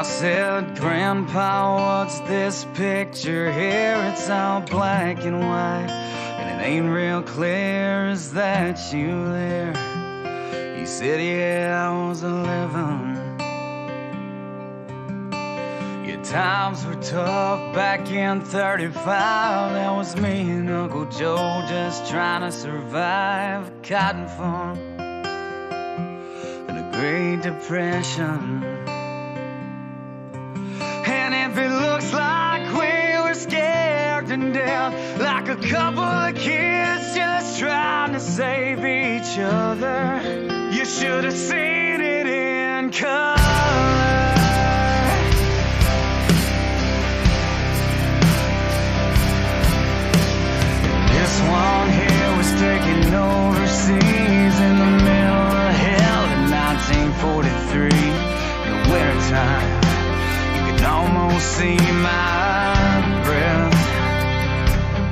I said, Grandpa, what's this picture here? It's all black and white, and it ain't real clear. Is that you there? He said, yeah, I was 11. Your times were tough back in 35. That was me and Uncle Joe just trying to survive a cotton farm and a Great Depression. And if it looks like we were scared to death, like a couple of kids just trying to save each other, you should have seen it in color. This one here was taken overseas in the middle of hell in 1943, in the wintertime. Almost see my breath.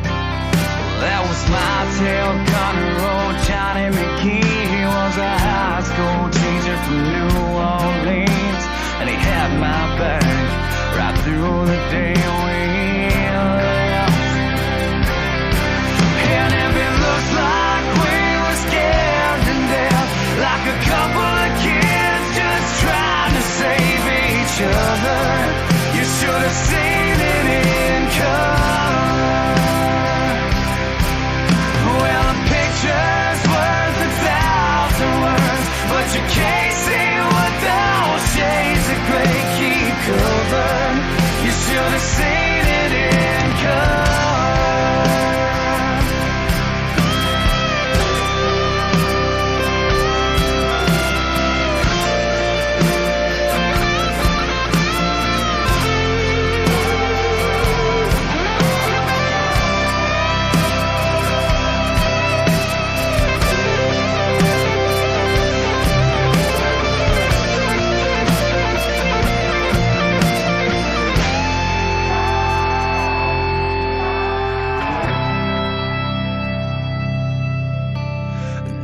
Well, that was my tale. Connor Road, Johnny McKee. He was a high school teacher from New Orleans, and he had my back right through the day we left. And if it looks like we were scared to death, like a couple of kids just trying to save each other, you should have seen it in color. Well, a picture's worth 1,000 words, but you can't see what those shades of gray keep covered. You should have seen it in color.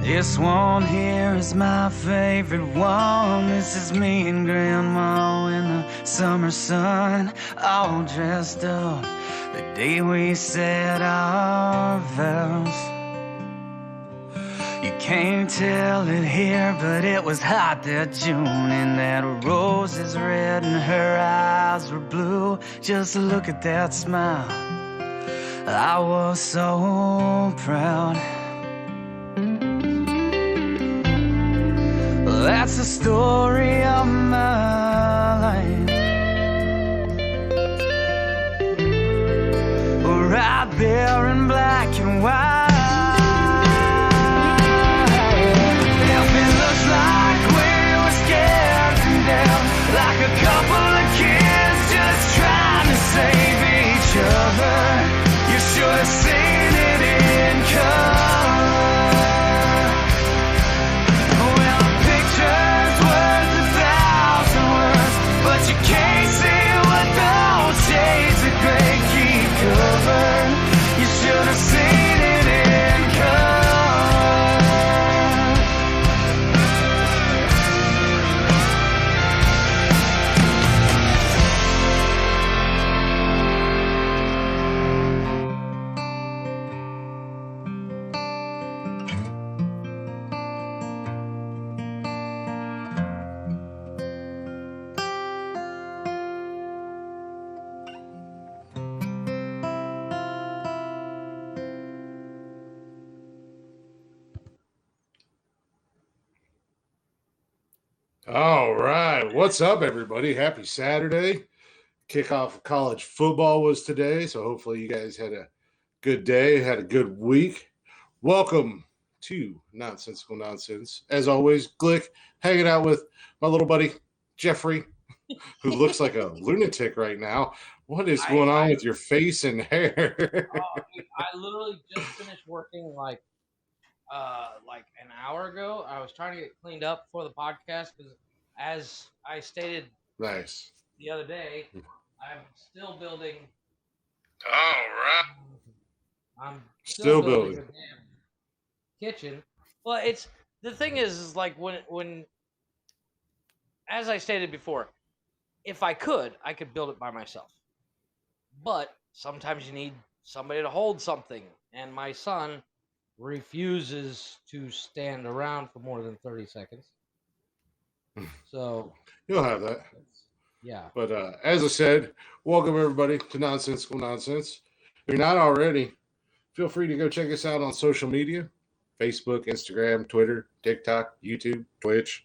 This one here is my favorite one. This is me and Grandma in the summer sun, all dressed up the day we said our vows. You can't tell it here, but it was hot that June, and that rose is red and her eyes were blue. Just look at that smile, I was so proud. That's the story of my life, right there in black and white. If it looks like we were scared to death, like a couple of kids just trying to save each other, you should have seen it in color. But you can't see what those shades of gray keep covered. You should have seen it in color. All right. What's up, everybody? Happy Saturday. Kickoff of college football was today, so hopefully you guys had a good day, had a good week. Welcome to Nonsensical Nonsense. As always, Glick hanging out with my little buddy, Jeffrey, who looks like a lunatic right now. What is going on with your face and hair? I literally just finished working like an hour ago. I was trying to get cleaned up for the podcast because, as I stated the other day, I'm still building. All right. I'm still building a damn kitchen. Well, it's the thing is like when as I stated before, if I could build it by myself. But sometimes you need somebody to hold something, and my son refuses to stand around for more than 30 seconds. So you'll have that. Yeah. But as I said, welcome everybody to Nonsensical Nonsense. If you're not already, feel free to go check us out on social media: Facebook, Instagram, Twitter, TikTok, YouTube, Twitch.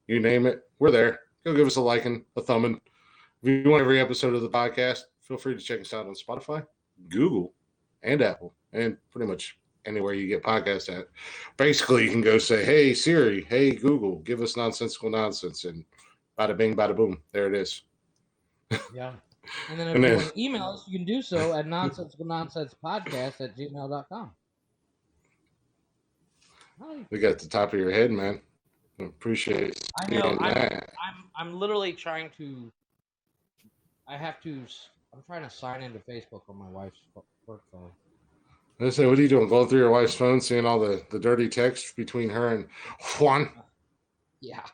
You name it, we're there. Go give us a liking, a thumbing. If you want every episode of the podcast, feel free to check us out on Spotify, Google, and Apple, and pretty much anywhere you get podcasts at. Basically, you can go say, hey, Siri, hey, Google, give us Nonsensical Nonsense, and bada bing, bada boom. There it is. Yeah. And then if you want to email us, you can do so at nonsensicalnonsensepodcast@gmail.com. We got the top of your head, man. I appreciate it. I know. I'm literally trying to. I'm trying to sign into Facebook on my wife's work phone. I say, what are you doing? Going through your wife's phone, seeing all the dirty text between her and Juan? Yeah.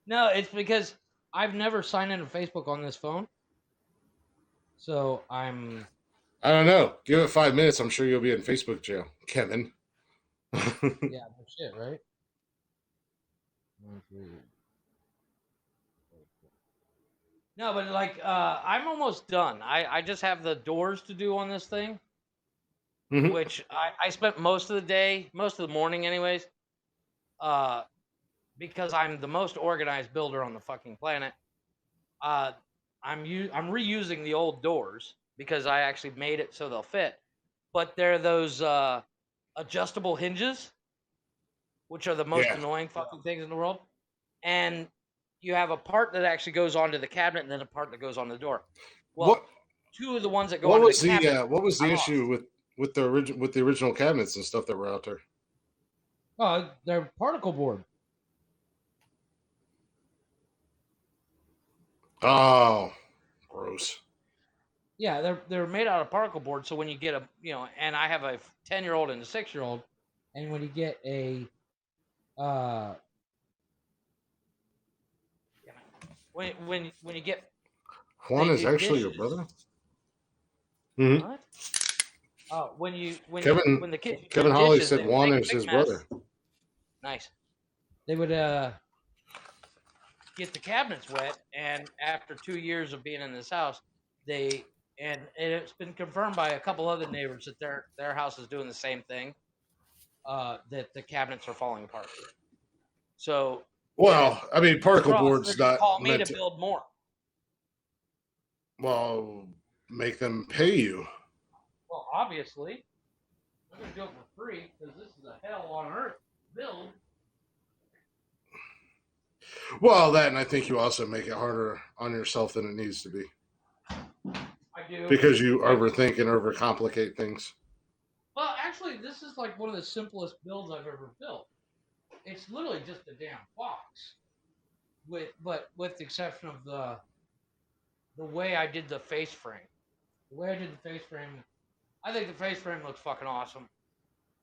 No, it's because I've never signed into Facebook on this phone. So I don't know. Give it 5 minutes. I'm sure you'll be in Facebook jail, Kevin. Yeah, no shit, right? 1, 3. No, but like I'm almost done. I just have the doors to do on this thing, which I spent most of the day, most of the morning, anyways. Because I'm the most organized builder on the fucking planet. I'm reusing the old doors because I actually made it so they'll fit, but they're those adjustable hinges, which are the most annoying fucking things in the world, and you have a part that actually goes onto the cabinet and then a part that goes on the door. Well, two of the ones that go onto the cabinet. What was the issue with the original cabinets and stuff that were out there? Oh, they're particle board. Oh, gross. Yeah, they're made out of particle board. So when you get and I have a 10-year-old and a 6-year-old, and when you get a when you get Juan is actually your brother? Mm-hmm. What? Oh, when the kids Kevin Holly said Juan is his brother. Nice. They would get the cabinets wet, and after 2 years of being in this house, and it's been confirmed by a couple other neighbors that their house is doing the same thing. That the cabinets are falling apart. So, I mean, particle board's not call me to build more. Well, make them pay you. Well, obviously, I'm gonna do it for free because this is a hell on earth build. Well, that, and I think you also make it harder on yourself than it needs to be. I do. Because you overthink and overcomplicate things. Well, actually, this is like one of the simplest builds I've ever built. It's literally just a damn box, with the exception of the way I did the face frame. The way I did the face frame, I think the face frame looks fucking awesome.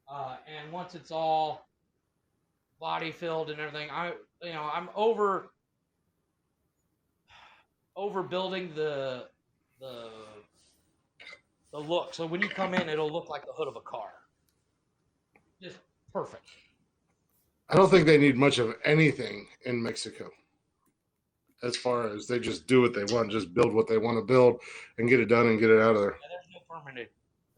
And once it's all body filled and everything, I'm overbuilding the look. So when you come in, it'll look like the hood of a car. Just perfect. I don't think they need much of anything in Mexico. As far as they just do what they want, just build what they want to build and get it done and get it out of there. Yeah, there's no permitted.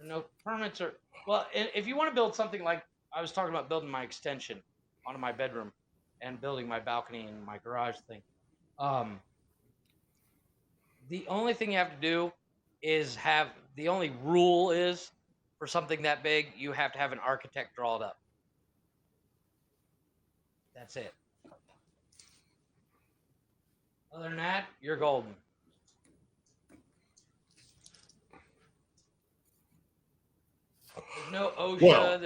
No permits are... Well, if you want to build something like... I was talking about building my extension onto my bedroom and building my balcony and my garage thing. The only thing you have to do is have... The only rule is, for something that big, you have to have an architect draw it up. That's it. Other than that, you're golden. There's no OSHA.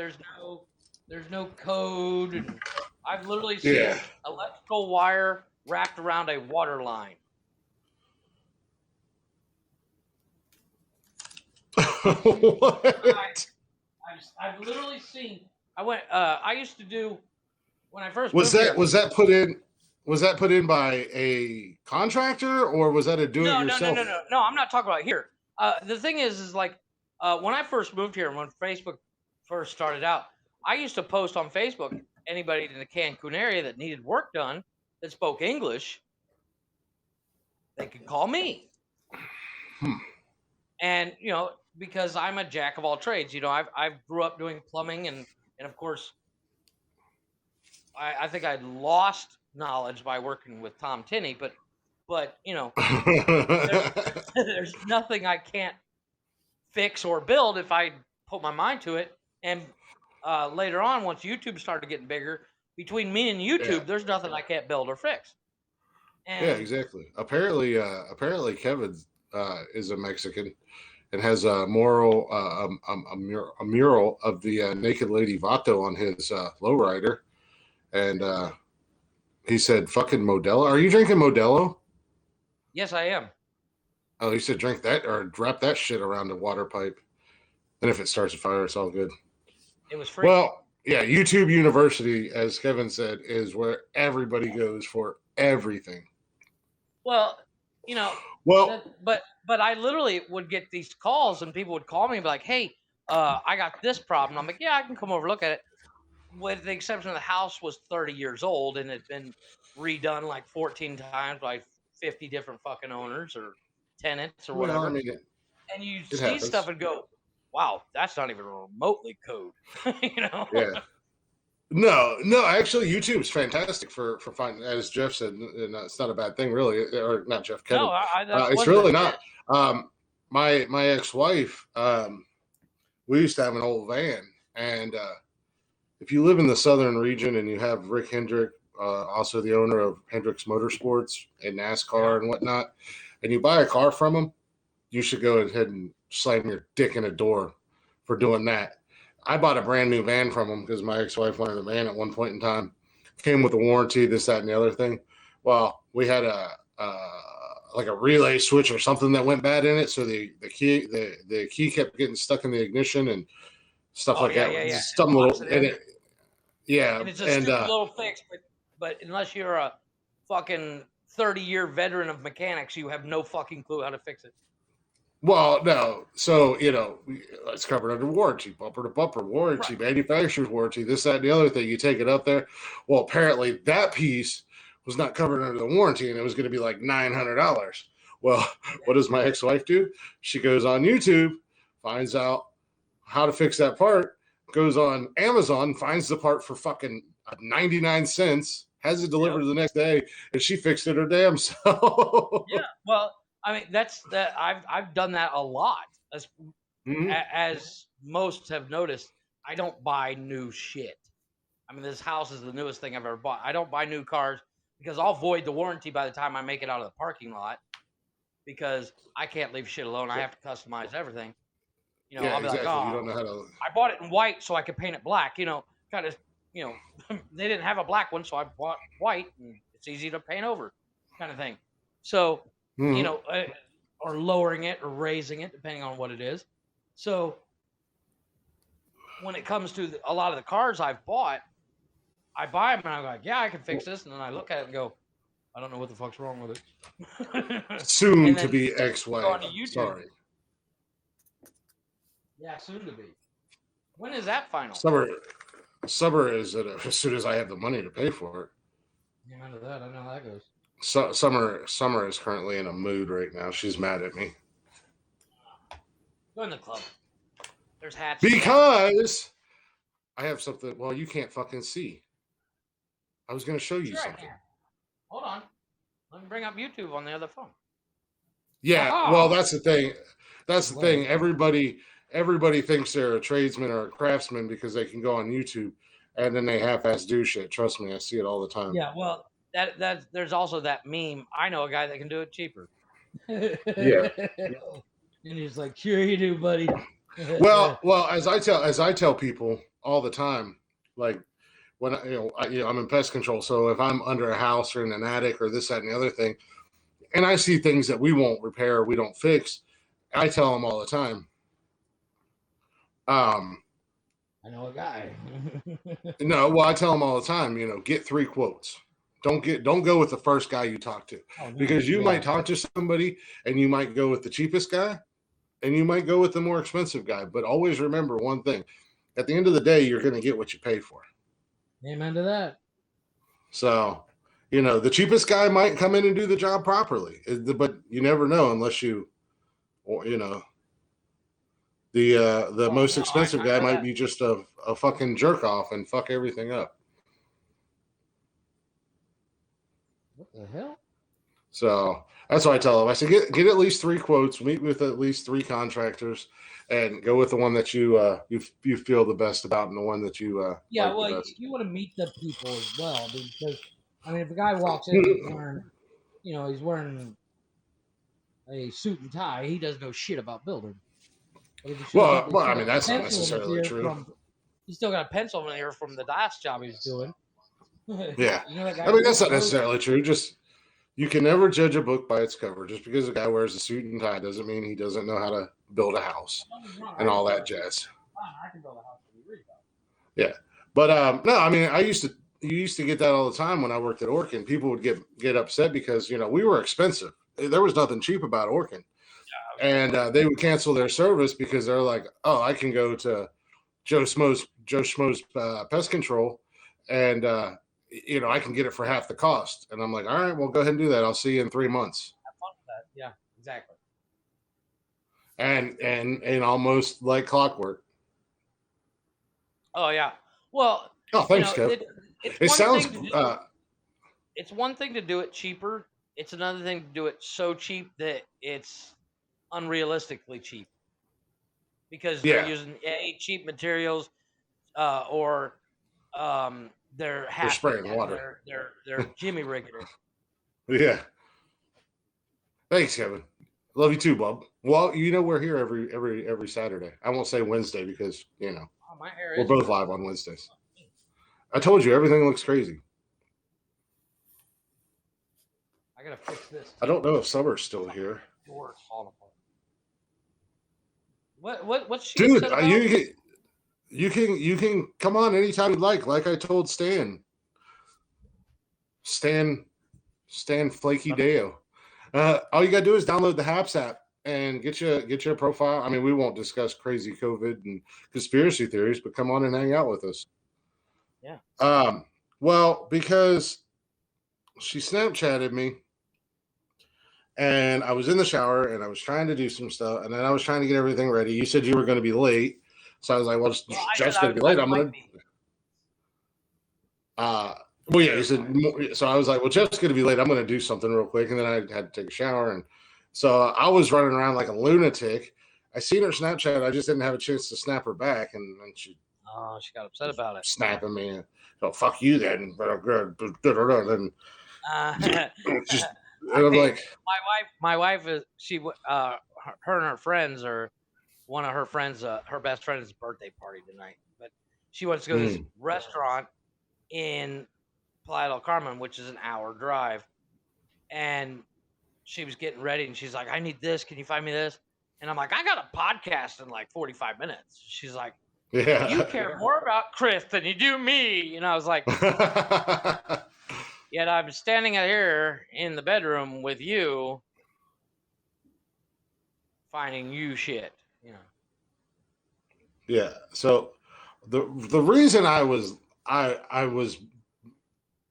There's no code. And I've literally seen electrical wire wrapped around a water line. What? I've literally seen. I used to do when I first was moved that here, was that put in? was that put in by a contractor or was that a do-it-yourself? No. I'm not talking about here. The thing is like when I first moved here and when Facebook first started out, I used to post on Facebook anybody in the Cancun area that needed work done that spoke English, they could call me. And because I'm a jack of all trades, I grew up doing plumbing and of course I think I lost knowledge by working with Tom Tinney, but there's nothing I can't fix or build if I put my mind to it. And later on, once YouTube started getting bigger, between me and YouTube, there's nothing I can't build or fix. And yeah, exactly. Apparently Kevin is a Mexican and has a mural of the naked lady Vato on his lowrider, and he said, "Fucking Modelo." Are you drinking Modelo? Yes, I am. Oh, he said, "Drink that or wrap that shit around the water pipe, and if it starts a fire, it's all good." It was free. Well, yeah, YouTube University, as Kevin said, is where everybody goes for everything. Well, but I literally would get these calls and people would call me and be like, "Hey, I got this problem." I'm like, "Yeah, I can come over look at it." With the exception of the house was 30 years old and had been redone like 14 times by 50 different fucking owners or tenants or whatever. Well, I mean, and you see stuff and go, "Wow, that's not even remotely code." Yeah. No, actually, YouTube's fantastic for finding, as Jeff said, and it's not a bad thing, really, or not Jeff, Kevin. No, it's really not. My ex-wife, we used to have an old van, and if you live in the southern region and you have Rick Hendrick, also the owner of Hendrick's Motorsports and NASCAR and whatnot, and you buy a car from him, you should go ahead and slam your dick in a door for doing that. I bought a brand new van from him because my ex-wife wanted a van at one point in time. Came with a warranty, this, that, and the other thing. Well, we had like a relay switch or something that went bad in it, so the key kept getting stuck in the ignition and stuff like that. Yeah. Something little in it. Yeah, and it's a stupid little fix, but unless you're a fucking 30-year veteran of mechanics, you have no fucking clue how to fix it. Well, no. So, it's covered under warranty, bumper-to-bumper warranty, manufacturer's warranty, this, that, and the other thing. You take it up there. Well, apparently that piece was not covered under the warranty, and it was going to be like $900. Well, what does my ex-wife do? She goes on YouTube, finds out how to fix that part, goes on Amazon, finds the part for fucking 99 cents, has it delivered the next day, and she fixed it her damn self. Yeah, well, I mean, that's that. I've done that a lot, as most have noticed. I don't buy new shit. I mean, this house is the newest thing I've ever bought. I don't buy new cars because I'll void the warranty by the time I make it out of the parking lot because I can't leave shit alone. I have to customize everything. I'll be exactly. like, "Oh, you don't know how to... I bought it in white so I could paint it black." Kind of, they didn't have a black one, so I bought white, and it's easy to paint over, kind of thing. So. Or lowering it or raising it, depending on what it is. So when it comes to a lot of the cars I've bought, I buy them and I'm like, "Yeah, I can fix this." And then I look at it and go, "I don't know what the fuck's wrong with it." Soon to be ex-wife. Sorry. Yeah, soon to be. When is that final? Summer is as soon as I have the money to pay for it. Yeah, I know that. I know how that goes. So Summer is currently in a mood right now. She's mad at me. Go in the club. There's hats. Because I have something. Well, you can't fucking see. I was going to show you something. Hold on. Let me bring up YouTube on the other phone. Yeah. Well, that's the thing. That's the thing. Everybody thinks they're a tradesman or a craftsman because they can go on YouTube and then they half-ass do shit. Trust me, I see it all the time. Yeah. Well. That there's also that meme. I know a guy that can do it cheaper. Yeah. And he's like, "Sure you do, buddy." well, as I tell people all the time, like when I'm in pest control, so if I'm under a house or in an attic or this, that, and the other thing, and I see things that we won't repair, we don't fix, I tell them all the time. I know a guy. No, well, I tell them all the time. Get 3 quotes. Don't go with the first guy you talk to, because you might talk to somebody and you might go with the cheapest guy, and you might go with the more expensive guy. But always remember one thing: at the end of the day, you're going to get what you pay for. Amen to that. So, the cheapest guy might come in and do the job properly, but you never know unless you, or the most expensive guy might be just a fucking jerk off and fuck everything up. What the hell? So that's what I tell them. I say get at least 3 quotes, meet with at least 3 contractors, and go with the one that you feel the best about, and the one that you like the best. You want to meet the people as well, because if a guy walks in and he's wearing a suit and tie, he doesn't know shit about building. Well, that's not necessarily true. He's still got a pencil in here from the last job he's doing. Yeah, that's not necessarily true. Just you can never judge a book by its cover. Just because a guy wears a suit and tie doesn't mean he doesn't know how to build a house and all that jazz. I can build a house. Yeah, but no, you used to get that all the time when I worked at Orkin. People would get upset because we were expensive. There was nothing cheap about Orkin, and they would cancel their service because they're like, "Oh, I can go to Joe Schmo's Pest Control, and I can get it for half the cost." And I'm like, "All right, well, go ahead and do that. I'll see you in 3 months." Have fun with that. Yeah, exactly. And almost like clockwork. Oh yeah. Well, thanks, Kev. It sounds. It's one thing to do it cheaper. It's another thing to do it so cheap that it's unrealistically cheap, because they're using cheap materials, or they're spraying water. They're Jimmy rigging it. Yeah. Thanks, Kevin. Love you too, Bob. Well, we're here every Saturday. I won't say Wednesday because we're both live on Wednesdays. I told you everything looks crazy. I gotta fix this. I don't know if Summer's still here. Door's falling apart. What's she? Dude, you can come on anytime you like. Like I told Stan Flaky Deo. All you gotta do is download the Haps app and get your profile. We won't discuss crazy COVID and conspiracy theories, but come on and hang out with us. Yeah. Well, because she Snapchatted me, and I was in the shower and I was trying to do some stuff, and then I was trying to get everything ready. You said you were going to be late, so I was like, "Well, Jeff's going to be late. I'm going to." Well, yeah, he said. So I was like, "Well, Jeff's going to be late. I'm going to do something real quick," and then I had to take a shower, and so I was running around like a lunatic. I seen her Snapchat. I just didn't have a chance to snap her back, and she. Oh, she got upset about it. Snapping me. So fuck you then. And just. And I'm like, my wife is her and her friends, or one of her friends, her best friend's birthday party tonight. But she wants to go to this restaurant in Playa del Carmen, which is an hour drive. And she was getting ready, and she's like, "I need this. Can you find me this?" And I'm like, "I got a podcast in like 45 minutes." She's like, "Yeah, you care more about Chris than you do me." And I was like, "Yet I'm standing out here in the bedroom with you, finding you shit." Yeah. So the reason I was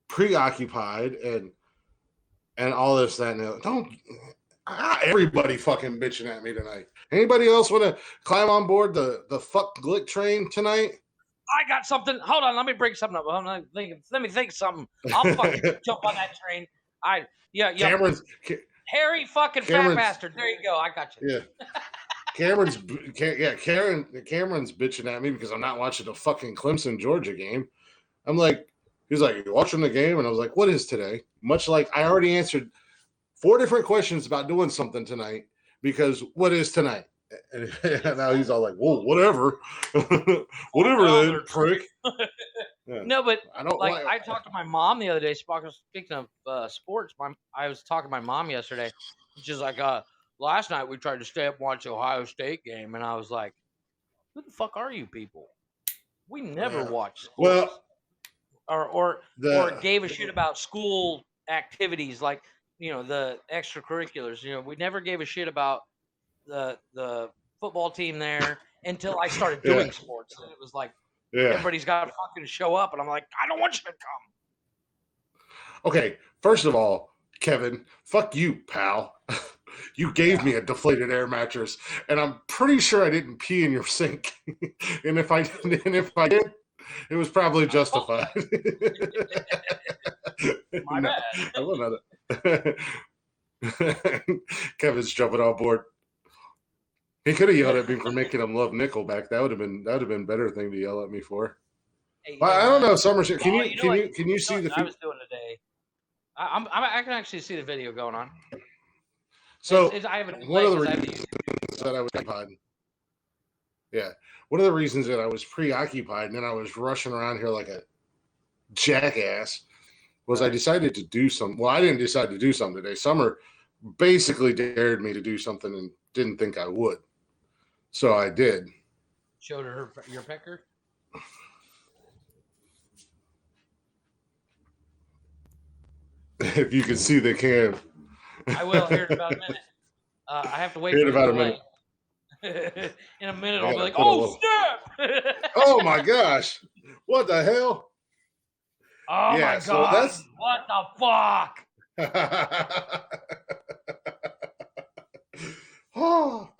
preoccupied and all this, that, and the other. Everybody fucking bitching at me tonight. Anybody else want to climb on board the fuck glick train tonight? I got something. Hold on, let me bring something up. Let me think something. I'll fucking jump on that train. Cameron's hairy fucking fat bastard. There you go. I got you. Yeah. Cameron's bitching at me because I'm not watching the fucking Clemson Georgia game. He's like, "You watching the game?" And I was like, "What is today?" Much like I already answered 4 different questions about doing something tonight, because what is tonight? And now he's all like, "Whoa, whatever." Whatever then, prick. Yeah. No, but I talked to my mom the other day. Speaking of sports, I was talking to my mom yesterday. She's like, "Last night we tried to stay up and watch the Ohio State game," and I was like, "Who the fuck are you people? We never watch sports." Well, or gave a shit about school activities, like, you know, the extracurriculars. You know, we never gave a shit about the football team there until I started doing sports. And it was like, everybody's got to fucking show up, and I'm like, I don't want you to come. Okay, first of all, Kevin, fuck you, pal. You gave me a deflated air mattress, and I'm pretty sure I didn't pee in your sink. and if I did, it was probably justified. My bad. I love that. Kevin's jumping on board. He could have yelled at me for making him love Nickelback. That would have been a better thing to yell at me for. Hey, I don't know, Summer. Can you see the? I was doing today. I can actually see the video going on. So I have one of the reasons that I was occupied. Yeah, one of the reasons that I was preoccupied and then I was rushing around here like a jackass was I decided to do something. Well, I didn't decide to do something today. Summer basically dared me to do something and didn't think I would, so I did. Showed her your pecker. If you can see the can. I will here in about a minute. I have to wait for about a minute. In a minute, I'll be like, "Oh snap!" Oh my gosh! What the hell? Oh my god! So what the fuck? Oh,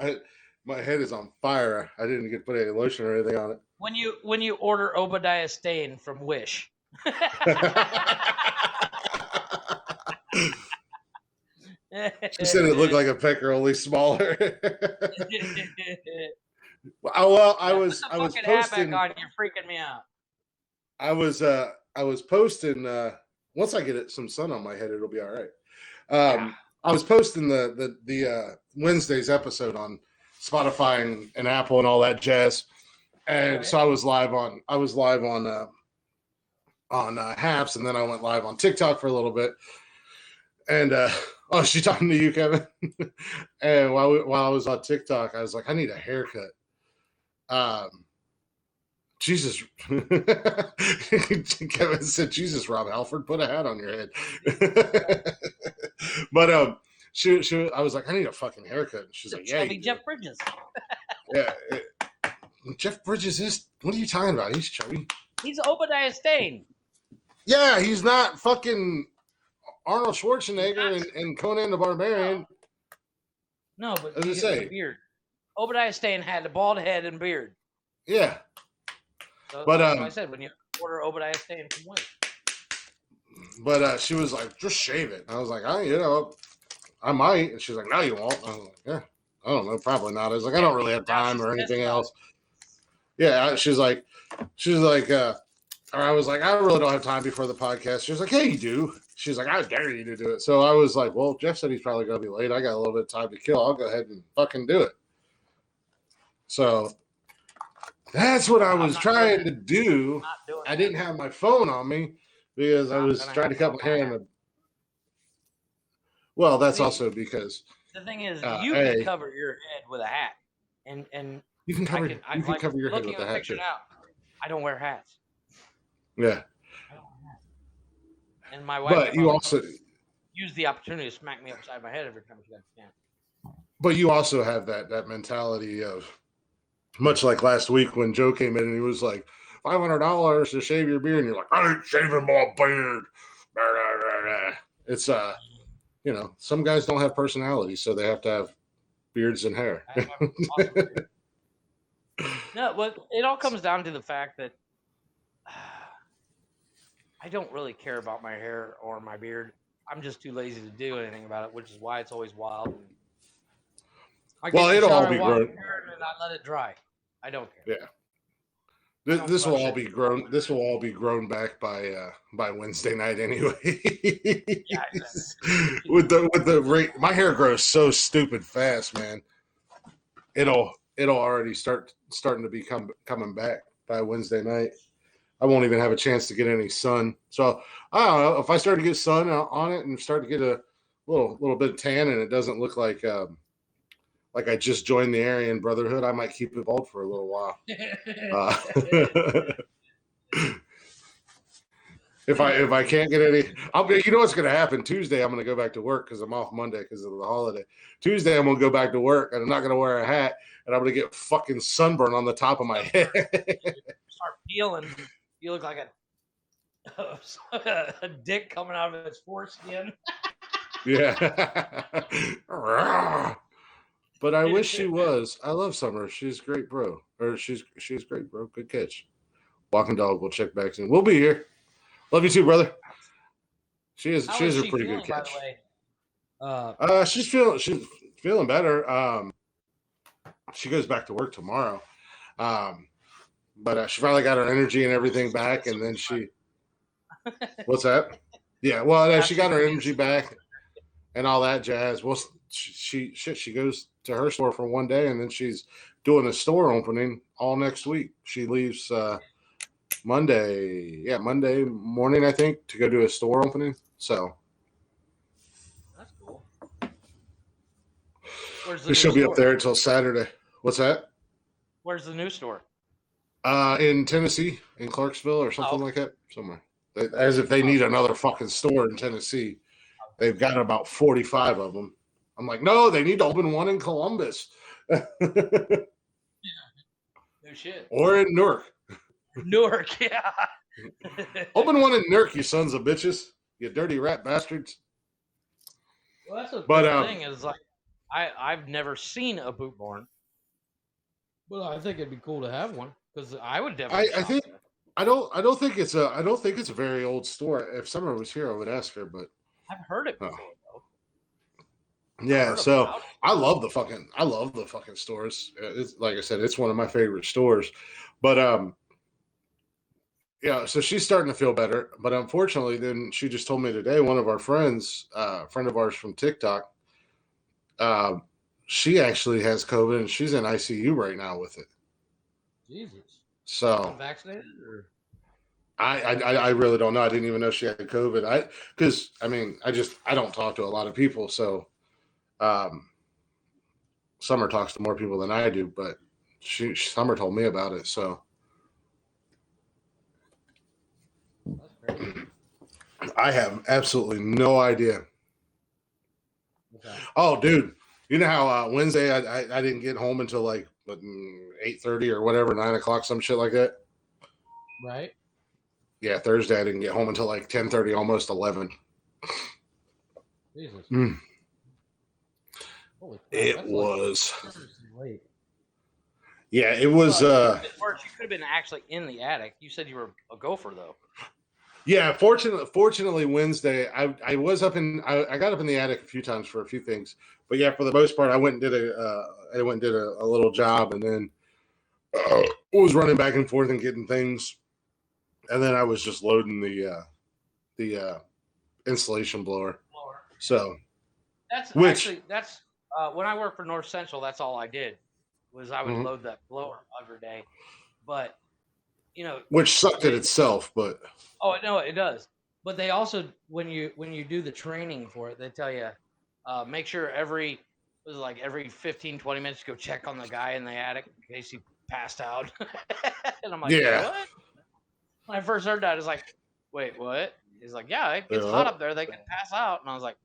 my head is on fire. I didn't get to put any lotion or anything on it. When you order Obadiah Stane from Wish. She said it looked like a pecker, only smaller. Well, I was posting. On, you're freaking me out. I was posting. Once I get some sun on my head, it'll be all right. I was posting the Wednesday's episode on Spotify and Apple and all that jazz, and so I was live on Haps, and then I went live on TikTok for a little bit. And oh, she's talking to you, Kevin. And while I was on TikTok, I was like, I need a haircut. Jesus. Kevin said, Jesus, Rob Halford, put a hat on your head. But I was like, I need a fucking haircut. And she's like, yeah, Jeff Bridges. Yeah, Jeff Bridges is. What are you talking about? He's chubby. He's Obadiah Stane. Yeah, he's not fucking Arnold Schwarzenegger and Conan the Barbarian. No, but he had a beard. Obadiah Stane had a bald head and beard. Yeah. So but that's what I said when you order Obadiah Stane from Wish. But she was like, just shave it. I was like, I might. And she's like, no, you won't. I was like, yeah, I don't know, probably not. I was like, I don't really have time or anything else. Yeah, she's like, or I was like, I really don't have time before the podcast. She was like, hey, you do. She's like, I dare you to do it. So I was like, well, Jeff said he's probably going to be late. I got a little bit of time to kill. I'll go ahead and fucking do it. So that's what I was trying to do. I didn't have my phone on me because I was trying to cut my hair. Well, that's also because the thing is, you can cover your head with a hat, and you can cover your head with a hat. I don't wear hats. Yeah. And my wife. But you also use the opportunity to smack me upside my head every time she can. But you also have that mentality of, much like last week when Joe came in and he was like, $500 to shave your beard, and you're like, I ain't shaving my beard. It's some guys don't have personality, so they have to have beards and hair. No, but it all comes down to the fact that I don't really care about my hair or my beard. I'm just too lazy to do anything about it, which is why it's always wild. It'll all be grown. And I let it dry. I don't care. Yeah. This will all be grown. This will all be grown back by Wednesday night anyway. Yeah, exactly. with the rate, my hair grows so stupid fast, man. It'll already starting to be coming back by Wednesday night. I won't even have a chance to get any sun. So I don't know if I start to get sun on it and start to get a little bit of tan, and it doesn't look like I just joined the Aryan Brotherhood, I might keep it bald for a little while. If I can't get any, you know what's going to happen. Tuesday, I'm going to go back to work because I'm off Monday because of the holiday. Tuesday, I'm going to go back to work and I'm not going to wear a hat and I'm going to get fucking sunburn on the top of my head. Start peeling. You look like a dick coming out of its foreskin. Yeah. But I wish she was. I love Summer. She's great, bro. Or she's great, bro. Good catch. Walking dog. We'll check back soon. We'll be here. Love you too, brother. She is a pretty good catch. By the way? She's feeling better. She goes back to work tomorrow. But she finally got her energy and everything back, and then she. What's that? Yeah, well, she got her energy back and all that jazz. Well, she goes to her store for one day, and then she's doing a store opening all next week. She leaves Monday morning, I think, to go do a store opening. So that's cool. She'll be up there until Saturday. What's that? Where's the new store? In Tennessee, in Clarksville or something like that, somewhere. As if they need another fucking store in Tennessee. They've got about 45 of them. I'm like, no, they need to open one in Columbus. No shit. Or in Newark. Newark, yeah. Open one in Newark, you sons of bitches. You dirty rat bastards. Well, that's the thing is, like, I've never seen a boot barn. Well, I think it'd be cool to have one because I would definitely. I don't think it's a very old store. If Summer was here, I would ask her, but I've heard it before though. Yeah, so I love the fucking stores. It's, like I said, it's one of my favorite stores. But yeah, so she's starting to feel better. But unfortunately, then she just told me today, one of our friends, friend of ours from TikTok, she actually has COVID and she's in ICU right now with it. Jesus. So vaccinated or? I really don't know. I didn't even know she had COVID. I don't talk to a lot of people, so Summer talks to more people than I do, but Summer told me about it. So that's crazy. I have absolutely no idea. Okay. Oh, dude, you know how Wednesday I didn't get home until like 8:30 or whatever, 9:00, some shit like that. Right. Yeah, Thursday I didn't get home until like 10:30, almost 11. Jesus. Holy crap, it was. Late. Yeah, it was. Or you could have been actually in the attic. You said you were a gopher though. Yeah, fortunately, Wednesday I was up in. I got up in the attic a few times for a few things, but yeah, for the most part, I went and did a little job, and then was running back and forth and getting things, and then I was just loading the insulation blower. So that's when I worked for North Central. That's all I did was I would load that blower every day, but which sucked at itself, but no, it does. But they also when you do the training for it, they tell you make sure every 15-20 minutes go check on the guy in the attic in case he passed out. And I'm like, yeah. What? When I first heard that, I was like, wait, what? He's like, yeah, it gets hot up there. They can pass out. And I was like,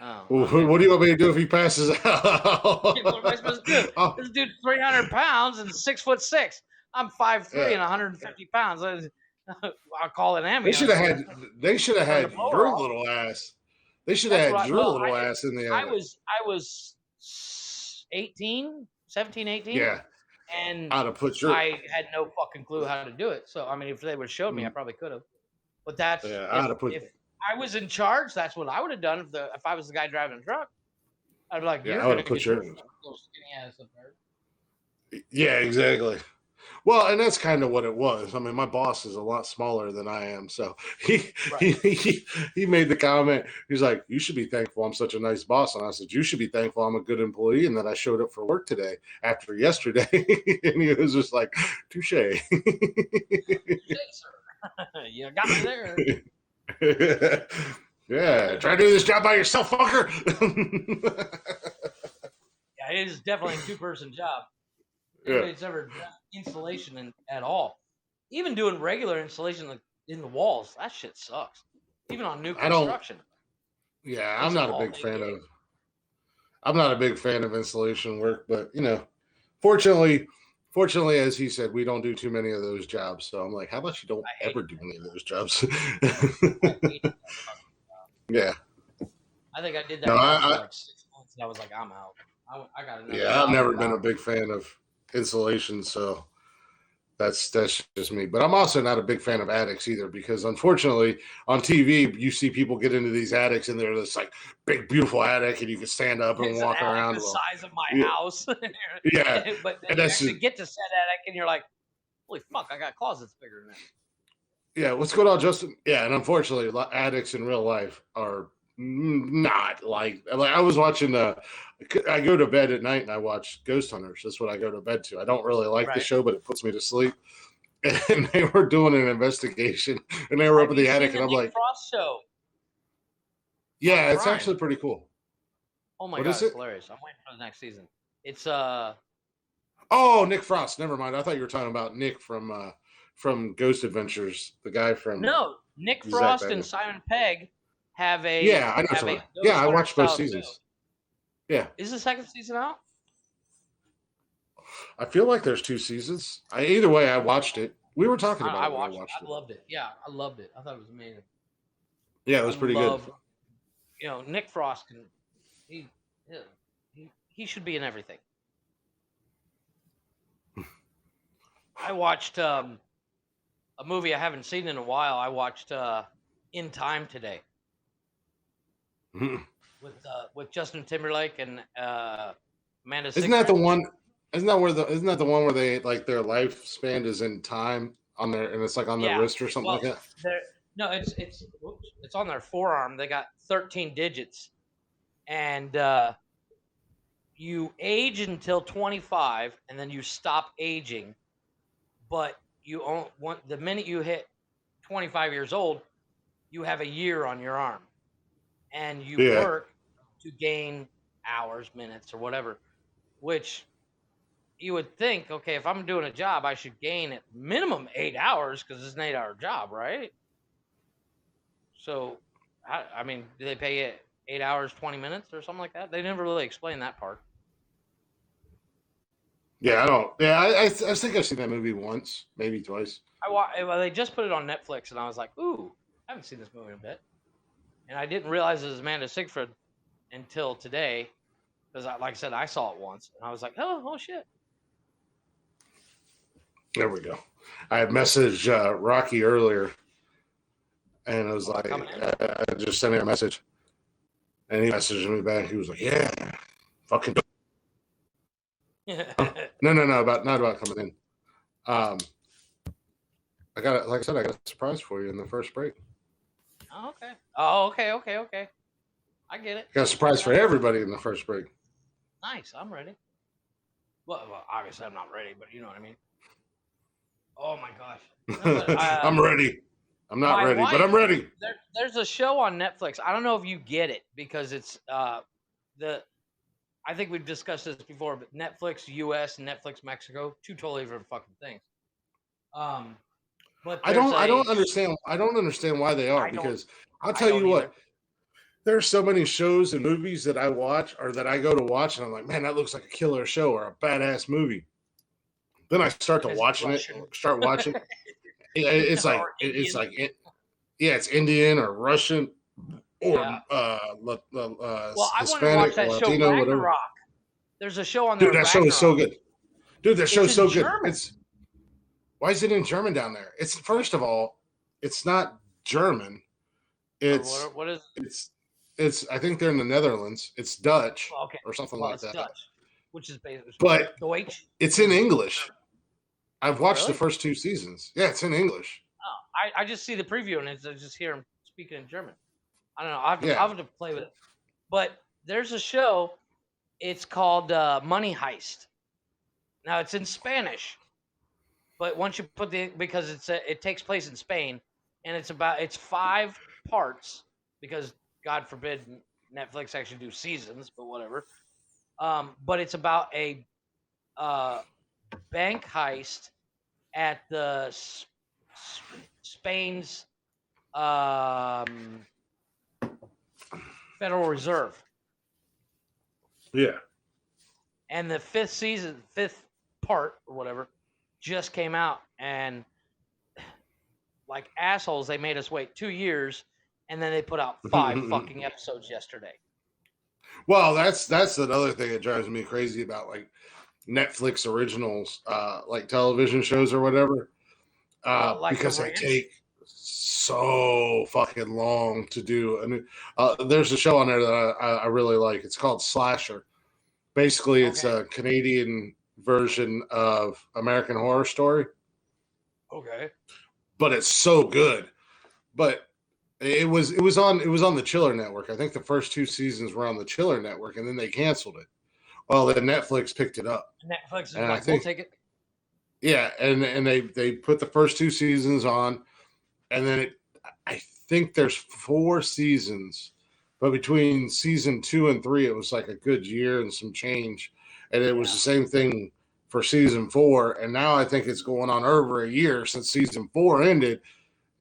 oh. Well, what do you want me to do if he passes out? What am I supposed to do? Oh. This dude's 300 pounds and 6'6". I'm 5'3" and 150 pounds. I'll call an ambulance. They should have had your little ass. They should have had your little ass in there. I was 17, 18. Yeah. And I had no fucking clue how to do it. So, I mean, if they would have showed me, I probably could have. But that's if I was in charge, that's what I would have done if I was the guy driving the truck. I'd be like, you're going to put your little skinny ass up there. Yeah, exactly. Well, and that's kind of what it was. I mean, my boss is a lot smaller than I am, so he made the comment. He's like, "You should be thankful I'm such a nice boss," and I said, "You should be thankful I'm a good employee and that I showed up for work today after yesterday." And he was just like, "Touche." Touche, sir. You got me there. Yeah, try to do this job by yourself, fucker. Yeah, it is definitely a 2-person job. Nobody's ever done installation at all. Even doing regular installation, in the walls. That shit sucks. Even on new construction. Yeah, I'm not a big fan of. I'm not a big fan of installation work, but fortunately, as he said, we don't do too many of those jobs. So I'm like, how about you don't ever do any of those jobs? Yeah. I think I did that for like 6 months, and I was like, I'm out. I got another. Yeah, I've never been a big fan of insulation, so that's just me. But I'm also not a big fan of attics either, because unfortunately on TV you see people get into these attics and they're this like big beautiful attic and you can stand up and walk around. The size of my house. Yeah, but then you actually get to said attic and you're like, holy fuck, I got closets bigger than that. Yeah, what's going on, Justin? Yeah, and unfortunately, attics in real life are not like I was watching. I go to bed at night and I watch Ghost Hunters. That's what I go to bed to. I don't really like the show, but it puts me to sleep. And they were doing an investigation, and they were up in the attic, and I'm like, Frost show. Yeah, it's actually pretty cool. Oh my god, it's hilarious! I'm waiting for the next season. It's Oh, Nick Frost. Never mind. I thought you were talking about Nick from Ghost Adventures, the guy from. No, Nick Frost and Simon Pegg have a. Yeah, I know. Yeah, I watched both seasons. Show. Yeah. Is the second season out? I feel like there's 2 seasons. Either way, I watched it. We were talking about it. I watched it. I loved it. Yeah, I loved it. I thought it was amazing. Yeah, it was pretty good. Nick Frost he should be in everything. I watched a movie I haven't seen in a while. I watched In Time today with Justin Timberlake and Amanda. Isn't that the one? Isn't that the one where they like their lifespan is in time on their and it's like on their wrist or something like that? No, it's on their forearm. They got 13 digits, and you age until 25, and then you stop aging. But the minute you hit 25 years old, you have a year on your arm, and you work to gain hours, minutes, or whatever. Which you would think, okay, if I'm doing a job, I should gain at minimum 8 hours because it's an 8-hour job, right? So, I mean, do they pay it 8 hours, 20 minutes or something like that? They never really explain that part. Yeah, I don't. Yeah, I think I've seen that movie once, maybe twice. Well, they just put it on Netflix, and I was like, ooh, I haven't seen this movie in a bit. And I didn't realize it was Amanda Seyfried until today, because, like I said, I saw it once, and I was like, oh shit. There we go. I had messaged Rocky earlier, and I was like, I just sent him a message, and he messaged me back. He was like, yeah, fucking. No, not about coming in. I got it. Like I said, I got a surprise for you in the first break. Oh, okay. I get it. Got a surprise for everybody in the first break. Nice. I'm ready. Well, obviously I'm not ready, but you know what I mean. Oh my gosh. No, but, I'm ready. I'm not ready, but I'm ready. There's a show on Netflix. I don't know if you get it because it's I think we've discussed this before, but Netflix US and Netflix Mexico, 2 totally different fucking things. But I don't understand why they are, because I'll tell you what, there's so many shows and movies that I watch or that I go to watch and I'm like, man, that looks like a killer show or a badass movie. Then I start watching. It's Indian or Russian or Hispanic or Latino, whatever. There's a show on there. Dude, that show is so good. Dude, that show is so good. Why is it in German down there? It's first of all, it's not German. It's what is it's I think they're in the Netherlands. It's Dutch or something like that. Dutch, which is basically Deutsch. It's in English. I've watched the first 2 seasons. Yeah, it's in English. Oh, I just see the preview and I just hear him speaking in German. I don't know. I'll have to play with it. But there's a show. It's called Money Heist. Now it's in Spanish, but once you put because it takes place in Spain, and it's 5 parts because God forbid Netflix actually do seasons, but whatever. But it's about a bank heist at the Spain's Federal Reserve. Yeah. And the fifth part or whatever, just came out, and like assholes, they made us wait 2 years, and then they put out 5 fucking episodes yesterday. Well, that's another thing that drives me crazy about like Netflix originals, like television shows or whatever, Like because they take so fucking long to do. I mean, there's a show on there that I really like. It's called Slasher. Basically, it's a Canadian version of American Horror Story. Okay. But it's so good. But it was on the Chiller Network. I think the first 2 seasons were on the Chiller Network, and then they canceled it. Well, then Netflix picked it up. Netflix is like, we'll take it. Yeah, and they put the first 2 seasons on, and then I think there's 4 seasons, but between season 2 and 3, it was like a good year and some change, and it was the same thing for season 4, and now I think it's going on over a year since season 4 ended,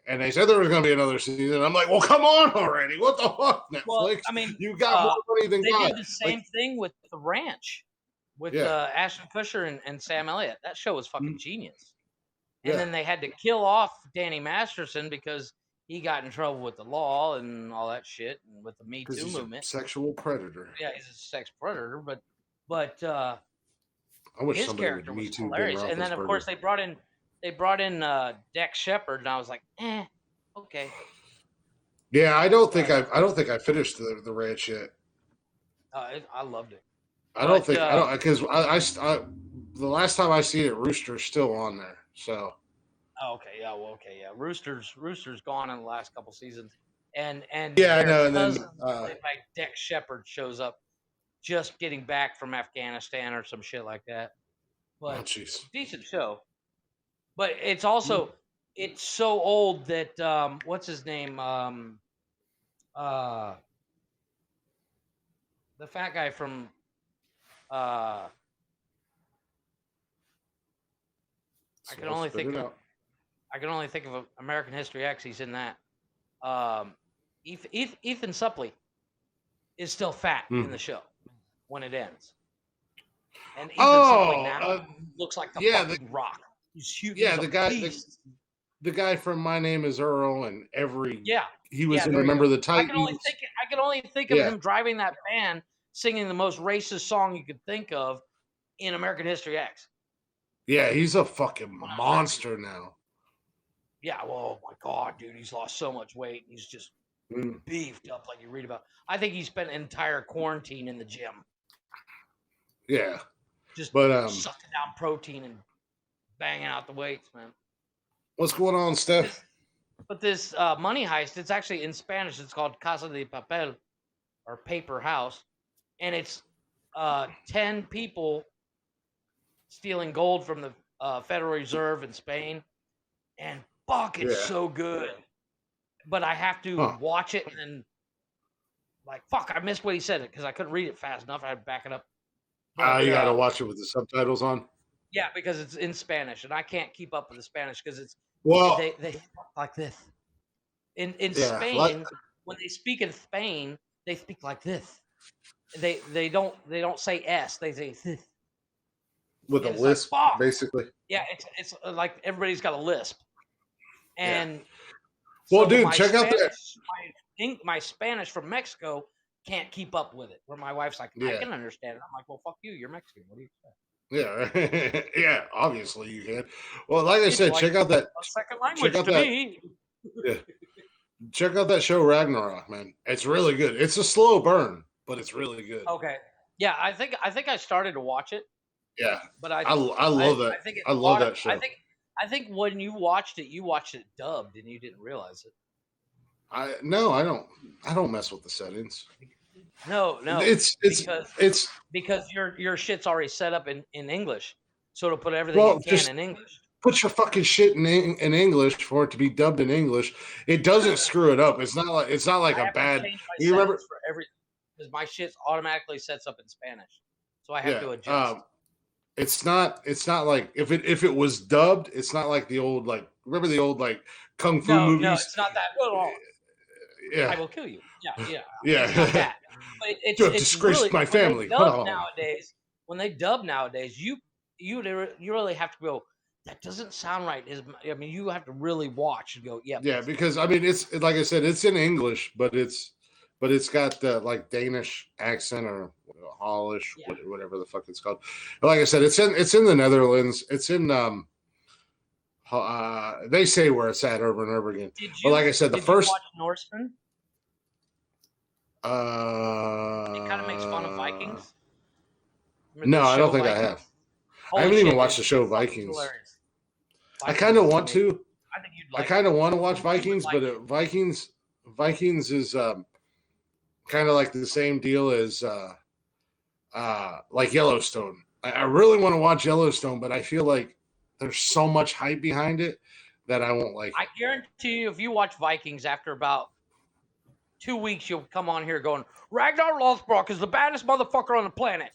and they said there was going to be another season. I'm like, well, come on already! What the fuck, Netflix? Well, I mean, you got more money than God. They did the same thing with The Ranch, with Ashton Kutcher and Sam Elliott. That show was fucking genius. And then they had to kill off Danny Masterson because he got in trouble with the law and all that shit, and with the Me Too movement. A sexual predator. Yeah, he's a sex predator, but I wish his character was hilarious. And then of course they brought in Dex Shepard, and I was like, okay. Yeah, I don't think I finished the Ranch yet. I loved it. Because I the last time I see it, Rooster's still on there. So. Okay. Rooster's gone in the last couple seasons, and yeah, I know. And then like Dex Shepard shows up, just getting back from Afghanistan or some shit like that. But decent show. But it's also it's so old that what's his name? The fat guy from I can only think of American History X. He's in that. Ethan Suplee is still fat in the show when it ends. And Ethan Suplee now looks like the fucking Rock. He's huge. Yeah, the guy from My Name Is Earl and he was in Remember the Titans. I can only think of him driving that van, singing the most racist song you could think of in American History X. Yeah, he's a fucking monster now. Yeah, well, oh my God, dude, he's lost so much weight. He's just beefed up like you read about. I think he spent an entire quarantine in the gym. Yeah. Sucking down protein and banging out the weights, man. What's going on, Steph? But this Money Heist, it's actually in Spanish. It's called Casa de Papel, or Paper House. And it's 10 people stealing gold from the Federal Reserve in Spain. And fuck, it's so good. But I have to watch it and then, like, fuck, I missed what he said because I couldn't read it fast enough. I had to back it up. You got to watch it with the subtitles on? Yeah, because it's in Spanish, and I can't keep up with the Spanish because it's they talk like this. In Spain, when they speak in Spain, they speak like this. They don't say S, they say this. With a lisp, like, basically. Yeah, it's like everybody's got a lisp. And well, dude, check out that. My Spanish from Mexico can't keep up with it. Where my wife's like, I can understand it. I'm like, well, fuck you. You're Mexican. What do you expect? Yeah, yeah. Obviously, you can. Well, like I said, check out that a second language to me. Yeah, check out that show Ragnarok, man. It's really good. It's a slow burn, but it's really good. Okay. Yeah, I think I started to watch it. Yeah, but I love that. I love that show. I think when you watched it dubbed, and you didn't realize it. I don't mess with the settings. No. It's because your shit's already set up in English, so it'll put everything you can in English. Put your fucking shit in English for it to be dubbed in English. It doesn't screw it up. It's not like a bad. You remember for every because my shit automatically sets up in Spanish, so I have to adjust. it's not like if it was dubbed, it's not like the old remember the old kung fu movies? No, it's not that. Yeah, I will kill you. Yeah. Yeah. It's not that. But You have it's disgraced really my family. When they dub nowadays, you really have to go. That doesn't sound right. You have to really watch and go. Yeah, because it's like I said, it's in English, but it's got the Danish accent or Hollish, whatever the fuck it's called. But like I said, it's in the Netherlands. It's in they say where it's at over and over again. But like I said, the first you watch Norseman? It kind of makes fun of Vikings. No, I don't think Vikings? I have. I haven't even watched the show Vikings. I kind of want to. I think you'd like. I kind of want to watch Vikings, but Vikings is kind of like the same deal as like Yellowstone. I really want to watch Yellowstone, but I feel like there's so much hype behind it that I won't like it. I guarantee you, if you watch Vikings, after about 2 weeks, you'll come on here going, Ragnar Lothbrok is the baddest motherfucker on the planet,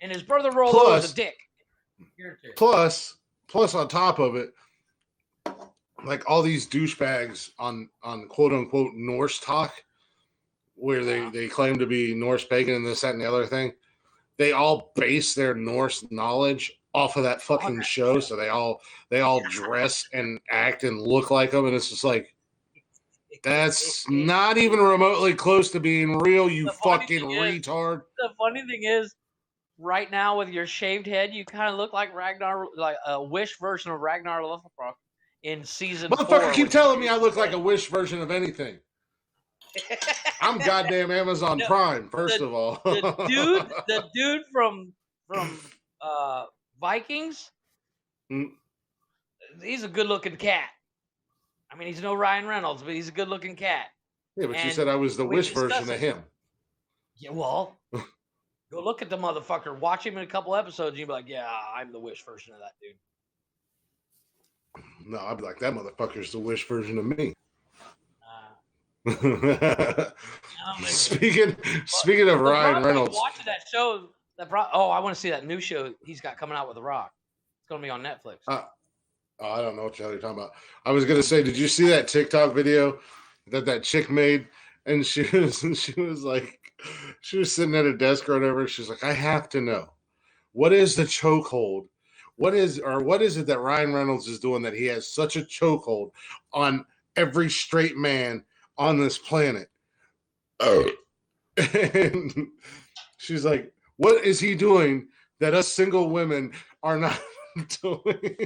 and his brother Rollo is a dick. Plus, on top of it, like all these douchebags on quote unquote Norse talk, where they claim to be Norse pagan and this, that, and the other thing, they all base their Norse knowledge off of that fucking show. So they all dress and act and look like them, and it's just like, that's not even remotely close to being real, you fucking retard. The funny thing is, right now with your shaved head, you kind of look like Ragnar, like a Wish version of Ragnar Lothbrok in season 4. Motherfucker keep telling me I look like a Wish version of anything. I'm goddamn Amazon Prime, first of all. the dude from Vikings, he's a good-looking cat. I mean, he's no Ryan Reynolds, but he's a good-looking cat. Yeah, but you said I was the Wish version of him. Yeah, well, go look at the motherfucker. Watch him in a couple episodes, and you'll be like, yeah, I'm the Wish version of that dude. No, I'd be like, that motherfucker's the Wish version of me. Speaking of Ryan Reynolds, watching that show. I want to see that new show he's got coming out with The Rock. It's going to be on Netflix. I don't know what the hell you're talking about. I was going to say, did you see that TikTok video that chick made? And she was sitting at a desk or whatever. She's like, I have to know, what is the chokehold? What is it that Ryan Reynolds is doing that he has such a chokehold on every straight man on this planet? And she's like, what is he doing that us single women are not doing?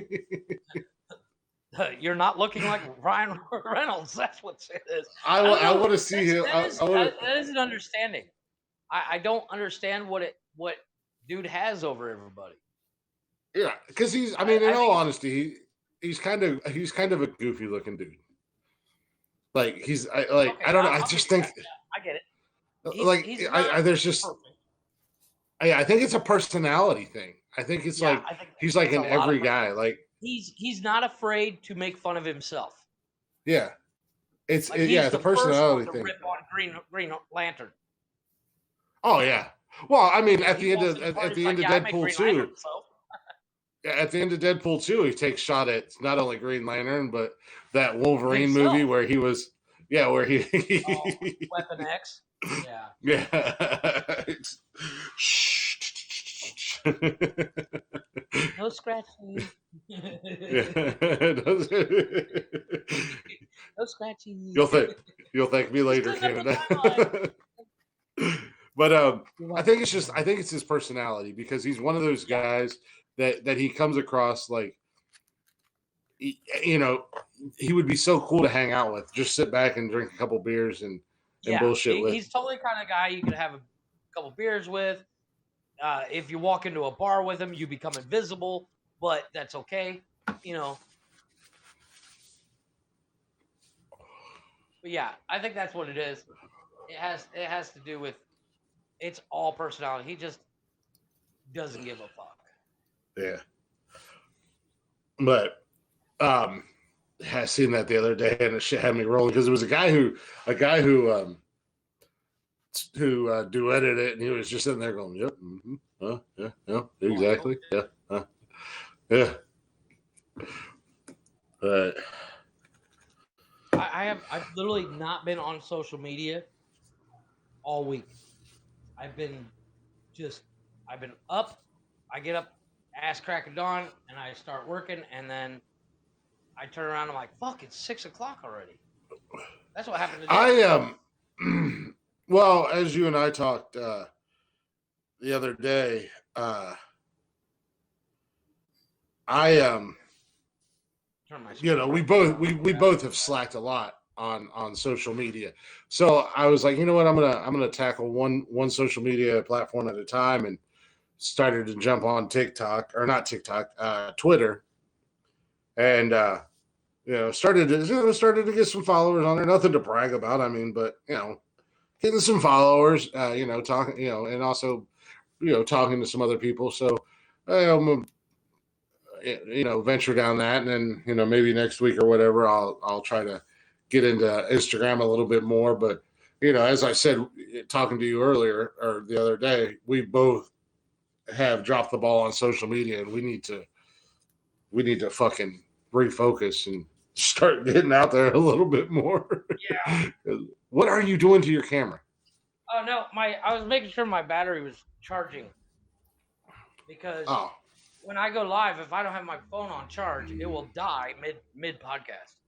You're not looking like Ryan Reynolds. That's what it is. I want to see him. That is an understanding. I don't understand what dude has over everybody. Yeah, because he's. I mean, in all honesty, he's kind of a goofy looking dude. Like he's I don't know. I just think I get it. I think it's a personality thing. I think it's he's like an every guy. Like he's not afraid to make fun of himself. Yeah, it's a personality thing. Rip on Green Lantern. Oh yeah. Well, I mean, at the end of Deadpool 2. At the end of Deadpool 2, he takes shot at not only Green Lantern, but that Wolverine movie where he was, where he Weapon X. Yeah. Yeah. No scratching. No scratching. You'll thank me later, Canada. But I think it's his personality, because he's one of those guys that he comes across like, he would be so cool to hang out with. Just sit back and drink a couple beers and bullshit with. He's totally the kind of guy you could have a couple beers with. If you walk into a bar with him, you become invisible, but that's okay, But yeah, I think that's what it is. It has to do with, it's all personality. He just doesn't give a fuck. Yeah. But I seen that the other day, and it shit had me rolling, because it was a guy who duetted it, and he was just sitting there going, "Yep, yeah, exactly, yeah." Yeah. But I've literally not been on social media all week. I've been up. I get up, ass crack of dawn, and I start working, and then I turn around. And I'm like, fuck, it's 6 o'clock already. That's what happened today. I well, as you and I talked the other day, we both have slacked a lot on social media. So I was like, you know what, I'm gonna tackle one social media platform at a time, and started to jump on TikTok, or not TikTok, Twitter, and started to get some followers on there. Nothing to brag about, I mean, but getting some followers, talking, and also talking to some other people. So I'm venture down that, and then maybe next week or whatever, I'll try to get into Instagram a little bit more. But as I said, talking to you earlier or the other day, we both have dropped the ball on social media, and we need to fucking refocus and start getting out there a little bit more. Yeah. What are you doing to your camera? Oh no, I was making sure my battery was charging, because when I go live, if I don't have my phone on charge, it will die mid podcast.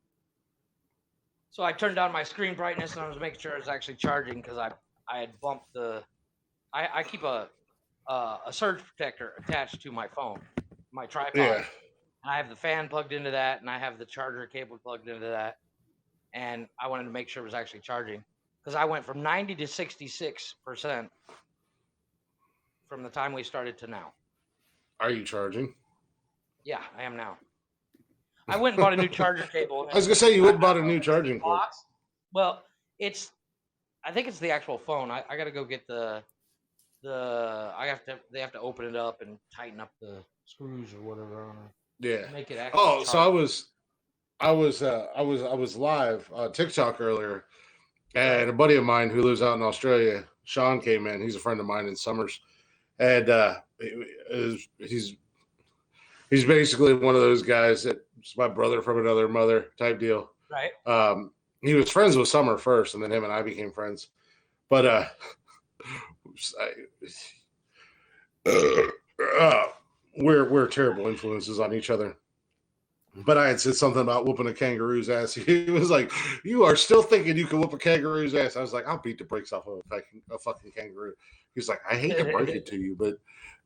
So I turned down my screen brightness, and I was making sure it was actually charging, because I had bumped the. I keep a surge protector attached to my phone, my tripod. Yeah. And I have the fan plugged into that, and I have the charger cable plugged into that. And I wanted to make sure it was actually charging, because I went from 90 to 66% from the time we started to now. Are you charging? Yeah, I am now. I went and bought a new charger cable. I was gonna say, you went and bought a new charging cord. Well, I think it's the actual phone. I got to go get they have to open it up and tighten up the screws or whatever on it. Yeah. Make it actually so I was live on TikTok earlier, and a buddy of mine who lives out in Australia, Sean, came in. He's a friend of mine in Summers, and he's basically one of those guys that's my brother from another mother type deal. Right. He was friends with Summer first, and then him and I became friends. But we're terrible influences on each other. But I had said something about whooping a kangaroo's ass. He was like, "You are still thinking you can whoop a kangaroo's ass?" I was like, "I'll beat the brakes off of a fucking kangaroo." He's like, "I hate to break it to you, but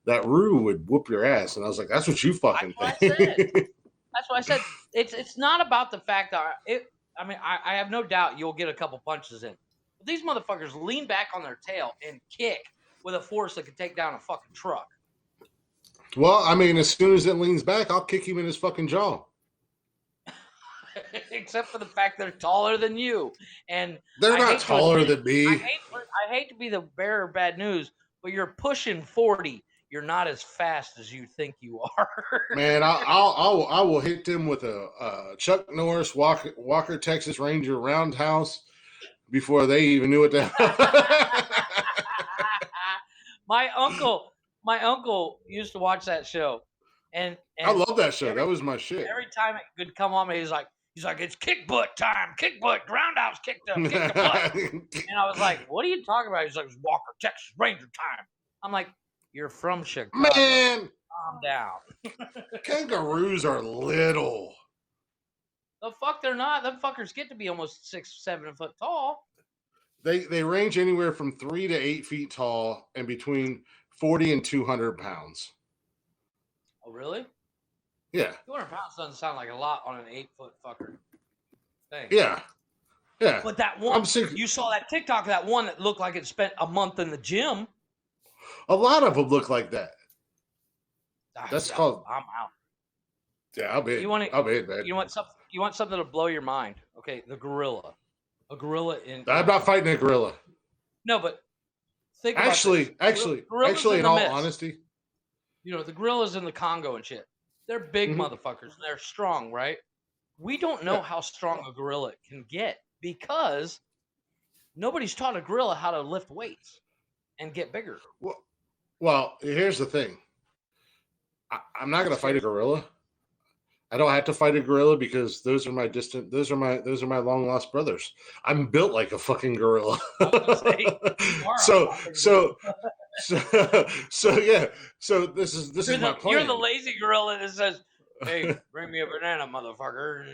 that roo would whoop your ass." And I was like, "That's what you fucking think." That's what I said. It's not about the fact that I have no doubt you'll get a couple punches in. But these motherfuckers lean back on their tail and kick with a force that could take down a fucking truck. Well, I mean, as soon as it leans back, I'll kick him in his fucking jaw. Except for the fact they're taller than you, and they're not taller than me. I hate to be the bearer of bad news, but you're pushing 40. You're not as fast as you think you are. Man, I will hit them with a Chuck Norris Walker Texas Ranger roundhouse before they even knew it. My uncle used to watch that show, and I love that show. That was my shit. Every time it would come on me, he's like, it's kick butt time, kick butt, roundhouse, kick the butt. And I was like, what are you talking about? He's like, it's Walker Texas Ranger time. I'm like, you're from Chicago. Man, calm down. Kangaroos are little. The fuck they're not. Them fuckers get to be almost 6-7 foot tall. They range anywhere from 3 to 8 feet tall and between 40 and 200 pounds. Oh, really? Yeah. 200 pounds doesn't sound like a lot on an 8-foot fucker. Thanks. Yeah. Yeah. But that one, you saw that TikTok, that one that looked like it spent a month in the gym. A lot of them look like that. That's called. I'm out. Yeah, I'll be. I'll be it, man. You want something to blow your mind? Okay, the gorilla. A gorilla in. I'm not fighting a gorilla. No, but think about this. Actually, in all honesty, the gorillas in the Congo and shit. They're big motherfuckers. And they're strong, right? We don't know how strong a gorilla can get because nobody's taught a gorilla how to lift weights and get bigger. Well, here's the thing. I'm not going to fight a gorilla. I don't have to fight a gorilla because those are my long lost brothers. I'm built like a fucking gorilla. So yeah. So this is my plan. You're the lazy gorilla that says, "Hey, bring me a banana, motherfucker."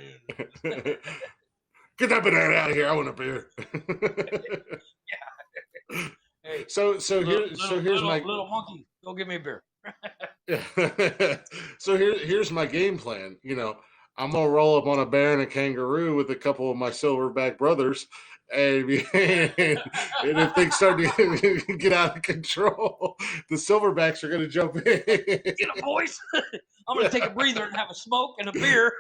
Get that banana out of here. I want a beer. Yeah. Hey, so here's my little monkey. Go give me a beer. So here's my game plan. You know, I'm gonna roll up on a bear and a kangaroo with a couple of my silverback brothers, and if things start to get out of control, the silverbacks are gonna jump in. Get them, boys! I'm gonna take a breather and have a smoke and a beer,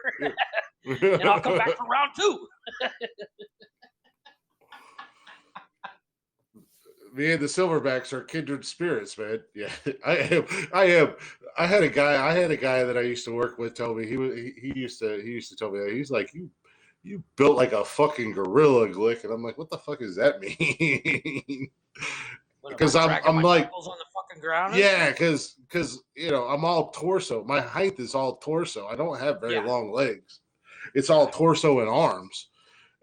and I'll come back for round 2. Me and the silverbacks are kindred spirits, man. Yeah, I am. I had a guy that I used to work with tell me he used to tell me that he's like, you built like a fucking gorilla, Glick, and I'm like, what the fuck does that mean? Because I'm like on the fucking ground. Yeah, because I'm all torso. My height is all torso. I don't have very long legs. It's all torso and arms.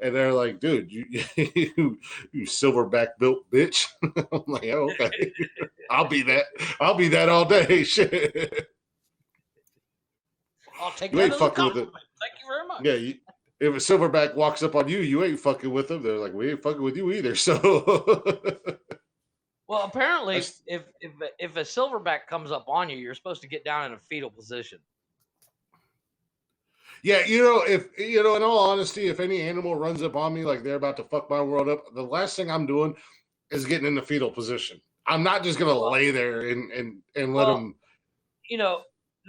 And they're like, dude, you silverback built bitch. I'm like, oh, okay. I'll be that all day. Shit. I'll take you ain't fucking with it. Thank you very much. Yeah, if a silverback walks up on you, you ain't fucking with them. They're like, we ain't fucking with you either. So well, apparently if a silverback comes up on you, you're supposed to get down in a fetal position. Yeah, in all honesty, if any animal runs up on me like they're about to fuck my world up, the last thing I'm doing is getting in the fetal position. I'm not just gonna lay there and let them.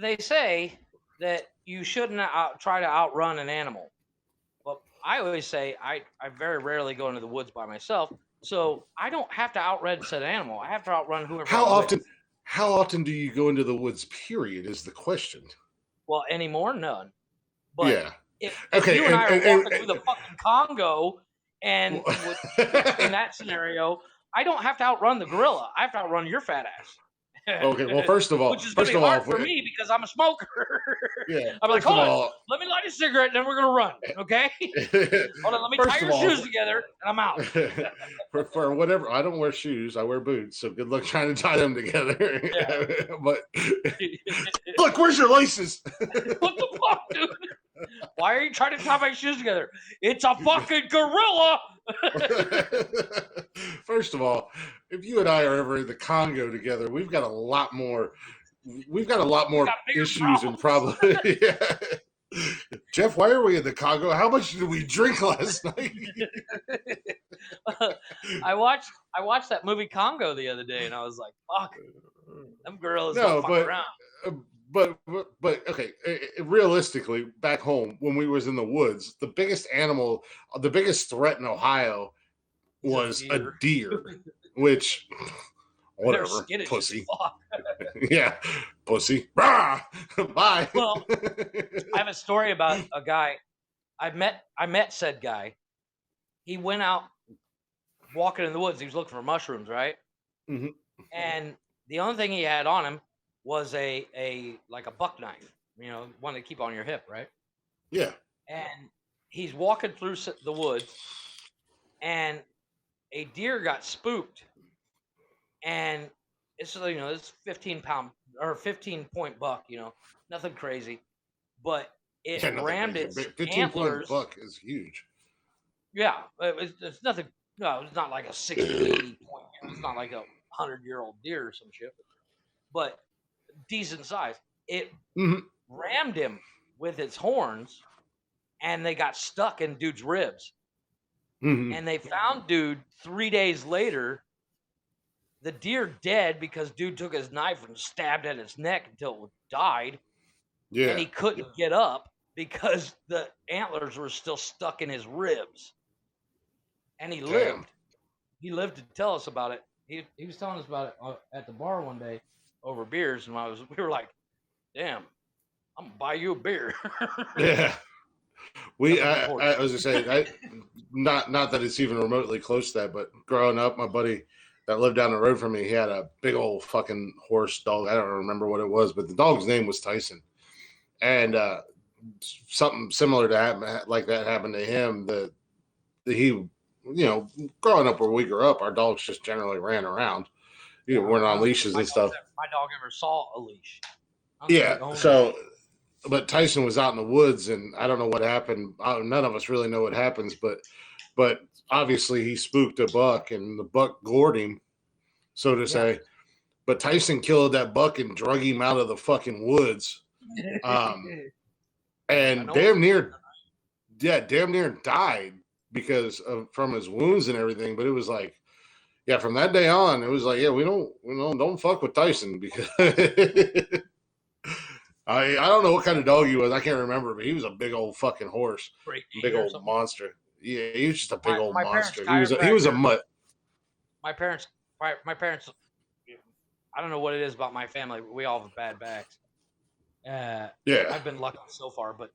They say that you shouldn't try to outrun an animal, but I always say I very rarely go into the woods by myself, so I don't have to outrun said animal. I have to outrun whoever. How often do you go into the woods? Period is the question. Well, anymore, none. But yeah. If you and I are walking through the fucking Congo, and in that scenario, I don't have to outrun the gorilla. I have to outrun your fat ass. Okay. Well, first of all, which is going to be hard for me because I'm a smoker. Yeah. I'm like, hold on, let me light a cigarette, and then we're gonna run. Okay. Hold on, let me tie your shoes together, and I'm out. for whatever, I don't wear shoes. I wear boots. So good luck trying to tie them together. Yeah. But look, where's your laces? What the fuck, dude? Why are you trying to tie my shoes together? It's a fucking gorilla. First of all, if you and I are ever in the Congo together, we've got a lot more issues and problems. Yeah. Jeff, why are we in the Congo? How much did we drink last night? I watched that movie Congo the other day, and I was like, "Fuck, them gorillas don't fuck around." But okay, realistically, back home when we was in the woods, the biggest threat in Ohio was a deer, which whatever, pussy. Yeah, pussy. Bye. Well, I have a story about a guy. I met said guy. He went out walking in the woods. He was looking for mushrooms, right? Mm-hmm. And the only thing he had on him was a buck knife, one to keep on your hip, right? Yeah. And he's walking through the woods, and a deer got spooked, and it's this 15-pound or 15-point buck, nothing crazy, but it rammed its 15-point buck is huge. Yeah, it's nothing. No, it's not like a 60, 80 point. It's not like a 100-year-old deer or some shit, but decent size. It rammed him with its horns, and they got stuck in dude's ribs. Mm-hmm. And they found dude 3 days later, the deer dead because dude took his knife and stabbed at its neck until it died. Yeah. And he couldn't get up because the antlers were still stuck in his ribs. And he lived. He lived to tell us about it. He was telling us about it at the bar one day over beers, and we were like, "Damn, I'm gonna buy you a beer." Yeah, I was gonna say, not that it's even remotely close to that, but growing up, my buddy, that lived down the road from me, he had a big old fucking horse dog. I don't remember what it was, but the dog's name was Tyson. And something similar to that, like that happened to him. He, growing up where we grew up, our dogs just generally ran around. Weren't on leashes and stuff. My dog ever saw a leash. Yeah. So, but Tyson was out in the woods, and I don't know what happened. None of us really know what happens, but obviously he spooked a buck, and the buck gored him, so to say. But Tyson killed that buck and drug him out of the fucking woods. And damn near died because from his wounds and everything. But it was like, from that day on, it was like, we don't fuck with Tyson because I don't know what kind of dog he was. I can't remember, but he was a big old fucking horse, big old monster. Yeah, he was just a big old monster. He was a mutt. My parents. I don't know what it is about my family, but we all have bad backs. I've been lucky so far, but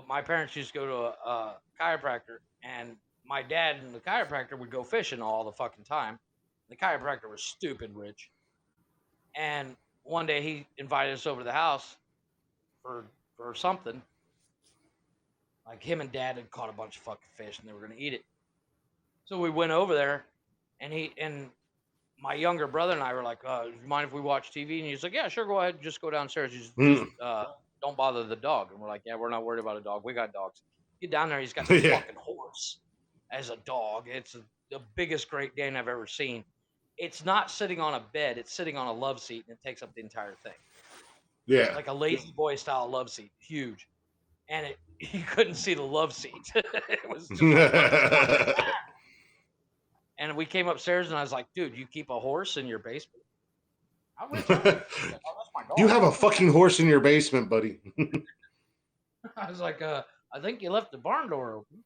my parents used to go to a chiropractor, and my dad and the chiropractor would go fishing all the fucking time. The chiropractor was stupid rich, and one day he invited us over to the house for something. Like him and Dad had caught a bunch of fucking fish, and they were gonna eat it. So we went over there, and my younger brother and I were like, "You mind if we watch TV?" And he's like, "Yeah, sure, go ahead. Just go downstairs. Just don't bother the dog." And we're like, "Yeah, we're not worried about a dog. We got dogs." Get down there. He's got a fucking horse as a dog. It's the biggest Great Dane I've ever seen. It's not sitting on a bed. It's sitting on a love seat, and it takes up the entire thing. Yeah. Like a lazy boy style love seat. Huge. And you couldn't see the love seat. It was just like, and we came upstairs, and I was like, "Dude, you keep a horse in your basement?" How rich are you? Like, "Oh, that's my dog." You have a fucking horse in your basement, buddy. I was like, "I think you left the barn door open."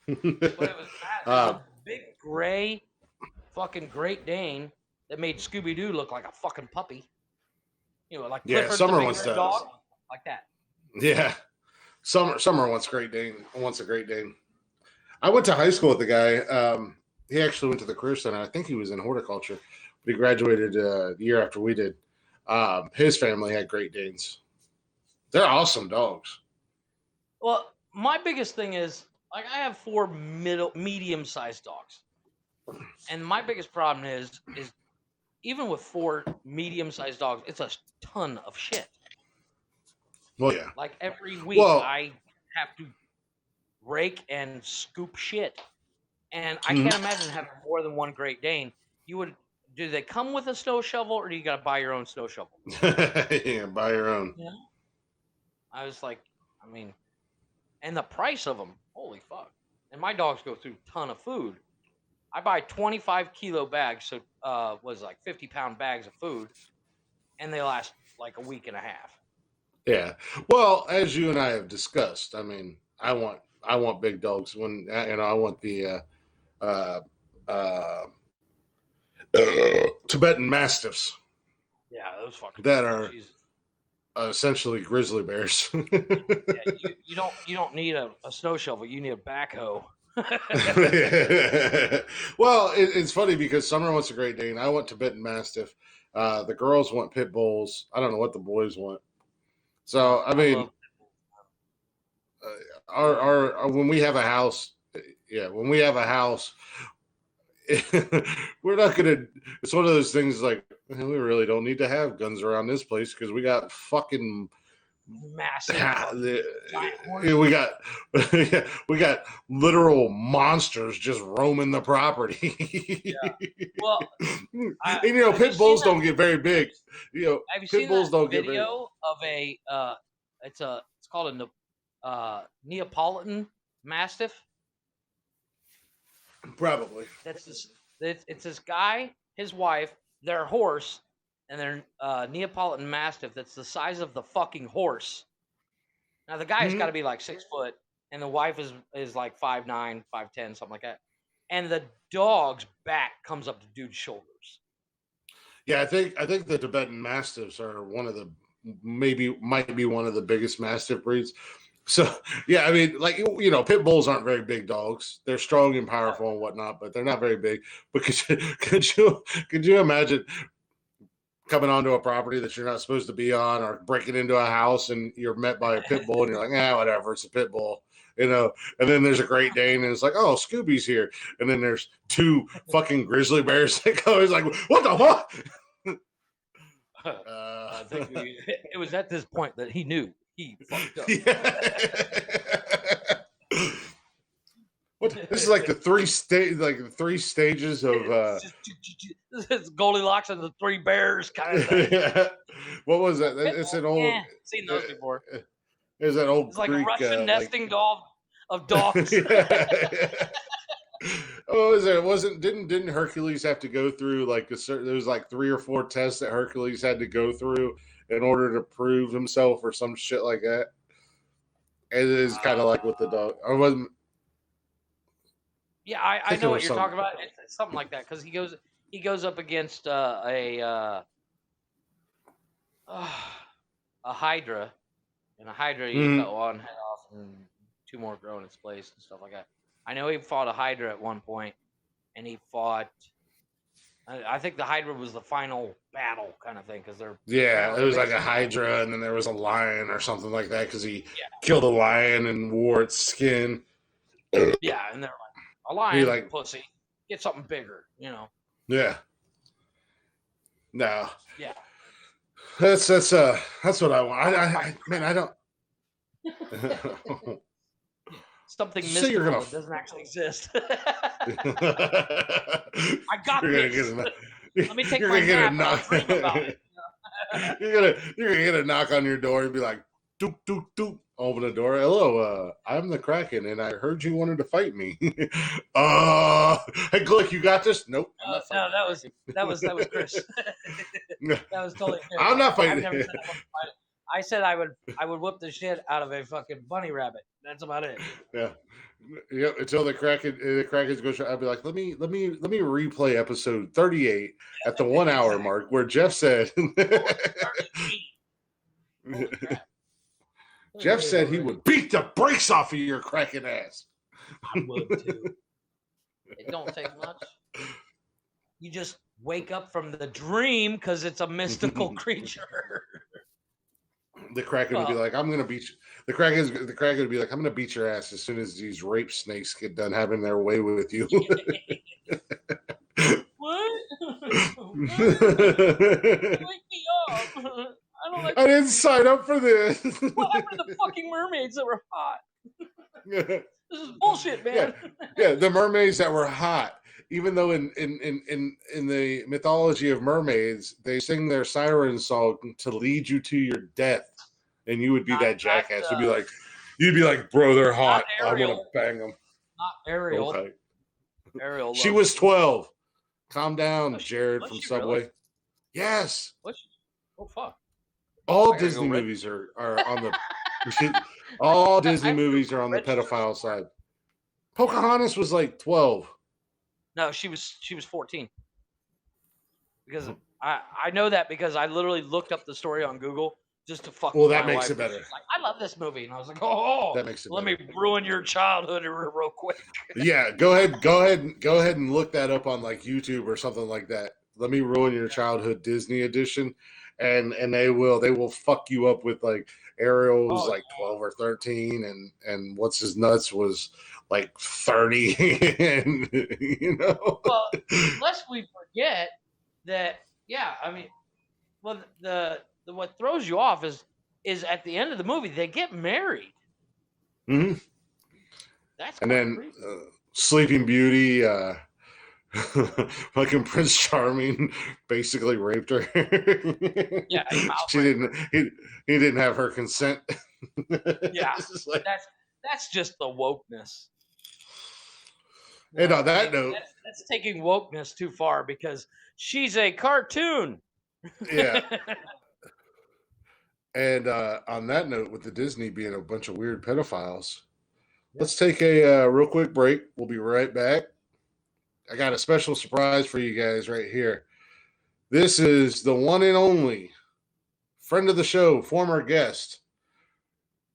But it was a big gray fucking Great Dane that made Scooby-Doo look like a fucking puppy. Like Clifford Summer the big once red does. dog, like that. Yeah, Summer wants Great Dane. Wants a Great Dane. I went to high school with the guy. He actually went to the Career Center. I think he was in horticulture, but he graduated the year after we did. His family had Great Danes. They're awesome dogs. Well, my biggest thing is, like, I have 4 medium-sized dogs, and my biggest problem is even with 4 medium-sized dogs, it's a ton of shit. Well, yeah. Like every week, I have to rake and scoop shit, and I can't imagine having more than one Great Dane. Do they come with a snow shovel, or do you got to buy your own snow shovel? Yeah, buy your own. Yeah. I was like, and the price of them, holy fuck! And my dogs go through a ton of food. I buy 25 kilo bags, so was like 50-pound bags of food, and they last like a week and a half. Yeah. Well, as you and I have discussed, I want big dogs. When I want the Tibetan Mastiffs. Yeah, those fucking that are essentially grizzly bears. You don't need a snow shovel. You need a backhoe. Well, it's funny because Summer wants a Great Dane. I want Tibetan Mastiff. The girls want pit bulls. I don't know what the boys want. So our when we have a house, when we have a house, we're not gonna. It's one of those things like we really don't need to have guns around this place because we got fucking massive. We got literal monsters just roaming the property. Well, pit bulls don't get very big. Have you seen that video of a? It's called a Neapolitan Mastiff. Probably. It's this guy, his wife, their horse, and their Neapolitan Mastiff that's the size of the fucking horse. Now, the guy's got to be like 6 foot, and the wife is like 5'9", 5'10", something like that. And the dog's back comes up to dude's shoulders. Yeah, I think the Tibetan Mastiffs are might be one of the biggest Mastiff breeds. So, yeah, I mean, like, pit bulls aren't very big dogs. They're strong and powerful and whatnot, but they're not very big. But could you imagine coming onto a property that you're not supposed to be on, or breaking into a house and you're met by a pit bull and you're like, whatever, it's a pit bull, and then there's a Great Dane and it's like, oh, Scooby's here. And then there's two fucking grizzly bears that go, it's like, what the fuck? I think it was at this point that he knew he fucked up. What, this is like the three stages of it's Goldilocks and the Three Bears kind of thing. Yeah. What was that? It's an old. Seen those before. There's an old. It's like Greek, a Russian nesting doll of dogs. Oh, is it? Didn't Hercules have to go through like there was like 3 or 4 tests that Hercules had to go through in order to prove himself or some shit like that? It is kind of like with the dog. I wasn't. Yeah, I know what you're talking about. It's something like that because he goes up against a hydra, and a hydra you cut one head off and 2 more grow in its place and stuff like that. I know he fought a hydra at one point, and he fought. I think the hydra was the final battle kind of thing because they're it was like a hydra, and then there was a lion or something like that because he killed a lion and wore its skin. Yeah, and they're like. A lion, pussy. Get something bigger, Yeah. No. Yeah. That's what I want. I don't. Something mystical that doesn't actually exist. I got this. Let me take my nap. Dream about it. You're gonna get a knock on your door and be like, doop doop doop. Open the door. Hello, I'm the Kraken, and I heard you wanted to fight me. Hey, Glick, you got this? Nope. No, that was Chris. That was totally Chris. I'm not fighting. I've never said I would fight it. I said I would whip the shit out of a fucking bunny rabbit. That's about it. Yeah. Yep. Until the Krakens go. I'd be like, let me replay episode 38 at the 1 hour mark where Jeff said. Jeff said he would beat the brakes off of your Kraken ass. I would too. It don't take much. You just wake up from the dream because it's a mystical creature. The Kraken would be like, I'm gonna beat you. The Kraken would be like, I'm gonna beat your ass as soon as these rape snakes get done having their way with you. What? Wake me up. I didn't sign up for this. What happened to the fucking mermaids that were hot? This is bullshit, man. Yeah, the mermaids that were hot. Even though in the mythology of mermaids, they sing their siren song to lead you to your death, and you would be that jackass. You'd be like, bro, they're hot. I'm gonna bang them. Not Ariel. Okay. Ariel. She was 12. Calm down, Jared from Subway. Really? Yes. Oh fuck. All Disney movies are on the all Disney movies are on the pedophile side. Pocahontas was like 12. No, she was 14. Because I know that because I literally looked up the story on Google just to fuck. Well, that makes it better. Like, I love this movie, and I was like, oh, that makes it. Let me ruin your childhood real quick. Yeah, go ahead and look that up on like YouTube or something like that. Let me ruin your childhood Disney edition. And they will fuck you up with like Ariel was like 12 or 13 and what's his nuts was like 30 and Well, lest we forget that the what throws you off is at the end of the movie they get married. Mm-hmm. That's and then Sleeping Beauty fucking Prince Charming basically raped her. Yeah, he didn't have her consent. Yeah, that's just the wokeness. And on that note, that's taking wokeness too far because she's a cartoon. Yeah. And on that note, with the Disney being a bunch of weird pedophiles, let's take a real quick break. We'll be right back. I got a special surprise for you guys right here. This is the one and only friend of the show, former guest,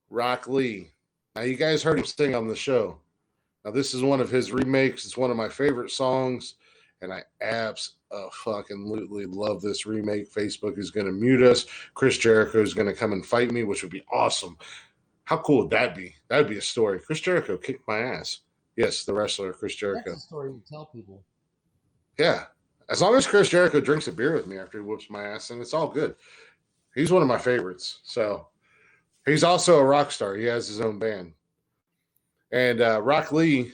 Rock Lee. Now, you guys heard him sing on the show. Now, this is one of his remakes. It's one of my favorite songs, and I fucking love this remake. Facebook is going to mute us. Chris Jericho is going to come and fight me, which would be awesome. How cool would that be? That would be a story. Chris Jericho kicked my ass. Yes, the wrestler Chris Jericho. That's a story you tell people. Yeah. As long as Chris Jericho drinks a beer with me after he whoops my ass, and it's all good. He's one of my favorites. So he's also a rock star. He has his own band. And Rock Lee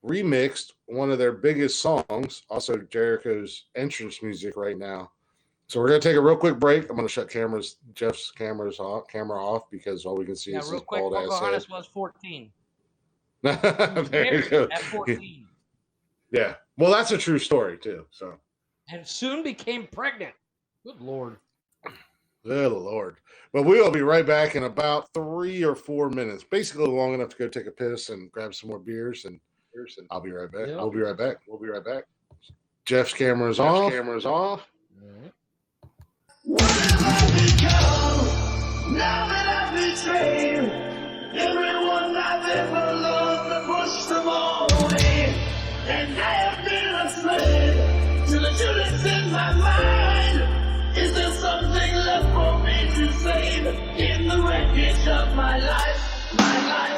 remixed one of their biggest songs, also Jericho's entrance music right now. So we're going to take a real quick break. I'm going to shut Jeff's camera off because all we can see is his bald ass head. Was 14. There you go. At 14. Yeah. Well, that's a true story too. So. And soon became pregnant. Good Lord. Good Lord. But we will be right back in about 3 or 4 minutes. Basically long enough to go take a piss and grab some more beers, and I'll be right back. Yep. We'll be right back. Jeff's camera is off. All right. What have I become now that I've betrayed everyone I've ever loved and pushed them all away? And I have been a slave to the truth that's in my mind. Is there something left for me to save in the wreckage of my life? My life.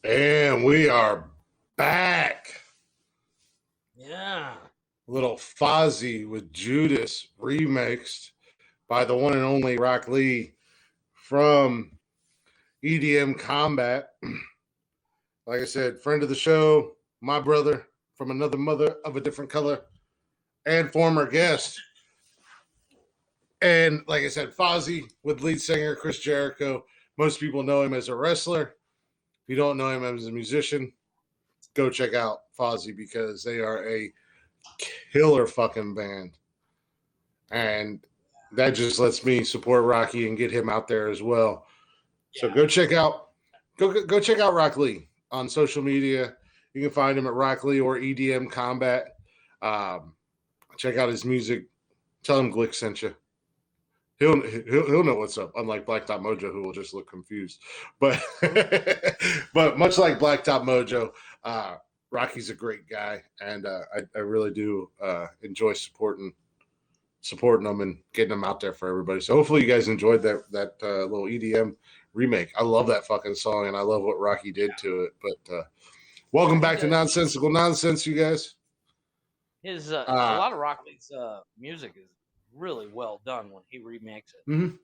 And we are back. Yeah. Little Fozzy with Judas remixed by the one and only Rock Lee from EDM Combat. Like I said, friend of the show, my brother from another mother of a different color, and former guest. And like I said, Fozzy with lead singer Chris Jericho. Most people know him as a wrestler. If you don't know him as a musician, go check out Fozzy because they are a killer fucking band. And that just lets me support Rocky and get him out there as well. So go check out Rock Lee on social media. You can find him at Rock Lee or EDM Combat. Check out his music. Tell him Glick sent you. He'll know what's up. Unlike Blacktop Mojo, who will just look confused. But but much like Blacktop Mojo, Rocky's a great guy, and I really do enjoy supporting them and getting them out there for everybody. So hopefully you guys enjoyed that little EDM remake. I love that fucking song, and I love what Rocky did to it. But welcome back to Nonsensical Nonsense, you guys. His a lot of Rocky's music is really well done when he remakes it. Mm-hmm.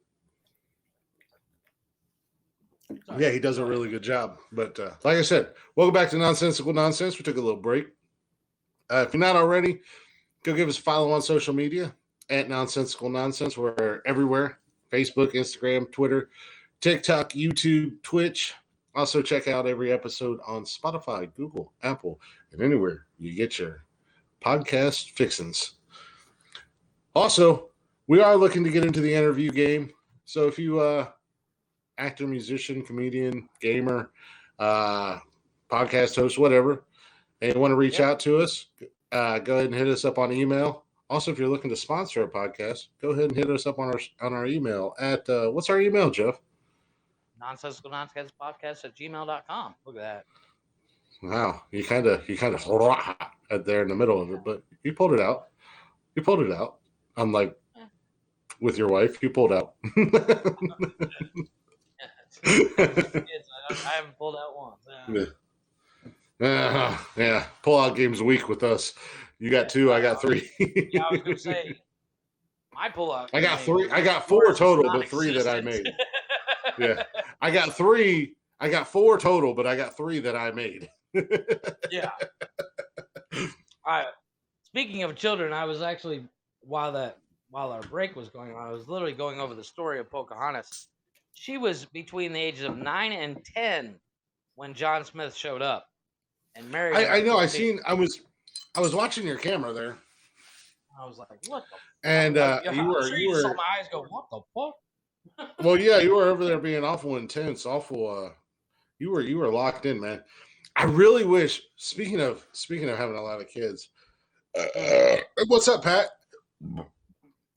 Yeah, he does a really good job. But like I said, welcome back to Nonsensical Nonsense. We took a little break. If you're not already, go give us a follow on social media at Nonsensical Nonsense. We're everywhere: Facebook, Instagram, Twitter, TikTok, YouTube, Twitch. Also, check out every episode on Spotify, Google, Apple, and anywhere you get your podcast fixins. Also, we are looking to get into the interview game. So if you actor, musician, comedian, gamer, podcast host, whatever, and you want to reach out to us, go ahead and hit us up on email. Also, if you're looking to sponsor a podcast, go ahead and hit us up on our email at what's our email, Jeff? Nonsensical Nonsense Podcast at gmail.com. Look at that. Wow, you kind of right there in the middle of it, but you pulled it out. Unlike with your wife, you pulled out. I haven't pulled out once. Yeah. Pull out games a week with us. You got 2, I got 3. Yeah, I was gonna say my pull out. I got 3. I got 4 total, but 3 that I made. Yeah, I got 3. I got 4 total, but I got 3 that I made. Yeah. Speaking of children, I was actually while our break was going on, I was literally going over the story of Pocahontas. She was between the ages of 9 and 10 when John Smith showed up and married. I know. I was watching your camera there. I was like, "What the?" And you were. Saw my eyes go, "What the fuck?" Well, yeah, you were over there being awful intense, awful. You were locked in, man. I really wish. Speaking of having a lot of kids, what's up, Pat?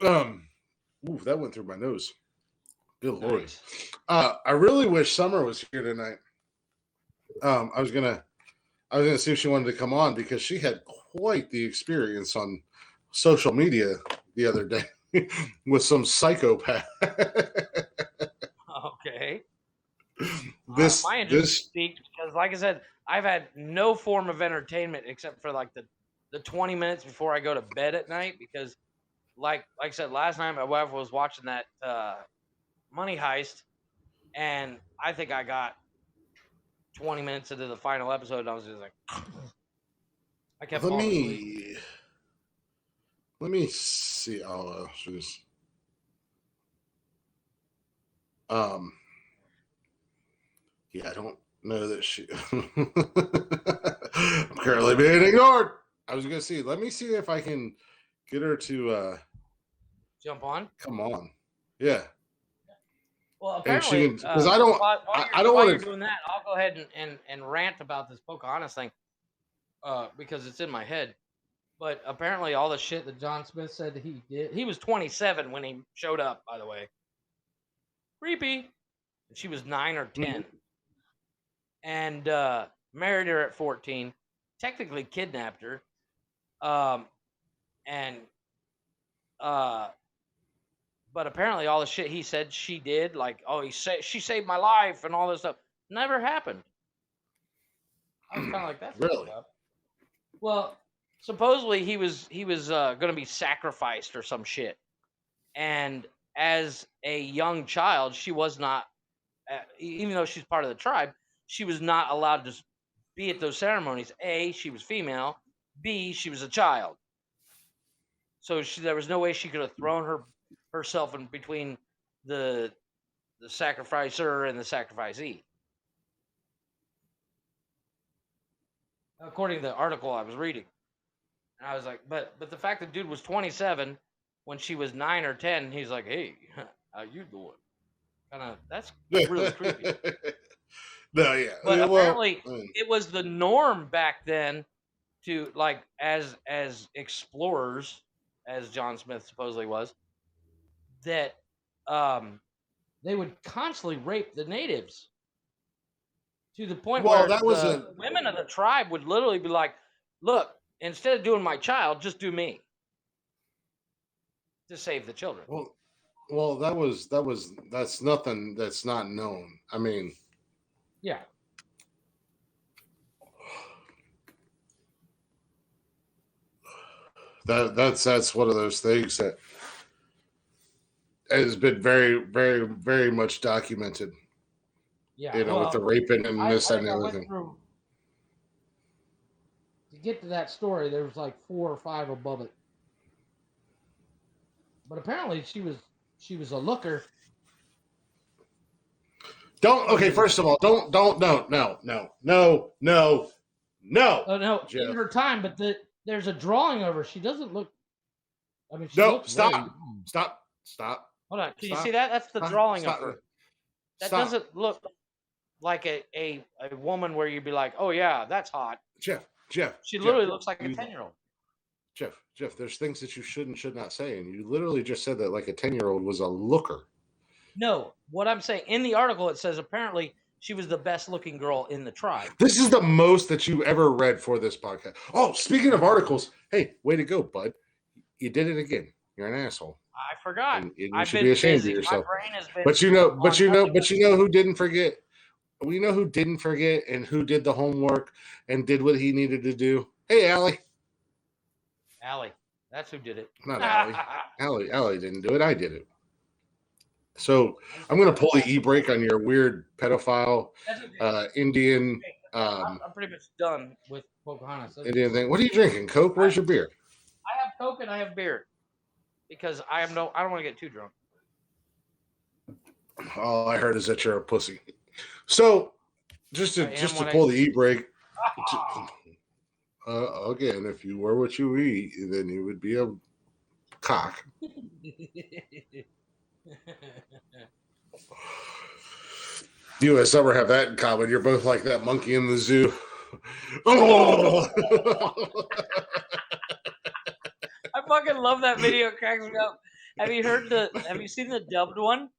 Ooh, that went through my nose. Good Lord. Nice. I really wish Summer was here tonight. I was gonna see if she wanted to come on because she had quite the experience on social media the other day with some psychopath. Okay. My interest speaks because, like I said, I've had no form of entertainment except for like the 20 minutes before I go to bed at night because, like I said last night, my wife was watching that Money Heist, and I think I got 20 minutes into the final episode, and I was just like, I kept falling asleep. Let me see. Oh, she's yeah, I don't know that she. I'm currently being ignored. I was gonna see. Let me see if I can get her to jump on. Come on, yeah. Well, apparently, because I don't want to. Doing that, I'll go ahead and rant about this Pocahontas thing, because it's in my head. But apparently, all the shit that John Smith said that he did. He was 27 when he showed up. By the way, creepy. She was 9 or 10, and married her at 14. Technically, kidnapped her, but apparently all the shit he said she did, like, oh, she saved my life and all this stuff, never happened. I was kind of like, that's really? Well, supposedly he was going to be sacrificed or some shit. And as a young child, she was not, even though she's part of the tribe, she was not allowed to be at those ceremonies. A, she was female. B, she was a child. So there was no way she could have thrown herself in between the sacrificer and the sacrificee. According to the article I was reading. And I was like, but the fact that dude was 27 when she was 9 or 10, he's like, hey, how you doing? That's really creepy. No, yeah. But apparently, it was the norm back then to as explorers, as John Smith supposedly was, that they would constantly rape the natives to the point where the women of the tribe would literally be like, "Look, instead of doing my child, just do me to save the children." Well, that's nothing that's not known. I mean, yeah. That's one of those things that has been very, very, very much documented. Yeah, with the raping and this and everything. To get to that story, there was like 4 or 5 above it. But apparently she was a looker. First of all, no. Oh no, Jeff. In her time, but there's a drawing of her. She doesn't look. I mean, she looks stop. Very, Stop. Hold on. Can you see that? That's the drawing of her. That doesn't look like a woman where you'd be like, oh yeah, that's hot. Jeff. She literally looks like a 10-year-old. Jeff, there's things that you should not say, and you literally just said that like a 10-year-old was a looker. No, what I'm saying in the article, it says apparently she was the best looking girl in the tribe. This is the most that you ever read for this podcast. Oh, speaking of articles, hey, way to go, bud. You did it again. You're an asshole. I forgot. And you should be ashamed of yourself. My brain has been but you know who didn't forget? We know who didn't forget and who did the homework and did what he needed to do. Hey, Allie. Allie. That's who did it. Not Allie. Allie didn't do it. I did it. So I'm going to pull the e-brake on your weird pedophile Indian. I'm pretty much done with Pocahontas. Indian thing. What are you drinking? Coke? Where's your beer? I have Coke and I have beer because I don't want to get too drunk. All I heard is that you're a pussy. So just to pull the e-brake. Again, if you were what you eat, then you would be a cock. You and Summer have that in common. You're both like that monkey in the zoo. Oh! I fucking love that video. It cracks me up. Have you seen the dubbed one?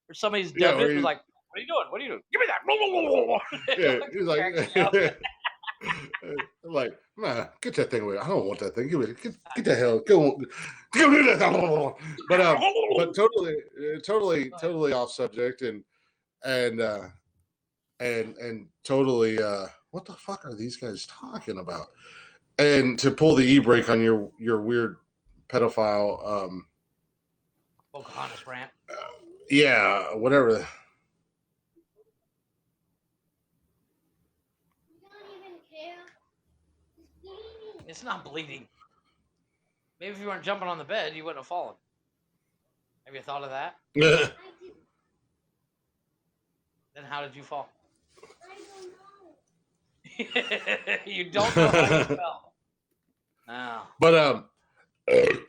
Where somebody's dubbed it? Like, what are you doing? What are you doing? Give me that. Yeah, he's like, I'm like, man, get that thing away. I don't want that thing. Get the hell. Go do that. But totally off subject and totally what the fuck are these guys talking about? And to pull the e-brake on your weird pedophile Pocahontas rant. Yeah, whatever. It's not bleeding. Maybe if you weren't jumping on the bed, you wouldn't have fallen. Have you thought of that? Yeah. Then how did you fall? I don't know. You don't know how you fell. Oh. But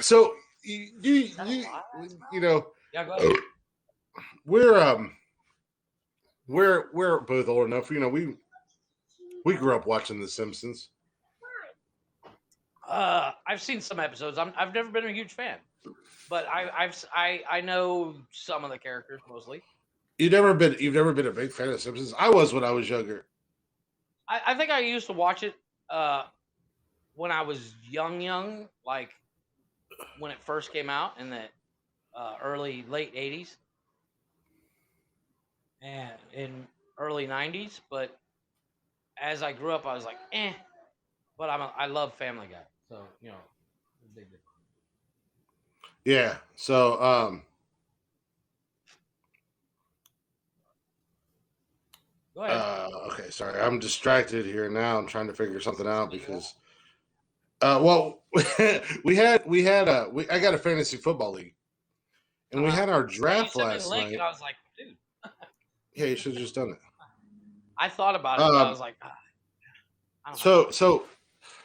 so you know. Yeah, go ahead. We're both old enough. You know, we grew up watching The Simpsons. I've seen some episodes. I've never been a huge fan, but I know some of the characters mostly. You've never been a big fan of The Simpsons? I was when I was younger. I think I used to watch it when I was young, like when it first came out in the late 80s and in early 90s. But as I grew up, I was like, eh. But I love Family Guy, so you know, big difference. Yeah. So Go ahead. Okay, sorry, I'm distracted here now. I'm trying to figure something out because, I got a fantasy football league, and we had our draft last night. And I was like, dude. Yeah, you should have just done it. I thought about it, but I was like,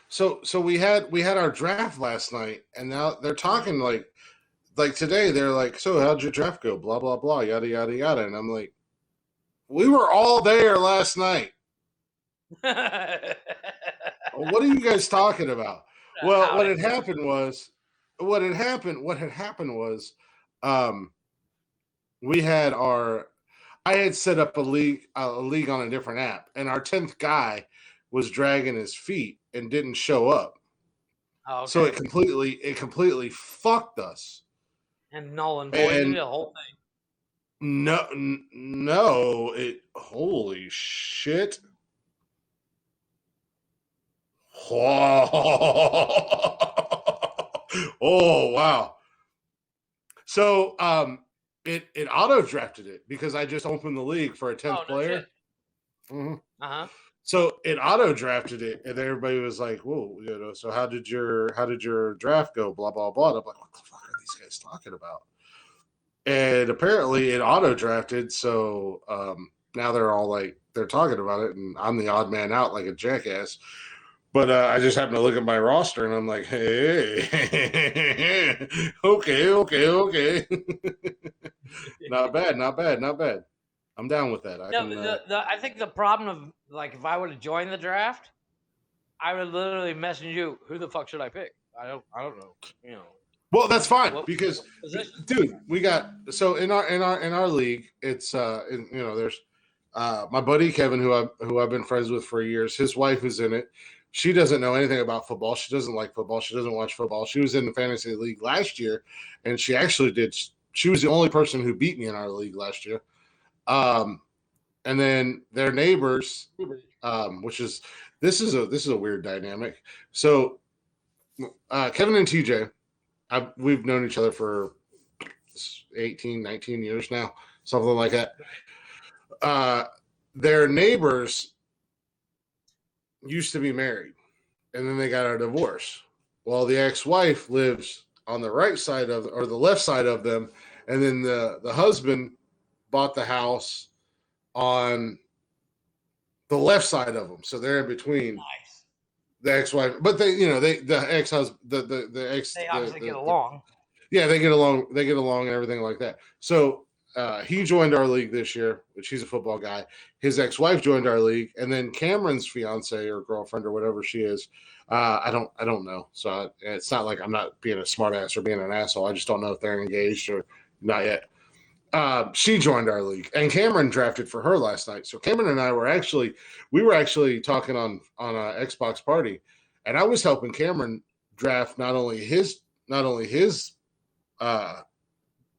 So we had our draft last night, and now they're talking like like today, they're like, "So how'd your draft go?" Blah blah blah, yada yada yada, and I'm like, "We were all there last night. What are you guys talking about?" Well, what had happened was, we had I had set up a league on a different app, and our 10th guy was dragging his feet and didn't show up. Oh, okay. So it completely fucked us. And null and voided the whole thing. No, holy shit. Oh wow. So it auto drafted it because I just opened the league for a 10th player. Mm-hmm. Uh-huh. So it auto drafted it, and everybody was like, "Whoa, so how did your draft go?" Blah blah blah. And I'm like, "What the fuck are these guys talking about?" And apparently, it auto drafted. So now they're all like, they're talking about it, and I'm the odd man out, like a jackass. But I just happened to look at my roster, and I'm like, "Hey, okay, not bad. I'm down with that. I think the problem of, like, if I would have joined the draft, I would literally message you, who the fuck should I pick? I don't know. Well, that's fine because, dude, we got so in our league, it's there's my buddy Kevin, who I've been friends with for years. His wife is in it. She doesn't know anything about football. She doesn't like football. She doesn't watch football. She was in the fantasy league last year, and she actually did. She was the only person who beat me in our league last year. And then their neighbors, which is this is a weird dynamic. So Kevin and TJ, we've known each other for 18, 19 years now, something like that. Their neighbors used to be married, and then they got a divorce. Well, the ex-wife lives on the right side of, or the left side of them, and then the husband bought the house on the left side of them, so they're in between. Nice. The ex-wife, but the ex-husband, they obviously get along. Yeah, they get along and everything like that. So he joined our league this year, which he's a football guy. His ex-wife joined our league, and then Cameron's fiance or girlfriend or whatever she is, I don't know. So it's not like I'm not being a smartass or being an asshole. I just don't know if they're engaged or not yet. She joined our league, and Cameron drafted for her last night. So Cameron and I were actually talking on an Xbox party, and I was helping Cameron draft not only his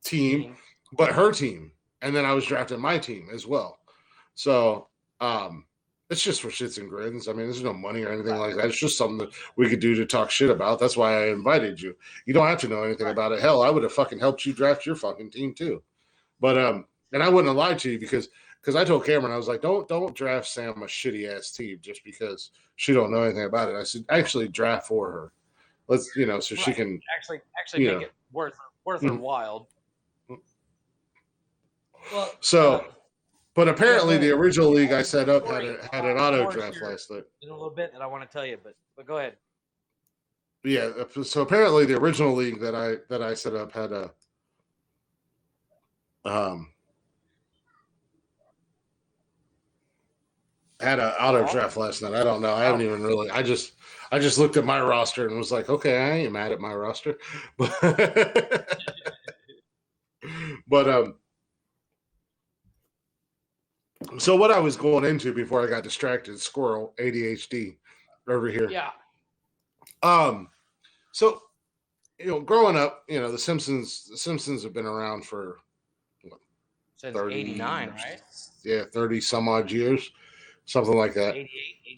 team, but her team, and then I was drafting my team as well. So it's just for shits and grins. I mean, there's no money or anything like that. It's just something that we could do to talk shit about. That's why I invited you. You don't have to know anything about it. Hell, I would have fucking helped you draft your fucking team too. But and I wouldn't have lied to you because I told Cameron, I was like, don't draft Sam a shitty ass team just because she don't know anything about it. I said, actually draft for her. Let's so she can actually make it worth her while. Well, so but apparently the original league I set up had an auto draft last night. In a little bit that I want to tell you, but go ahead. Yeah, so apparently the original league that I set up had a auto draft last night. I don't know. I haven't even really. I just looked at my roster and was like, okay, I ain't mad at my roster, but So what I was going into before I got distracted, squirrel ADHD over here. Yeah. So growing up, the Simpsons have been around for since 89, right? Yeah, 30 some odd years, something like that. 88,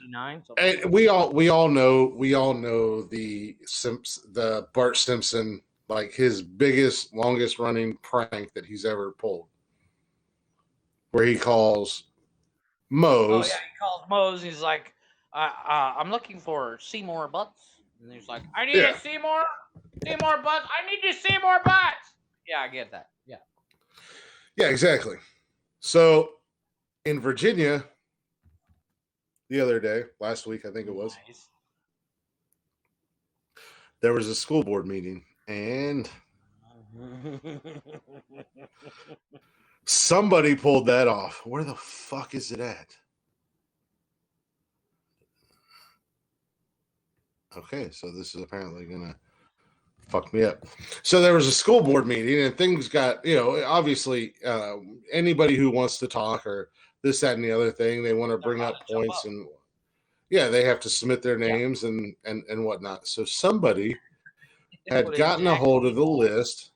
89. And we all know the Bart Simpson, like his biggest, longest running prank that he's ever pulled, where he calls Mose. Oh yeah, he calls Mose. He's like, I'm looking for Seymour Butts, and he's like, I need a Seymour Butts. I need to Seymour Butts. Yeah, I get that. Yeah. Yeah, exactly. So in Virginia, the other day, last week, I think it was, there was a school board meeting, and Somebody pulled that off. Where the fuck is it at? Okay, so this is apparently gonna fuck me up. So there was a school board meeting, and things got, obviously, anybody who wants to talk or this, that, and the other thing, they want to bring up points, and they have to submit their names and whatnot. So somebody had gotten a hold of the list.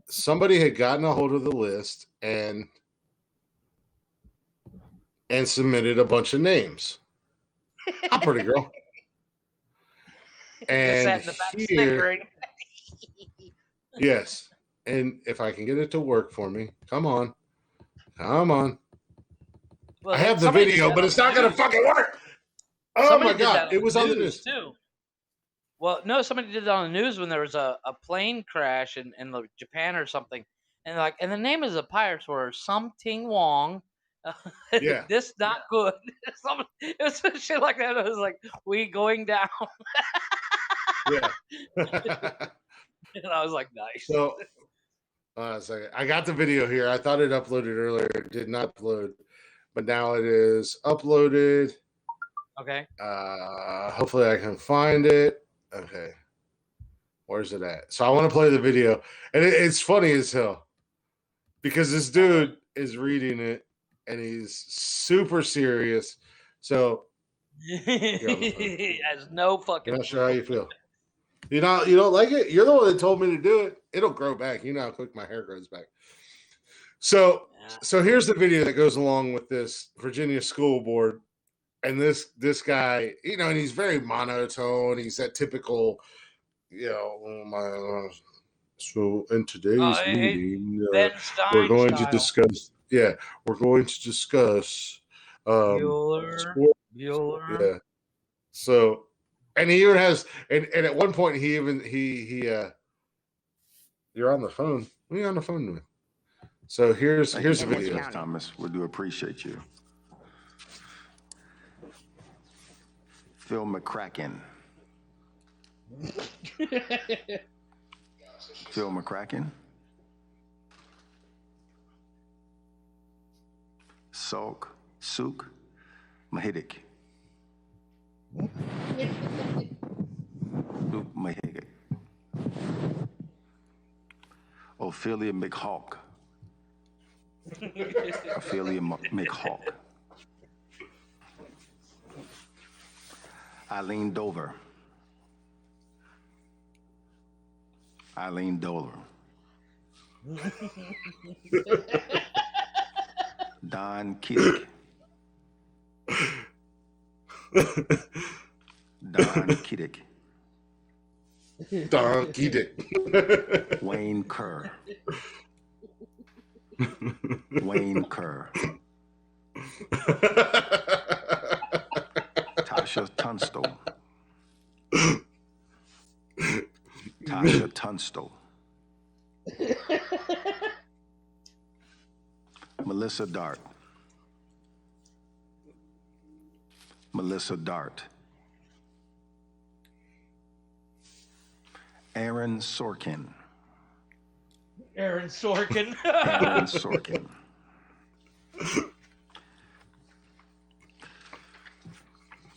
Somebody had gotten a hold of the list and submitted a bunch of names. I'm pretty girl. And here, yes. And if I can get it to work for me, come on. Well, I have the video, but it's not going to fucking work. Oh my God. It was on the news too. Well, no, somebody did it on the news when there was a plane crash in Japan or something. And and the name of the pirates were Something Wong. Yeah. This not good. It was some shit like that. It was like, we going down. Yeah. And I was like, nice. So, I got the video here. I thought it uploaded earlier. It did not upload, but now it is uploaded. Okay. Hopefully I can find it. Okay. Where's it at? So I want to play the video. And it's funny as hell because this dude is reading it and he's super serious. So he has no fucking. I'm not sure how you feel. You don't like it? You're the one that told me to do it. It'll grow back. You know how quick my hair grows back. So here's the video that goes along with this Virginia school board. And this guy, and he's very monotone. He's that typical, so in today's meeting, we're going to discuss. Yeah, we're going to discuss. Bueller. Yeah. So, and he even has, and at one point he you're on the phone. What are you on the phone with? So here's the video. Thomas, we do appreciate you. Phil McCracken. Phil McCracken. Souk Mahidic. Mahidic. Ophelia McHawk. Ophelia McHawk. Eileen Dover. Don Kiddick. Don Kiddick. Wayne Kerr. Tasha Tunstall. Melissa Dart. Aaron Sorkin.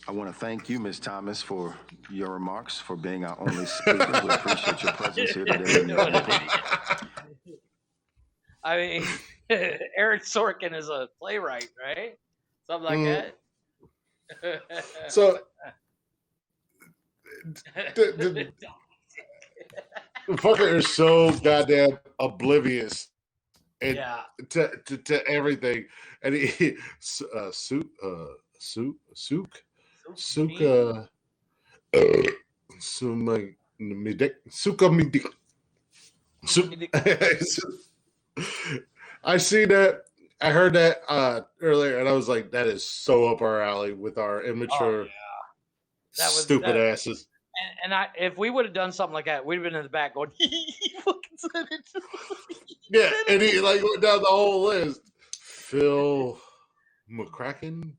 I want to thank you, Ms. Thomas, for your remarks, for being our only speaker. We appreciate your presence here today. I mean, Aaron Sorkin is a playwright, right? Something like that. So, the fucker is so goddamn oblivious and to everything, and he I see that. I heard that earlier, and I was like, "That is so up our alley with our immature, stupid asses." And if we would have done something like that, we'd have been in the back going, "He fucking said it." Yeah, and he like went down the whole list. Phil McCracken.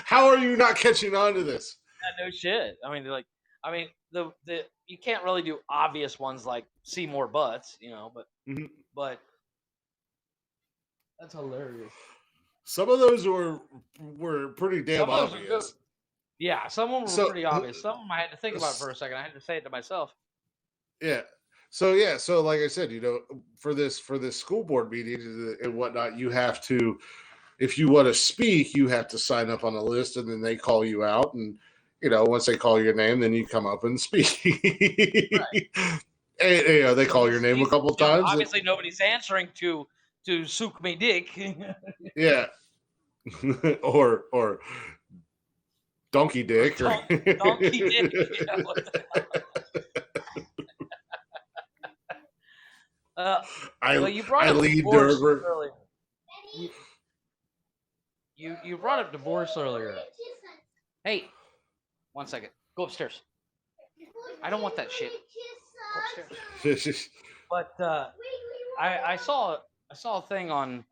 How are you not catching on to this? no shit. I mean, the you can't really do obvious ones like see more butts, but that's hilarious. Some of those were pretty damn Some of those are good. obvious. Yeah, some of them were pretty obvious. Some of them I had to think about for a second. I had to say it to myself. Yeah. So like I said, for this school board meeting and whatnot, you have to, if you want to speak, you have to sign up on a list, and then they call you out, and once they call your name, then you come up and speak. Right. And, they call your name a couple times. Obviously, nobody's answering to suck me dick. Yeah. or donkey dick. Donkey dick. You brought up divorce earlier. You brought up divorce earlier. Hey, 1 second. Go upstairs. I don't want that shit. Go upstairs. But I saw a thing on.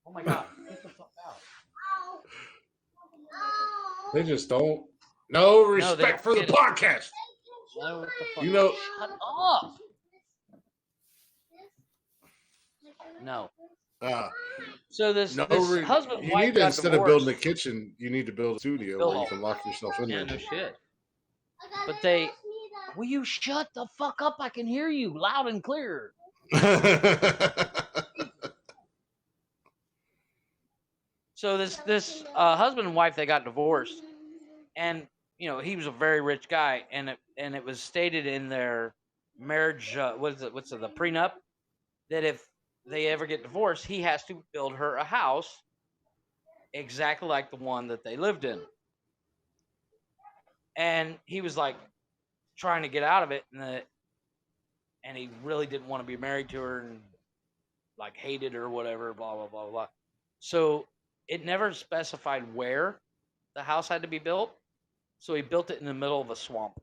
Oh my god! Get the fuck out. They just don't. No respect for the podcast. No, what the fuck? Shut up. No. So this husband you wife need to, got instead divorced. of building a kitchen, you need to build a studio where you can lock yourself in there. No shit. But will you shut the fuck up? I can hear you loud and clear. So this husband and wife, they got divorced, and he was a very rich guy, and it was stated in their marriage, the prenup, that if they ever get divorced, he has to build her a house exactly like the one that they lived in. And he was like trying to get out of it, and he really didn't want to be married to her, and like hated her or whatever, blah blah blah blah. So it never specified where the house had to be built. So he built it in the middle of a swamp.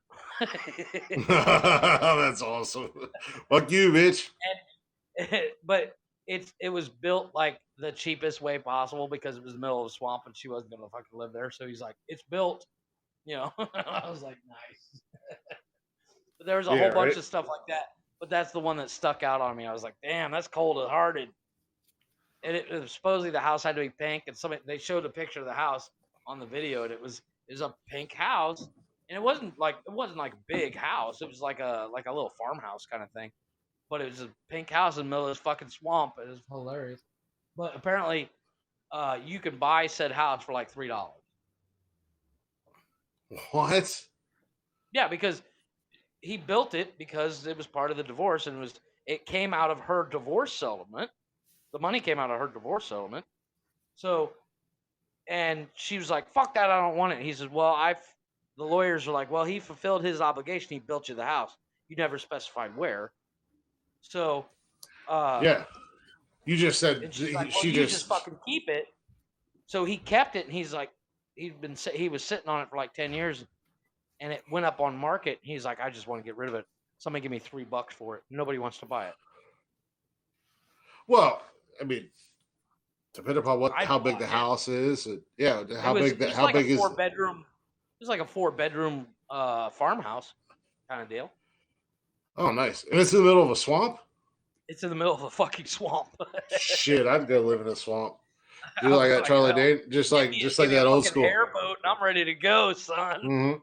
That's awesome. Fuck you, bitch. But it was built like the cheapest way possible because it was the middle of a swamp and she wasn't gonna fucking live there. So he's like, it's built, I was like, nice. But there was a whole bunch of stuff like that. But that's the one that stuck out on me. I was like, damn, that's cold-hearted. And it was supposedly the house had to be pink, and they showed a picture of the house on the video, and it was a pink house, and it wasn't like a big house. It was like a little farmhouse kind of thing, but it was a pink house in the middle of this fucking swamp. It was hilarious. But apparently, you can buy said house for like $3. What? Yeah, because he built it because it was part of the divorce, and it came out of her divorce settlement. The money came out of her divorce settlement. So, and she was like, fuck that, I don't want it. He says, well, the lawyers are like, well, he fulfilled his obligation. He built you the house. You never specified where. So, yeah. You just said she just fucking keep it. So he kept it, and he's like, he was sitting on it for like 10 years, and it went up on market. He's like, I just want to get rid of it. Somebody give me $3 for it. Nobody wants to buy it. Well, I mean, depending upon how big the house is, how big is 4-bedroom? It was like a 4-bedroom farmhouse kind of deal. Oh, nice! And it's in the middle of a swamp. It's in the middle of a fucking swamp. Shit, I'd go live in a swamp. Do like that Charlie Day, just like that old school airboat, and I'm ready to go, son. Mm-hmm.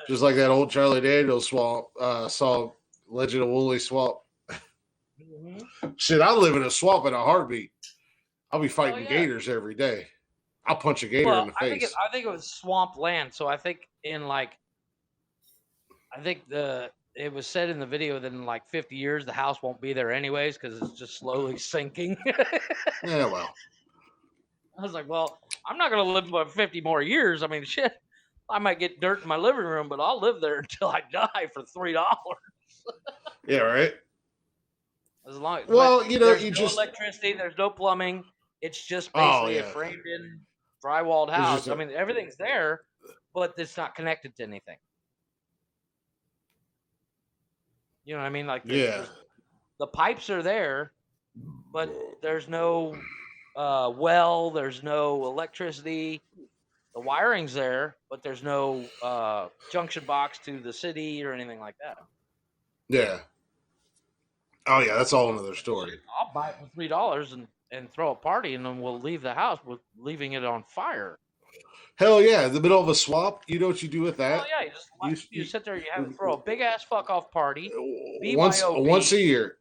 Just like that old Charlie Daniels swamp song, Legend of Woolly Swamp. Mm-hmm. Shit, I live in a swamp in a heartbeat. I'll be fighting gators every day. I'll punch a gator in the face. I think it was swamp land. So I think it was said in the video that in like 50 years the house won't be there anyways because it's just slowly sinking. Yeah, well. I was like, well, I'm not gonna live for 50 more years. I mean, shit, I might get dirt in my living room, but I'll live there until I die for $3. Yeah, right. As long as there's no electricity, there's no plumbing. It's just basically a framed-in, drywalled house. I mean, everything's there, but it's not connected to anything. You know what I mean? Like, the pipes are there, but there's no well. There's no electricity. The wiring's there, but there's no junction box to the city or anything like that. Yeah. Oh yeah, that's all another story. I'll buy it for $3 and throw a party, and then we'll leave the house with leaving it on fire. Hell yeah, in the middle of a swamp. You know what you do with that? Oh yeah, you sit there, you throw a big ass fuck off party. Once a year.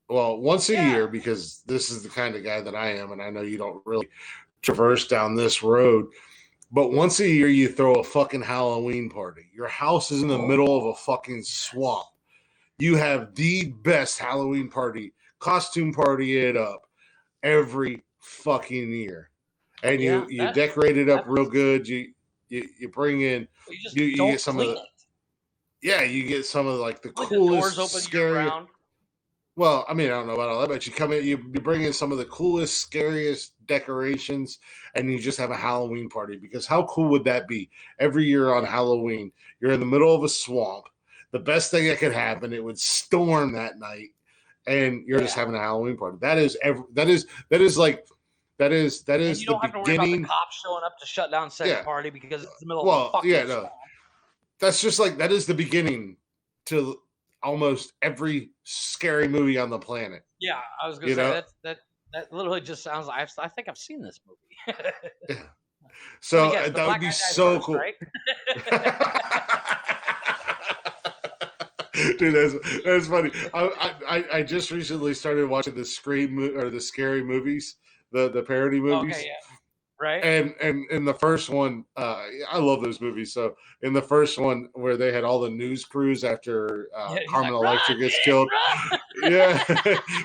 Well, once a year, Yeah. because this is the kind of guy that I am, and I know you don't really traverse down this road. But once a year, you throw a fucking Halloween party. Your house is in the middle of a fucking swamp. You have the best Halloween party, costume party it up every fucking year, and you decorate it up real good. You bring in you get some of the you get some of like the coolest, doors open scary. Well, I mean, I don't know about all that, but you come in, you bring in some of the coolest, scariest decorations, and you just have a Halloween party. Because how cool would that be? Every year on Halloween, you're in the middle of a swamp. The best thing that could happen, it would storm that night, and you're just having a Halloween party. That is and you don't have to worry about the cops showing up to shut down said party because it's the middle of a fucking swamp. That's just like that is the beginning to almost every scary movie on the planet. Yeah, I was gonna say that literally just sounds like I think I've seen this movie. Yeah. So that would be so cool. Right? Dude, that's funny. I just recently started watching the the scary movies, the parody movies. Okay, yeah. Right. And in the first one, I love those movies. So in the first one where they had all the news crews after Carmen Electra gets killed. Yeah.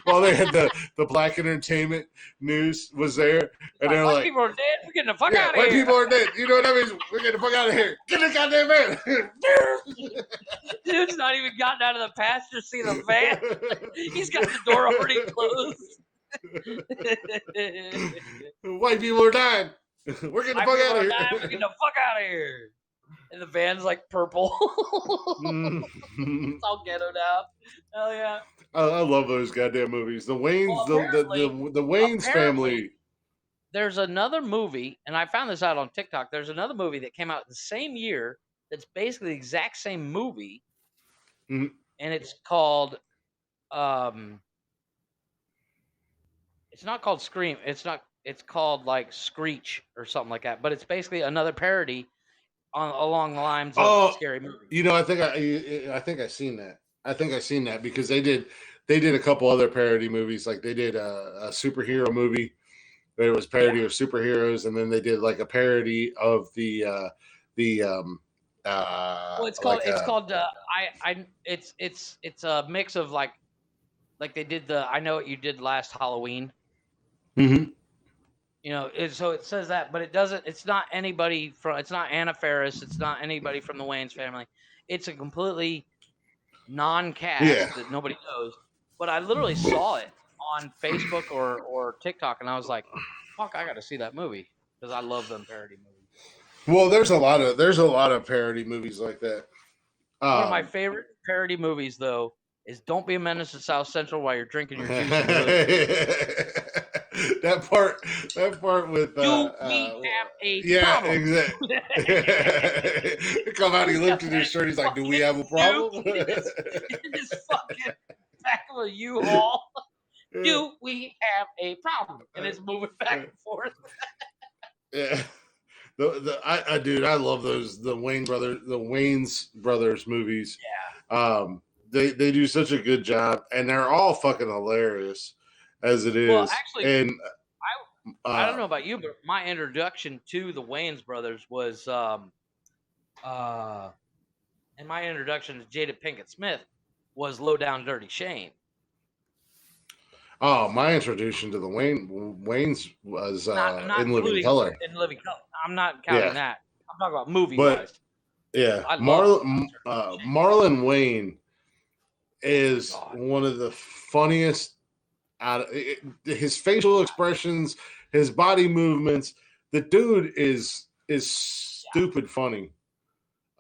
Well, they had the Black Entertainment News was there. And they're like, people are dead. We're getting the fuck out of here. White people are dead. You know what I mean? We're getting the fuck out of here. Get the goddamn van. Dude's not even gotten out of the passenger seat of the van. He's got the door already closed. White people are dying. We're getting the fuck out of here. We're getting the fuck out of here. And the van's like purple. It's all ghettoed out. Hell yeah. I love those goddamn movies. The Waynes, the Waynes family. There's another movie, and I found this out on TikTok. There's another movie that came out the same year that's basically the exact same movie. Mm-hmm. And it's called it's not called Scream. It's called like Screech or something like that. But it's basically another parody along the lines of scary movies. You know, I think I've seen that. I think I've seen that because they did a couple other parody movies. Like they did a superhero movie. There was parody of superheroes, and then they did like a parody of it's a mix of like they did the I Know What You Did Last Halloween. Mm-hmm. You know, so it says that, but it doesn't. It's not anybody from. It's not Anna Faris. It's not anybody from the Wayans family. It's a completely non-cast that nobody knows. But I literally saw it on Facebook or TikTok, and I was like, "Fuck, I got to see that movie," because I love them parody movies. Well, there's a lot of parody movies like that. One of my favorite parody movies, though, is "Don't Be a Menace to South Central While You're Drinking Your Juice." That part with do we have a problem? Exactly. Come out, he lifted his shirt. He's like, "Do we have a problem?" In this fucking back of a U-Haul. Do we have a problem? And it's moving back and forth. Yeah. Dude, I love those the Wayans brothers movies. Yeah. They do such a good job, and they're all fucking hilarious as it is. Well, actually, and I don't know about you, but my introduction to the Wayans brothers was and my introduction to Jada Pinkett Smith was Low Down Dirty Shame. Oh, my introduction to the Wayans was not In Living Color. In Living Color. I'm not counting that. I'm talking about movie-wise. Yeah, Marlon Wayne is one of the funniest. His facial expressions, his body movements. The dude is stupid funny.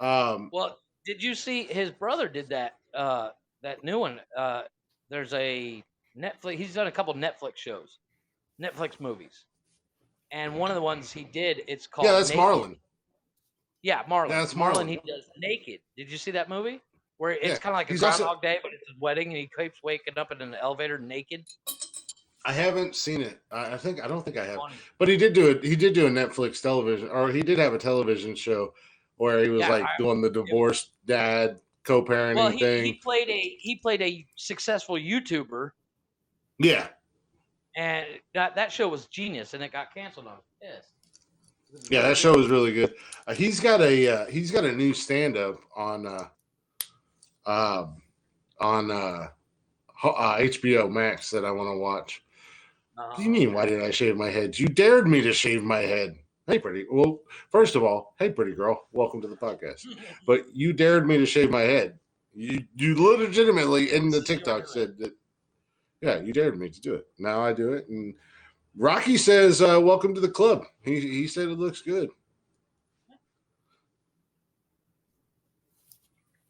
Well, did you see his brother did that new one? There's a Netflix. He's done a couple Netflix shows, Netflix movies, and one of the ones he did, it's called that's Marlon. Yeah, Marlon. That's Marlon. Marlon. He does Naked. Did you see that movie? Where it's kind of like a He's Groundhog Day, but it's his wedding, and he keeps waking up in an elevator naked. I haven't seen it. I don't think I have. Funny. But he did do it. He did do a Netflix television, or he did have a television show where he was doing the divorced dad co-parenting thing. He played a successful YouTuber. Yeah. And that show was genius, and it got canceled on Yes. Yeah, that show was really good. He's got a new stand-up on HBO Max that I want to watch. What do you mean? Why did I shave my head? You dared me to shave my head. Hey, pretty. Well, first of all, hey, pretty girl. Welcome to the podcast. But you dared me to shave my head. You legitimately in the TikTok said that. Yeah, you dared me to do it. Now I do it, and Rocky says, "Welcome to the club." He said it looks good.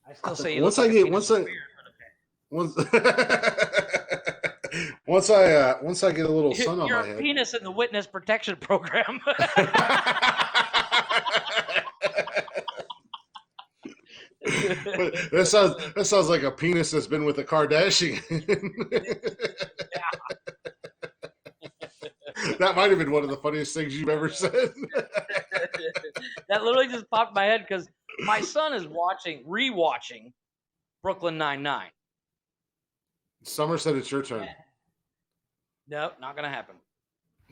I still say once I get a little sun on my head. You're a penis in the witness protection program. that sounds like a penis that's been with a Kardashian. That might have been one of the funniest things you've ever said. That literally just popped in my head because my son is rewatching Brooklyn Nine-Nine. Summer said it's your turn. Nope, not gonna happen.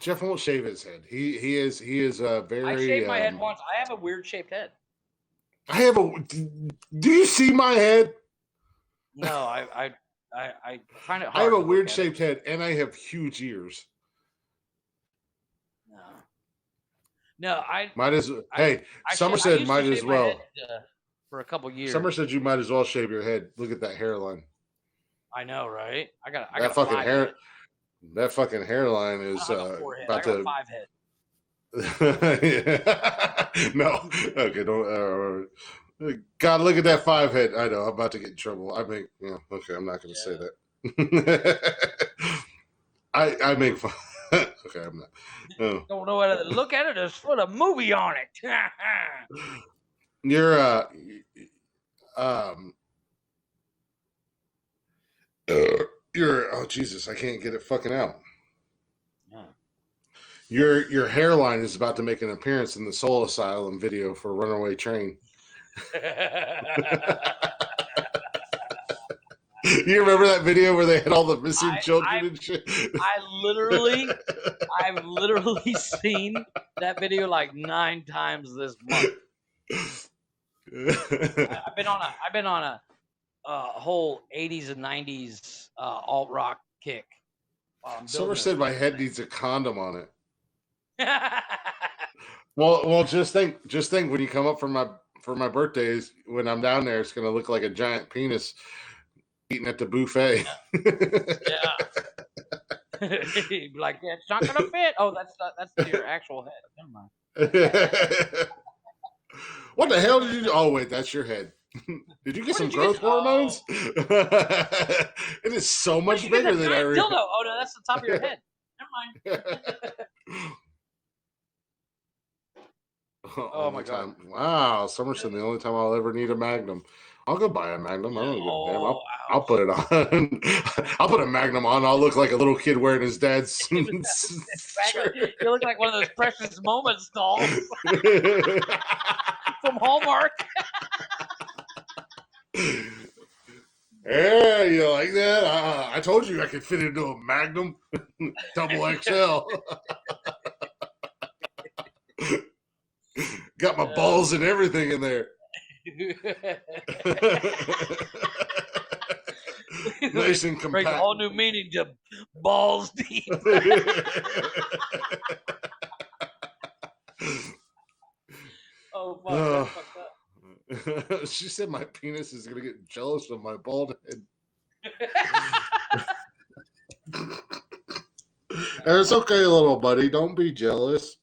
Jeff won't shave his head. He is very. I shaved my head once. I have a weird shaped head. Do you see my head? No, I find it hard. I have a weird shaped head, and I have huge ears. No, might as well. Hey, Summer said might as well. Head, for a couple years. Summer said you might as well shave your head. Look at that hairline. I know, right? I got that fucking hair. Head. That fucking hairline is about to. 5 head. No, okay, don't. God, look at that 5 head. I know I'm about to get in trouble. I make. Okay, I'm not going to say that. I make fun. Okay, I'm not. Oh. Don't know how to look at it. Just put a movie on it. You're oh Jesus, I can't get it fucking out. Yeah. Your hairline is about to make an appearance in the Soul Asylum video for Runaway Train. You remember that video where they had all the missing children and shit? I've literally seen that video like 9 times this month. I've been on a whole 80s and 90s alt rock kick. Summer said my head needs a condom on it. Well, just think when you come up for my birthdays, when I'm down there, it's gonna look like a giant penis eating at the buffet. Yeah. You'd be like, yeah, it's not gonna fit. Oh, that's your actual head. Never mind. What the hell did you do? Oh wait, that's your head. Did you get some growth hormones? It is so much bigger than I remember. Dildo. Oh no, that's the top of your head. Never mind. Oh my God. Wow, Summerson, the only time I'll ever need a Magnum. I'll go buy a Magnum. I don't give a damn. I'll put it on. I'll put a Magnum on. I'll look like a little kid wearing his dad's shirt. You look like one of those Precious Moments dolls from Hallmark. Yeah, you like that? I told you I could fit into a Magnum. Double XL. Got my balls and everything in there. Nice and compact. Bring a whole new meaning to balls deep. Oh, fuck. She said my penis is going to get jealous of my bald head. It's okay, little buddy. Don't be jealous.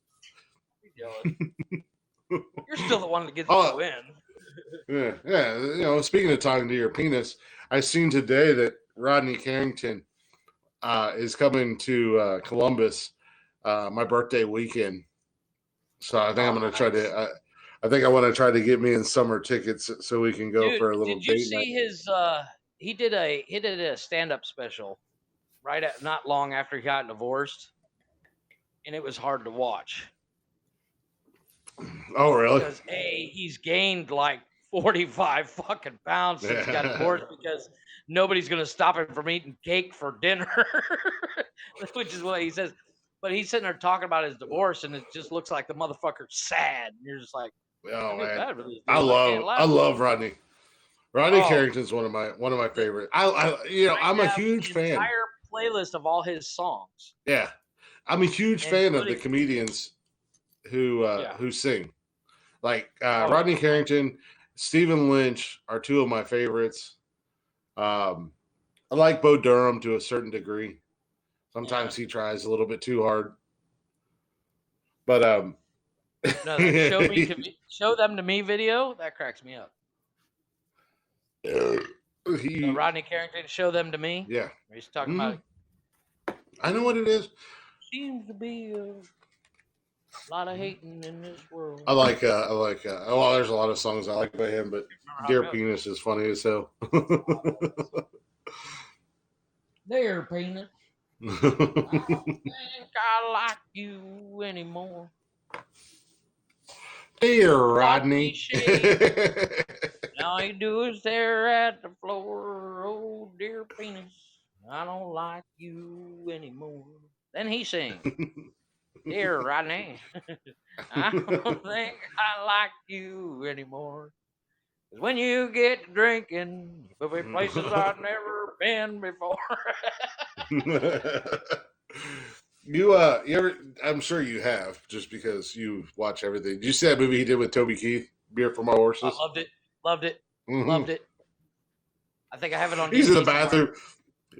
You're still the one that gets to win. Yeah. You know, speaking of talking to your penis, I seen today that Rodney Carrington is coming to Columbus my birthday weekend. So I think I'm going to try to. I I think I want to try to get me in summer tickets so we can go for a little did you date see night. his? He did a stand-up special not long after he got divorced, and it was hard to watch. Oh, really? Because he's gained like 45 fucking pounds since he got divorced because nobody's gonna stop him from eating cake for dinner, which is what he says. But he's sitting there talking about his divorce, and it just looks like the motherfucker's sad. And you're just like, oh man, really I love Rodney. Rodney Carrington's one of my favorites. I'm a huge fan. Entire playlist of all his songs. Yeah, I'm a huge fan of the comedians who sing. Like Rodney Carrington, Stephen Lynch are two of my favorites. I like Bo Durham to a certain degree. Sometimes he tries a little bit too hard. But show them to me video, that cracks me up. Rodney Carrington, show them to me. Yeah. He's talking about it. I know what it is. Seems to be a lot of hating in this world. I like well, there's a lot of songs I like by him, but Dear Penis is funny as hell. Dear Penis. I don't think I like you anymore. Dear Rodney. All you do is stare at the floor. Oh, dear penis, I don't like you anymore. Then he sings, Dear Rodney, I don't think I like you anymore. 'Cause when you get drinking, you'll be places I've never been before. You ever? I'm sure you have, just because you watch everything. Did you see that movie he did with Toby Keith, Beer for My Horses? I loved it. Loved it. I think I have it on. He's in the bathroom.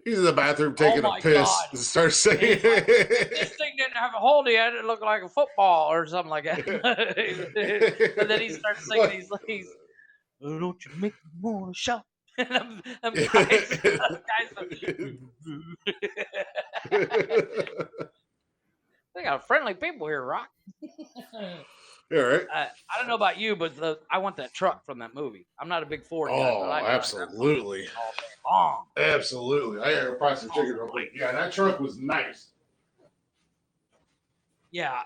He's in the bathroom taking a piss and starts singing. Like, this thing didn't have a hole yet. It looked like a football or something like that. And then he starts singing. He's oh, don't you make me want to shout? I'm They got friendly people here, Rock. Yeah, right. I don't know about you, but I want that truck from that movie. I'm not a big Ford guy. Oh, absolutely. Absolutely. I gotta buy some chicken real quick. Yeah, that truck was nice. Yeah,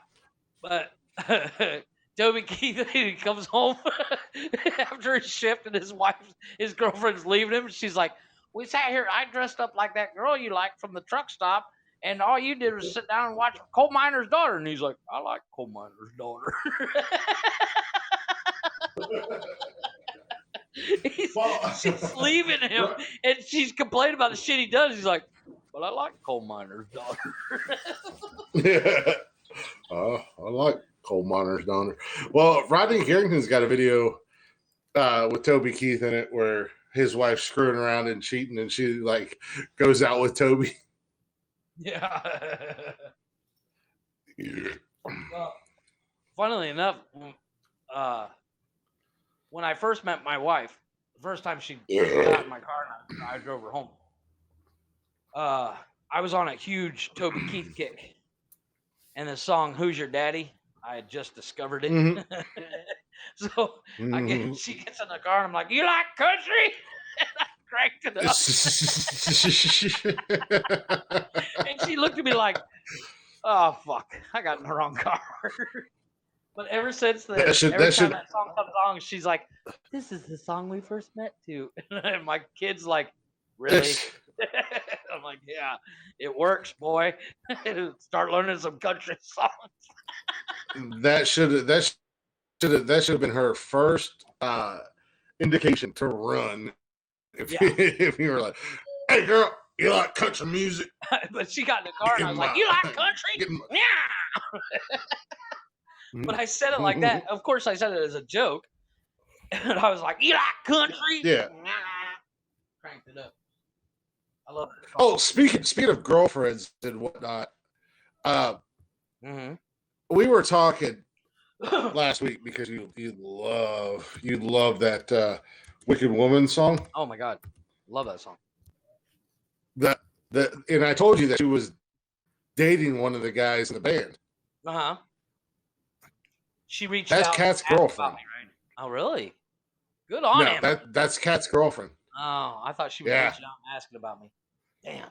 but Toby Keith, he comes home after his shift, and his girlfriend's leaving him. She's like, "We sat here. I dressed up like that girl you like from the truck stop, and all you did was sit down and watch Coal Miner's Daughter." And he's like, "I like Coal Miner's Daughter." She's leaving him, and she's complaining about the shit he does. He's like, "But I like Coal Miner's Daughter." Yeah. I like Coal Miner's Daughter. Well, Rodney Carrington's got a video with Toby Keith in it where his wife's screwing around and cheating, and she like goes out with Toby. Yeah. Well, funnily enough, when I first met my wife, the first time she got in my car and I drove her home, I was on a huge Toby Keith kick. And the song "Who's Your Daddy?" I had just discovered it. Mm-hmm. So she gets in the car and I'm like, "You like country?" And I cranked it up. And she looked at me like, "Oh fuck, I got in the wrong car." But ever since then, every time that song comes on, she's like, "This is the song we first met to." And my kid's like, "Really?" I'm like, "Yeah, it works, boy. Start learning some country songs." That should have been her first indication to run. If you were like, "Hey, girl, you like country music?" But she got in the car and I was like, "You like country?" Yeah. But I said it like that. Of course, I said it as a joke. And I was like, "You like country?" Yeah. Cranked it up. I love it. Oh, speaking of girlfriends and whatnot, we were talking last week because you love that Wicked Woman song. Oh my god, love that song. And I told you that she was dating one of the guys in the band. She reached out. That's Kat's girlfriend, me, Oh, really? Good on him. That's Kat's girlfriend. Oh, I thought she was reaching out and asking about me. Damn.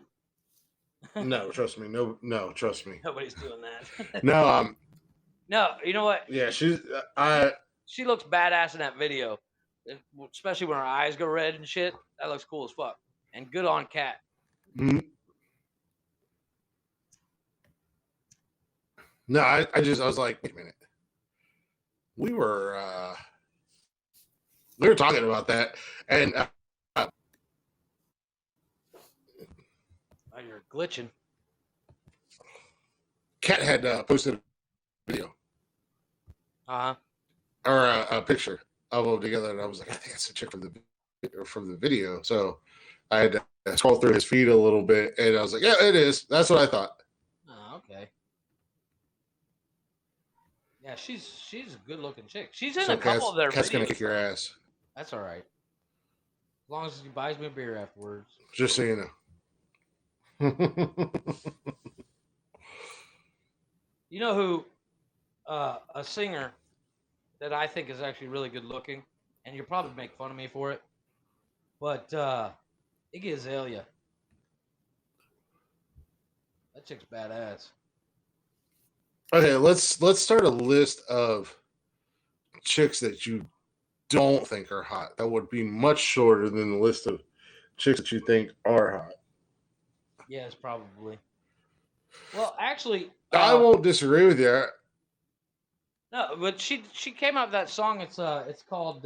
No, trust me. No, trust me. Nobody's doing that. No, no, you know what? Yeah, she looks badass in that video, especially when her eyes go red and shit. That looks cool as fuck. And good on Kat. Mm-hmm. No, I was like, wait a minute. We were talking about that, and oh, you're glitching. Kat had posted a video, or a picture of them together, and I was like, I think that's a chick from the video. So I had to scroll through his feed a little bit, and I was like, yeah, it is. That's what I thought. Oh, okay. Yeah, she's a good looking chick. She's in a couple of their Kat's videos. Gonna kick your ass. That's all right. As long as he buys me a beer afterwards. Just so you know. You know who? A singer that I think is actually really good looking, and you'll probably make fun of me for it, but Iggy Azalea. That chick's badass. Okay, let's start a list of chicks that you don't think are hot. That would be much shorter than the list of chicks that you think are hot. Yes, probably. Well, actually, I won't disagree with you. No, but she came out with that song. It's called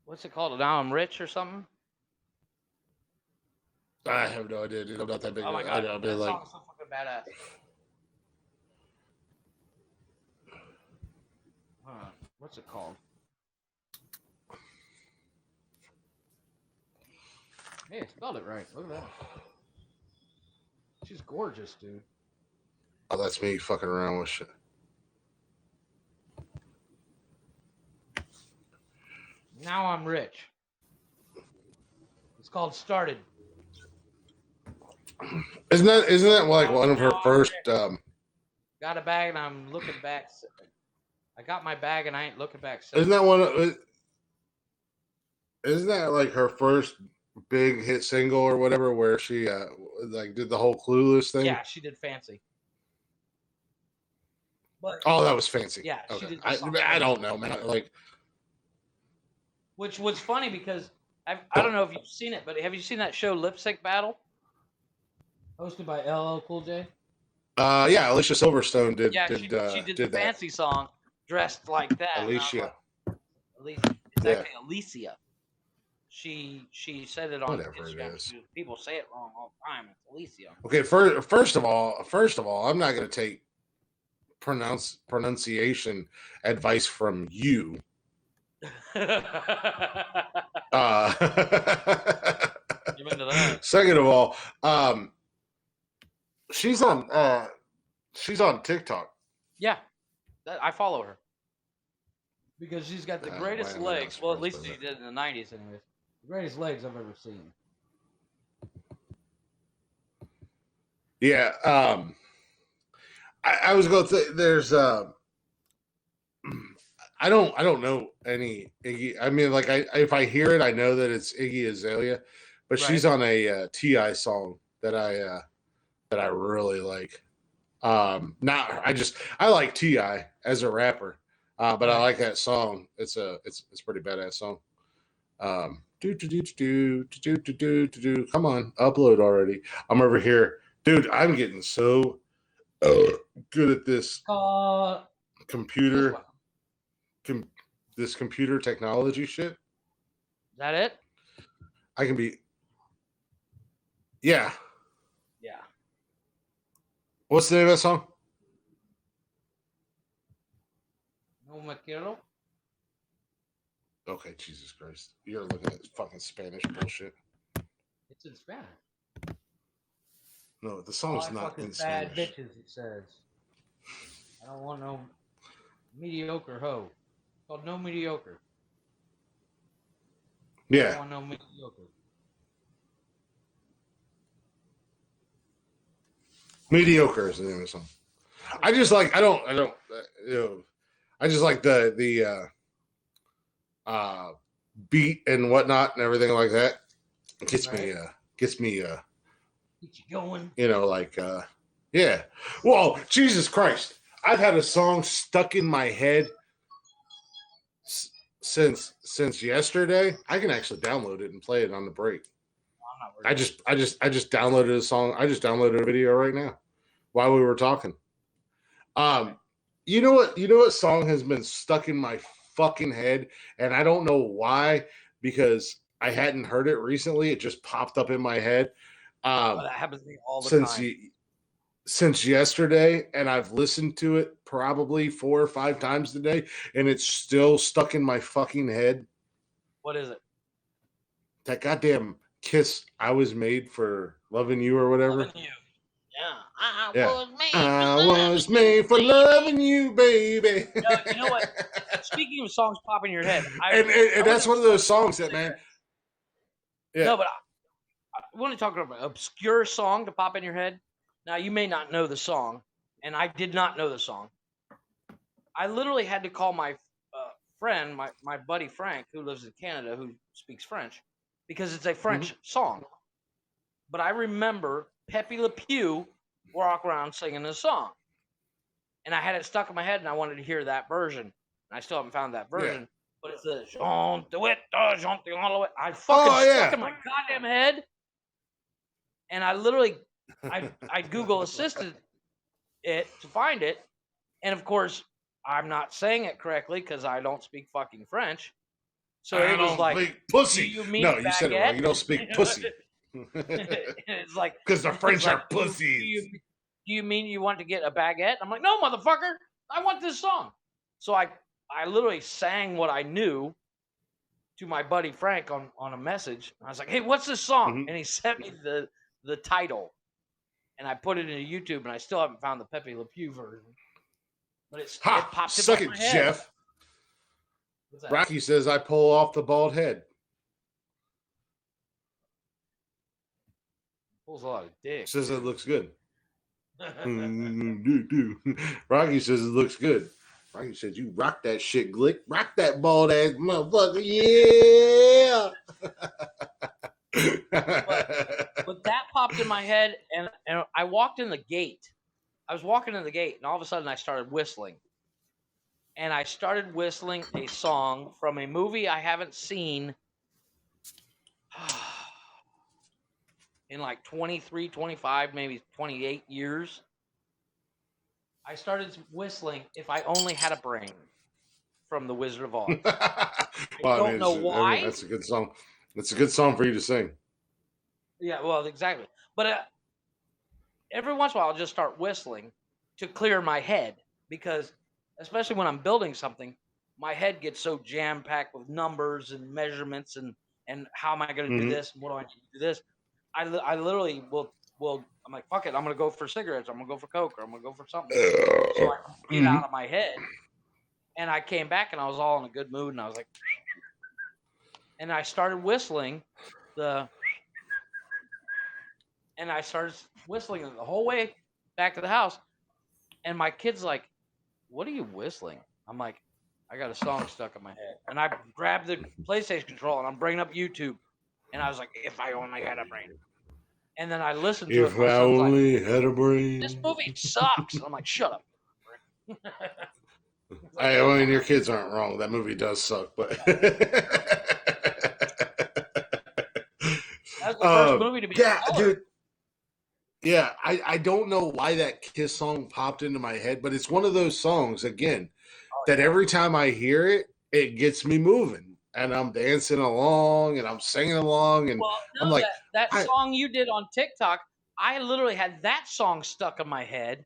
what's it called? Now I'm Rich or something. I have no idea, dude. I'm not that big. Oh my god, I'll that song's so fucking badass. What's it called? Hey, I spelled it right. Look at that. She's gorgeous, dude. Oh, that's me fucking around with shit. Now I'm Rich. It's called Started. Isn't that like one of her first? Got a bag and I'm looking back. I got my bag and I ain't looking back. Isn't that one? Isn't that like her first big hit single or whatever, where she like did the whole Clueless thing? Yeah, she did Fancy. But that was Fancy. Yeah, okay. She did. I don't know, man. Like, which was funny because I don't know if you've seen it, but have you seen that show Lip Sync Battle? Hosted by LL Cool J. Yeah, Alicia Silverstone did. Yeah, she did the Fancy song dressed like that. Alicia. It's actually Alicia. She said it on whatever Instagram. It is. People say it wrong all the time. It's Alicia. Okay, first of all, I'm not going to take pronunciation advice from you. Second of all, she's on TikTok. Yeah, I follow her because she's got the greatest legs. Well, at least she did in the 90s, anyways. The greatest legs I've ever seen. Yeah, I was going to say there's I don't know any Iggy. I mean, like if I hear it, I know that it's Iggy Azalea, but she's on a T.I. song that I really like. I like T.I. as a rapper, but I like that song. It's a pretty badass song. Come on, upload already. I'm over here, dude. I'm getting so good at this computer. This computer technology shit. Is that it? I can be. Yeah. Yeah. What's the name of that song? No me quiero. Okay, Jesus Christ. You're looking at fucking Spanish bullshit. It's in Spanish. No, the song's not in Spanish. Bad bitches, it says. I don't want no mediocre hoe. It's called No Mediocre. Yeah. I don't want no mediocre. Mediocre is the name of the song. I just like I don't I just like the beat and whatnot and everything like that. It gets me Get you going. Yeah. Well, Jesus Christ. I've had a song stuck in my head since yesterday. I can actually download it and play it on the break. I just downloaded a song. I just downloaded a video right now while we were talking. You know what song has been stuck in my fucking head, and I don't know why, because I hadn't heard it recently. It just popped up in my head. That happens to me all the time. Since yesterday, and I've listened to it probably 4 or 5 times today, and it's still stuck in my fucking head. What is it? That goddamn Kiss, I Was Made for Loving You or whatever. Loving You. Yeah. I was made for loving you, baby. You know what? Speaking of songs pop in your head, and that's one of those songs that, man. Yeah. No, but I want to talk about an obscure song to pop in your head. Now, you may not know the song, and I did not know the song. I literally had to call my friend, my buddy Frank, who lives in Canada, who speaks French, because it's a French song. But I remember Pepe Le Pew walk around singing this song. And I had it stuck in my head, and I wanted to hear that version. And I still haven't found that version. Yeah. But it's the Jean de Witt, Jean de Witt. I fucking stuck in my goddamn head. And I literally, I Google assisted it to find it. And of course, I'm not saying it correctly because I don't speak fucking French. So it was like, pussy. You mean no, baguette? You said it wrong. You don't speak pussy. It's like, because the French are pussies. Do you mean you want to get a baguette? I'm like, no, motherfucker. I want this song. So I literally sang what I knew to my buddy Frank on a message. I was like, hey, what's this song? And he sent me the title. And I put it into YouTube, and I still haven't found the Pepe Le Pew version. But it popped suck in my it, head. Jeff. Rocky says I pull off the bald head. Pulls a lot of dick. Says it looks good. Rocky says it looks good. Rocky says you rock that shit, Glick. Rock that bald ass motherfucker. Yeah. but that popped in my head, and I walked in the gate. I was walking in the gate, and all of a sudden I started whistling. And I started whistling a song from a movie I haven't seen in like 23, 25, maybe 28 years. I started whistling If I Only Had a Brain from The Wizard of Oz. Well, I don't know why. That's a good song. That's a good song for you to sing. Yeah, well, exactly. But every once in a while, I'll just start whistling to clear my head, because especially when I'm building something, my head gets so jam-packed with numbers and measurements and how am I going to do this and what do I need to do this. I literally will I'm like, fuck it, I'm going to go for cigarettes, I'm going to go for Coke, or I'm going to go for something so I can get out of my head. And I came back and I was all in a good mood, and I was like, and I started whistling the whole way back to the house. And my kid's like, what are you whistling? I'm like, I got a song stuck in my head. And I grabbed the PlayStation controller and I'm bringing up YouTube. And I was like, If I Only Had a Brain. And then I listened to it. If I only had a brain. This movie sucks. And I'm like, shut up. I mean, your kids aren't wrong. That movie does suck, but that's the first movie to be dude. Yeah, I don't know why that Kiss song popped into my head, but it's one of those songs, again, that every time I hear it, it gets me moving. And I'm dancing along, and I'm singing along, and I'm like... That song you did on TikTok, I literally had that song stuck in my head,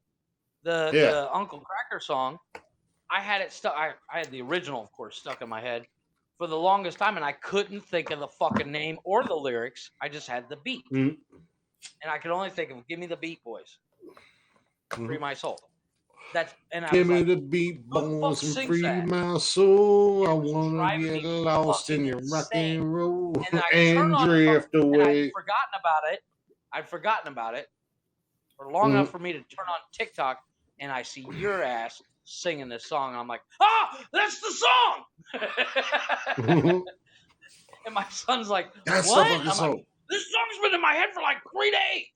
the Uncle Cracker song. I had it stuck. I had the original, of course, stuck in my head for the longest time, and I couldn't think of the fucking name or the lyrics. I just had the beat. Mm-hmm. And I could only think of, give me the beat, boys. Free my soul. Give me the beat, boys, and free my soul. I want to get lost in your rock and roll and drift away. And I'd forgotten about it for long enough for me to turn on TikTok and I see your ass singing this song, and I'm like, that's the song. And my son's like, that's what? the fucking song. Like, this song's been in my head for like 3 days.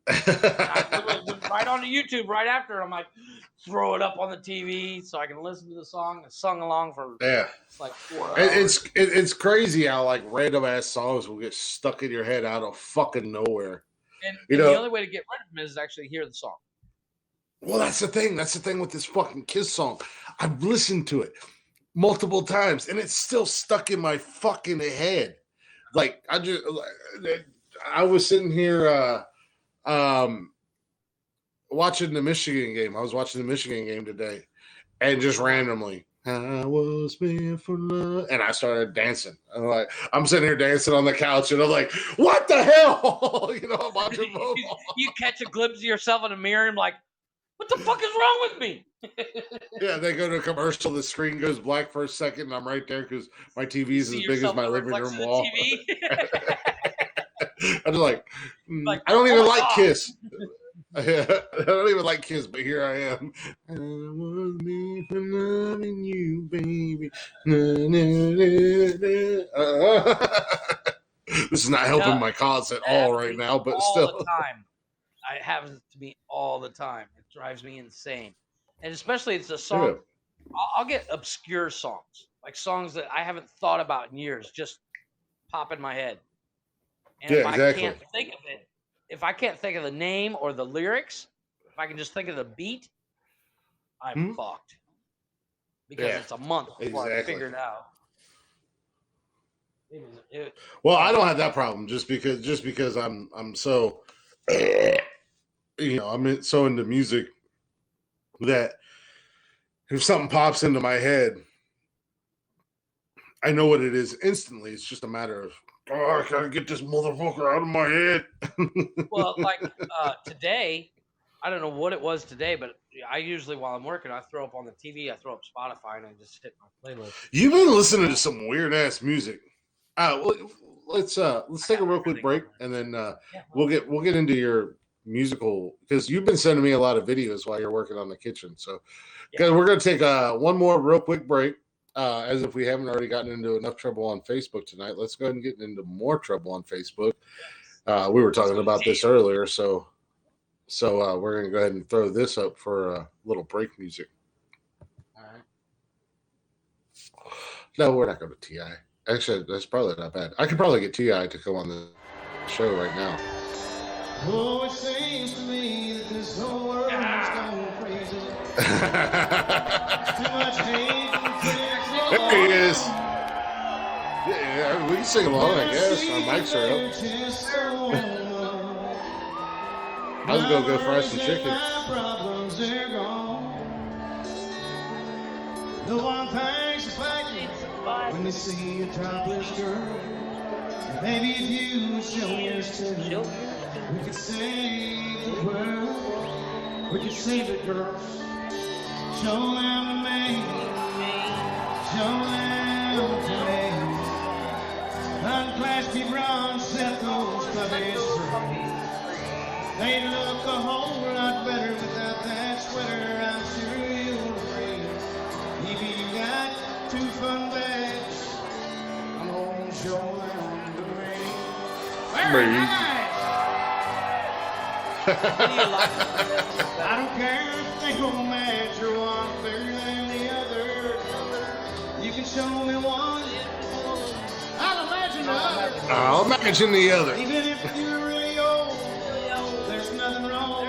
I literally went right onto YouTube right after. I'm like, throw it up on the TV so I can listen to the song and sung along for like 4 hours. It's crazy how like random ass songs will get stuck in your head out of fucking nowhere. And the only way to get rid of them is actually hear the song. Well, that's the thing. That's the thing with this fucking Kiss song. I've listened to it multiple times, and it's still stuck in my fucking head. Like I was sitting here watching the Michigan game. I was watching the Michigan game today, and just randomly, I was meant for love, and I started dancing. I'm sitting here dancing on the couch, and I'm like, what the hell? I'm watching football. You catch a glimpse of yourself in a mirror, and like, what the fuck is wrong with me? Yeah, they go to a commercial. The screen goes black for a second, and I'm right there because my TV is as big as my living room wall. I'm just like, I don't even like Kiss. I don't even like Kiss, but here I am. I was me for loving you, baby. This is not helping my cause at all right now, but still. All the time. It happens to me all the time. It drives me insane. And especially it's a song. I'll get obscure songs, like songs that I haven't thought about in years, just pop in my head. And if I can't think of it, if I can't think of the name or the lyrics, if I can just think of the beat, I'm fucked. Because it's a month before I figure it out. Well, I don't have that problem just because I'm so I'm so into music that if something pops into my head, I know what it is instantly. It's just a matter of, I gotta get this motherfucker out of my head. Well, like today, I don't know what it was today, but I usually, while I'm working, I throw up on the TV, I throw up Spotify, and I just hit my playlist. You've been listening to some weird ass music. Let's take a real quick break, and then we'll get into your musical, because you've been sending me a lot of videos while you're working on the kitchen. So, guys, we're gonna take one more real quick break. As if we haven't already gotten into enough trouble on Facebook tonight, let's go ahead and get into more trouble on Facebook. We were talking about this earlier, so we're gonna go ahead and throw this up for a little break music. All right. No, we're not going to T.I. Actually, that's probably not bad. I could probably get T.I. to come on the show right now. Oh, it seems to me that this whole world is going crazy. Too much hate and there he is. Yeah, we can sing along, I guess. Our mics are up. I was going to go fry some chicken. No one thinks of fighting when they see a topless girl. Maybe if you would show yours too, we could save the world. We could save it, girls. Show them to me. Show them to me. Unclasped bronze set those puppies free. They look a whole lot better without that sweater. I'm sure you'll agree. If you got 2 fun bags, I'm gonna show them to me. Very nice. What do you like? I don't care if they go match or one bigger than the other. You can show me one, I'll imagine the other. I'll imagine the other. Even if you're really old, there's nothing wrong.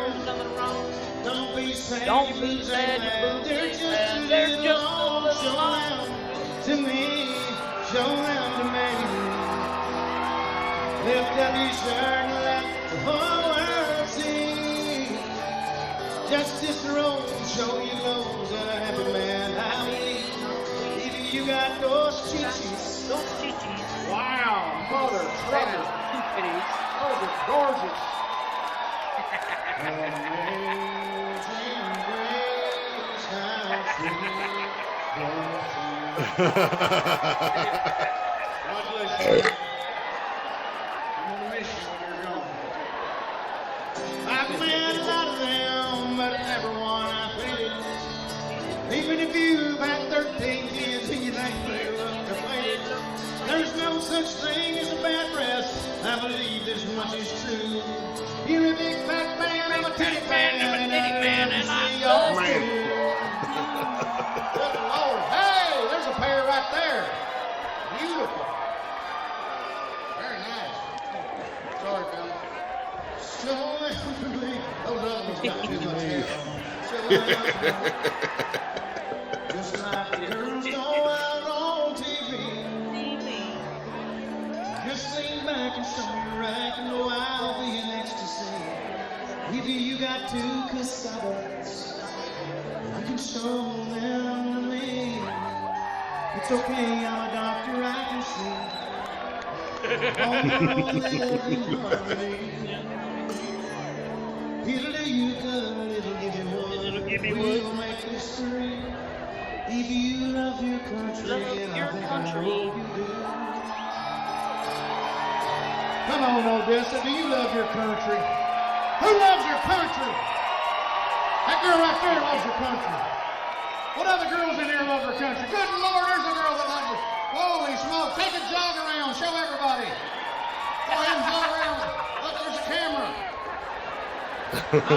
Don't be sad. They're just a little old. Show them to me. Show them to me. Lift up your shirt and let the whole world see. Justice rolls, show you lows, and a happy man how he. Even you got those chichis. Wow, mother, brother, oh, they're gorgeous. Amazing grace, how sweet the God bless you. I'm gonna miss you when you're gone. I've met a lot of them, but I never Even if you've had 13 kids and you think they look the fate, there's no such thing as a bad breast. I believe this much is true. You're a big fat man, I'm a titty fan, and I see y'all too. Good Lord. Hey, there's a pair right there. Beautiful. Very nice. Sorry, fella. So those other ones got too much hair on. Just like the girls go out on TV. Just lean back and show me right, and know I'll be in ecstasy. If you got two casadas, you can show them to me. It's okay, I'm a doctor, I can see. All they'll be harmony. It'll do you good, it'll give you wood. We'll make history. If you love your country, and I think I hope you do. Come on, Odessa, do you love your country? Who loves your country? That girl right there loves her country. What other girls in here love her country? Good Lord, there's a girl that loves it. Holy smoke, take a jog around, show everybody. Go ahead and jog around. Look, there's a camera. I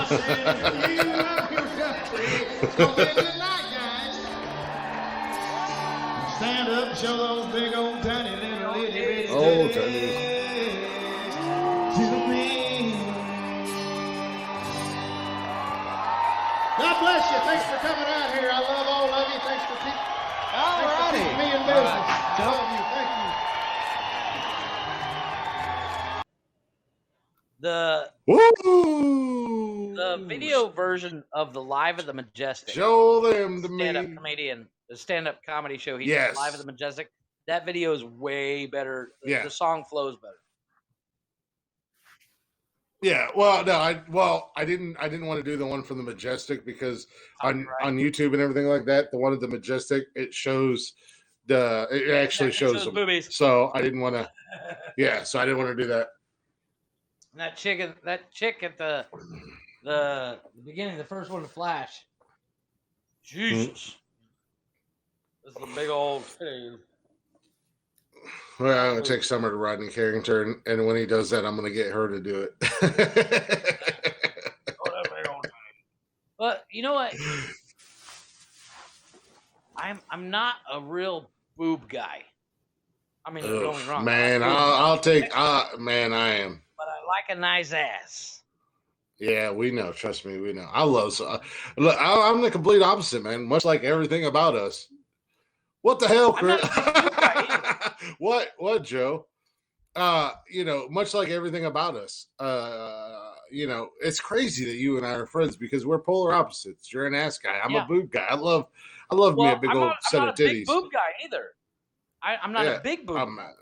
said, if you love your country, it's gonna be a good night, guys. Stand up and show those big old tiny little itty bitty titties to me. God bless you. Thanks for coming out here. I love all of you. Thanks for keeping me in business. I love you. Thank you. The video version of the Live at the Majestic. Show them to me. Stand-up comedian, the stand-up comedy show he did Live at the Majestic. That video is way better. Yeah. The song flows better. Yeah, well, no, I didn't want to do the one from the Majestic because on YouTube and everything like that, the one at the Majestic, it shows it actually shows them. Boobies. So I didn't want to. Yeah, so I didn't want to do that. And that chick at the beginning, the first one to flash. Jesus, this is a big old thing. Well, I'm going to take Summer to Rodney Carrington, and when he does that, I'm going to get her to do it. But you know what? I'm not a real boob guy. I mean, don't get me wrong. Man, I'll take. Man, I am. But I like a nice ass. Yeah, we know. Trust me, we know. I love. Look, I'm the complete opposite, man. Much like everything about us. What the hell, Chris? What, Joe? Much like everything about us. It's crazy that you and I are friends because we're polar opposites. You're an ass guy. I'm a boob guy. I love me a big old set of titties. I'm not a big boob guy either. I'm not a big boob. I'm like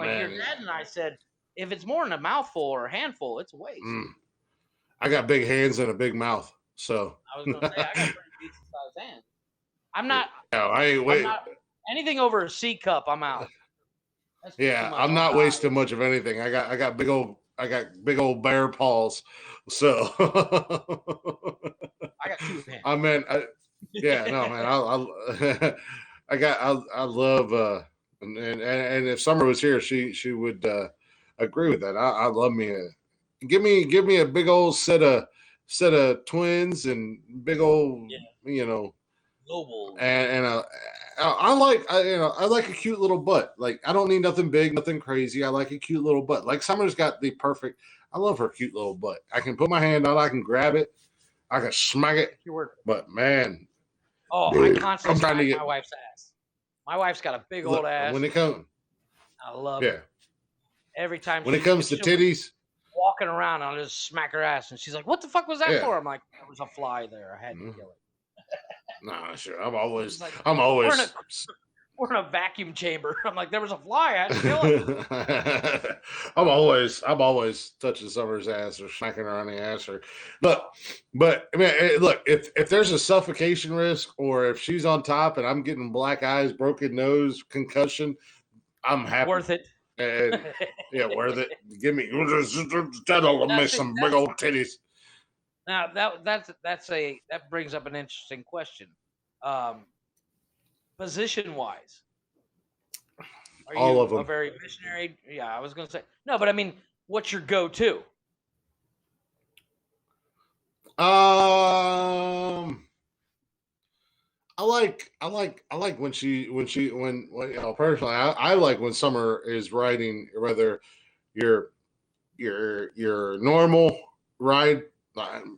man. Your dad and I said, if it's more than a mouthful or a handful, it's a waste. I got big hands and a big mouth, so I was gonna say I got pretty decent sized hands. I'm not. No, I ain't wait. Anything over a C cup, I'm out. Yeah, I'm not wasting much of anything. I got big old bear paws, so I got 2 hands. I mean, no, man. I love and if Summer was here, she would agree with that. I love me give me a big old set of twins and big old global and I like a cute little butt. Like I don't need nothing big, nothing crazy. I like a cute little butt. Like Summer's got the perfect. I love her cute little butt. I can put my hand on. I can grab it. I can smack it. But man, I constantly smack my wife's ass. My wife's got a big old ass. When it comes, I love it. Every time when it comes to titties, walking around, I'll just smack her ass, and she's like, "What the fuck was that for?" I'm like, "There was a fly there. I had to kill it." Nah, sure. I'm always. We're in a vacuum chamber. I'm like, there was a fly. I had to kill it. I'm always touching Summer's ass or smacking her on the ass or but I mean, look, if there's a suffocation risk or if she's on top and I'm getting black eyes, broken nose, concussion, I'm happy. Worth it. Yeah, worth it. Give me some big old titties. Now that brings up an interesting question. Position wise, are All you of them. a very missionary? Yeah, I was gonna say no, but I mean, what's your go-to? I like when personally I like when Summer is riding, whether your normal ride,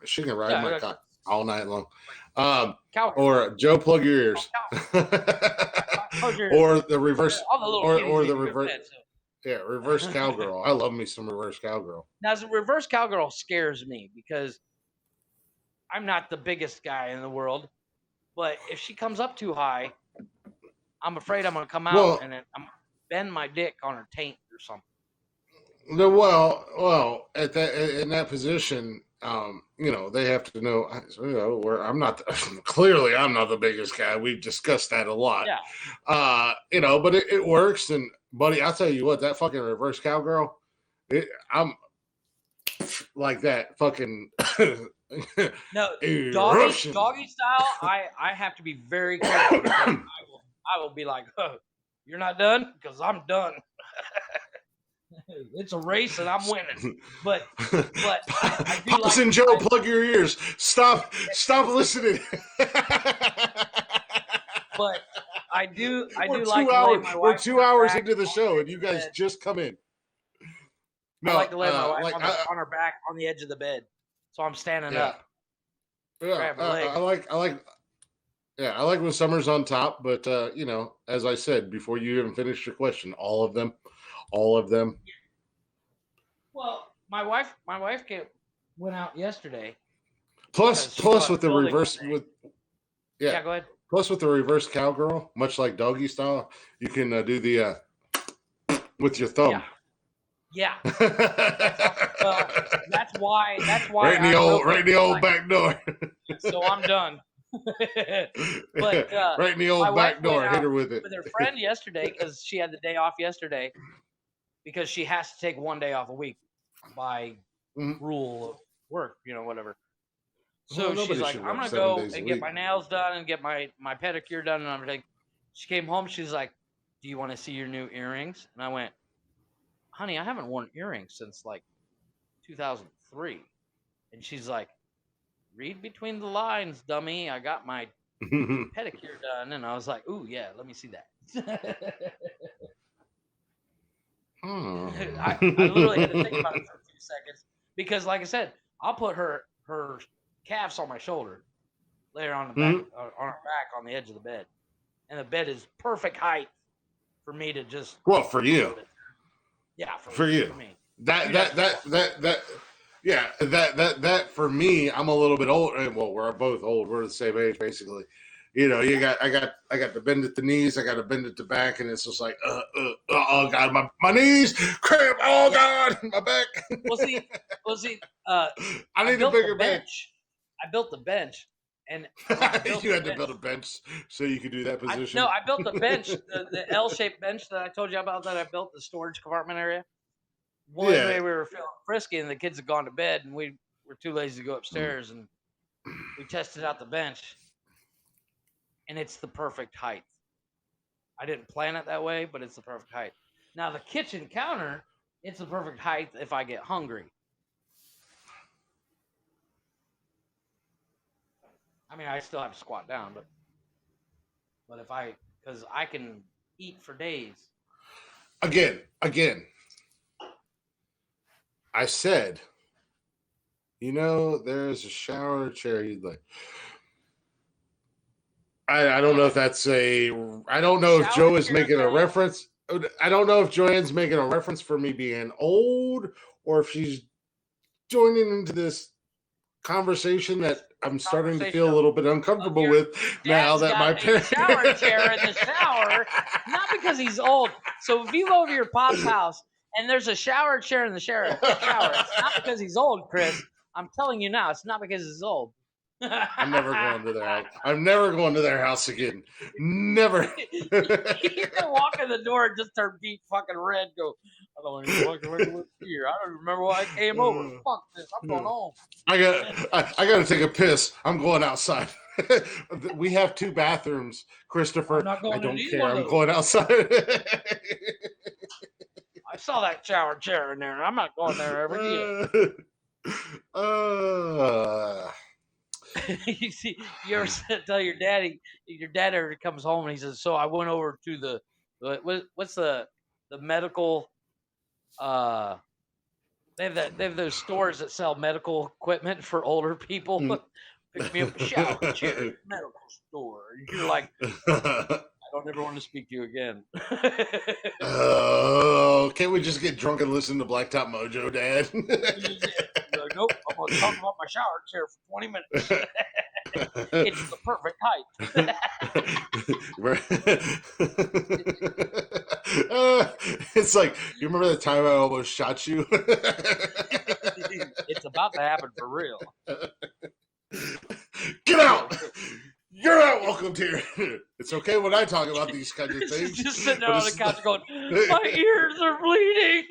she can ride my cock all night long, or Joe, plug your ears, or the reverse, or the reverse. Yeah, reverse cowgirl. I love me some reverse cowgirl. Now, the reverse cowgirl scares me because I'm not the biggest guy in the world, but if she comes up too high, I'm afraid I'm going to come out and I'm going to bend my dick on her taint or something. Well, in that position, they have to know, where I'm not, clearly I'm not the biggest guy. We've discussed that a lot. Yeah. But it works. And buddy, I'll tell you what, that fucking reverse cowgirl, I'm like that fucking. No, doggy style, I have to be very careful. I will be like, oh, you're not done? Because I'm done. It's a race and I'm winning. But I do Pops and Joe, plug your ears. Stop listening. But I do we're like 2 hours. to lay my wife We're 2 hours into the on show, and you guys just come in. No, I like to lay my wife on her back on the edge of the bed, so I'm standing up. Yeah, I like when Summer's on top, but as I said before, you even finished your question, all of them. Well, my wife went out yesterday. Plus with the reverse go ahead. Plus with the reverse cowgirl, much like doggy style, you can do the with your thumb. Yeah. That's why. Right in the old back door. So I'm done. But right in the old back door, hit her with it. With her friend yesterday, because she had the day off yesterday, because she has to take one day off a week by rule of work, whatever. So she's like, I'm gonna go and get my nails done and get my pedicure done and everything. She came home. She's like, "Do you want to see your new earrings?" And I went, "Honey, I haven't worn earrings since like 2003." And she's like, "Read between the lines, dummy. I got my pedicure done." And I was like, "Ooh, yeah, let me see that." I literally had to think about it for a few seconds because, like I said, I'll put her calves on my shoulder, lay her on the back, on her back on the edge of the bed, and the bed is perfect height for me to just. Well, for you. Yeah, for you. For me. That for me, I'm a little bit old. Well, we're both old. We're the same age, basically. I got to bend at the knees. I got to bend at the back, and it's just like, oh God, my knees cramp. Oh God, my back. Well, see. I need a bigger bench. I built the bench, and you had to build a bench so you could do that position. I built the bench, the L-shaped bench that I told you about that I built the storage compartment area. One day we were feeling frisky, and the kids had gone to bed, and we were too lazy to go upstairs, and we tested out the bench, and it's the perfect height. I didn't plan it that way, but it's the perfect height. Now the kitchen counter, it's the perfect height if I get hungry. I mean, I still have to squat down, but because I can eat for days. Again, I said, there's a shower chair you'd like. I don't know if that's I don't know if Joe is making a reference. I don't know if Joanne's making a reference for me being old or if she's joining into this conversation that I'm starting to feel a little bit uncomfortable with now that my parents shower chair in the shower, not because he's old. So if you go to your pop's house and there's a shower chair in the shower, it's not because he's old, Chris. I'm telling you now, it's not because he's old. I'm never going to their house. I'm never going to their house again. Never. You can walk in the door and just turn beet fucking red. Go, I don't even fucking remember what's here. I don't remember why I came over. Fuck this. I'm going home. I got to take a piss. I'm going outside. We have 2 bathrooms, Christopher. I don't care. I'm going outside. I saw that shower chair in there, and I'm not going there ever again. You see, you ever tell your dad ever comes home and he says, "So I went over to the what's the medical they have those stores that sell medical equipment for older people. Pick me up a shower chair, medical store." And you're like, I don't ever want to speak to you again. Oh, can't we just get drunk and listen to Blacktop Mojo, Dad? You're like, nope, I'm going to talk about my shower chair for 20 minutes. It's the perfect height. It's like, you remember the time I almost shot you? It's about to happen for real. Get out! You're not welcome here. It's okay when I talk about these kinds of things. Just sitting there on the couch going, my ears are bleeding.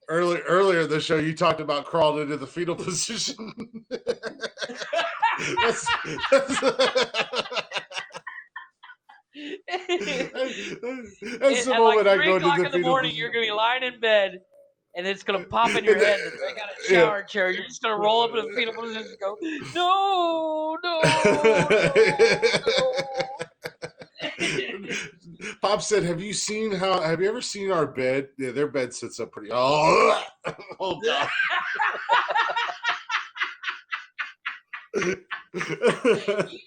Earlier in the show, you talked about crawling into the fetal position. That's the moment I go to the fetal morning, you're going to be lying in bed, and it's going to pop in your head that they got a shower chair. You're just going to roll up in the fetal position and go, no. Pop said, have you ever seen our bed? Yeah, their bed sits up pretty. Oh God. You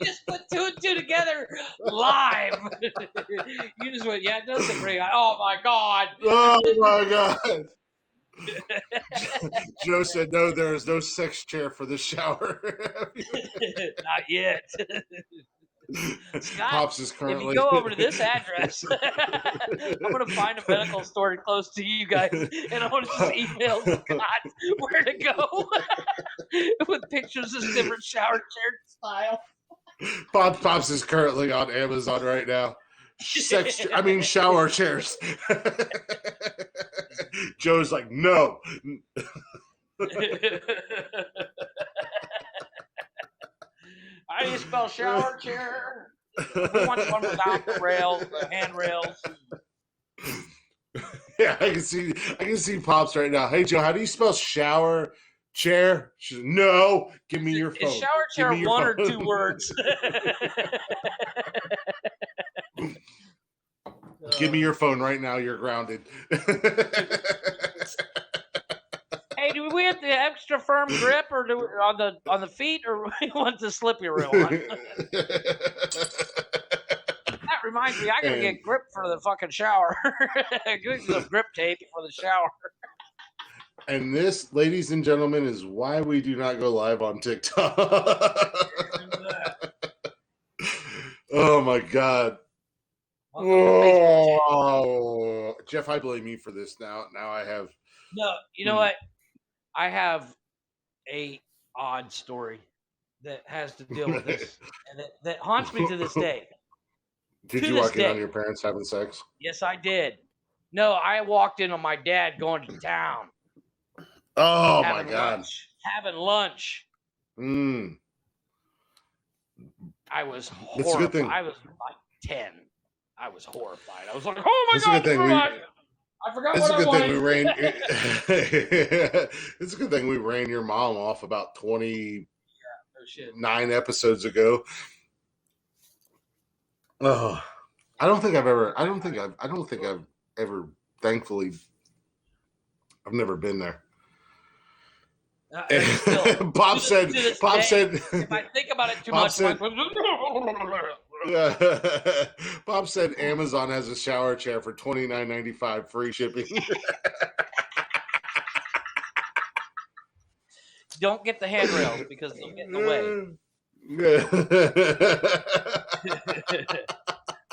just put 2 and 2 together live. You just went, yeah, it does look pretty. Oh my God. Oh my God. Joe said, no, there is no sex chair for the shower. Not yet. Scott, Pops is currently. If you go over to this address, I'm going to find a medical store close to you guys, and I'm going to just email Scott where to go with pictures of different shower chair style. Pops is currently on Amazon right now. Shower chairs. Joe's like, no. How do you spell shower chair? We want one without the rails, the handrails. Yeah, I can see Pops right now. Hey Joe, how do you spell shower chair? She's like, no, give me your phone. Is shower chair one or 2 words? Give me your phone right now. You're grounded. Hey, do we have the extra firm grip, or on the feet, or we want the slippy rail one? That reminds me, I gotta get grip for the fucking shower. Give me some grip tape for the shower. And this, ladies and gentlemen, is why we do not go live on TikTok. Oh my God. Oh, Jeff, I blame you for this now. Now I have. No, you know what? I have a odd story that has to deal with this, and that haunts me to this day. Did you walk in on your parents having sex? Yes, I did. No, I walked in on my dad going to town. Oh my God! Having lunch. I was horrified. It's a good thing. I was like 10. I was horrified. I was like, oh my God! I forgot what I wanted. It's a good thing we ran your mom off about 29 episodes ago. Oh, I don't think I've ever. Thankfully, I've never been there. Bob said. If I think about it too much, Bob said Amazon has a shower chair for $29.95 free shipping. Don't get the handrails because they'll get in the way.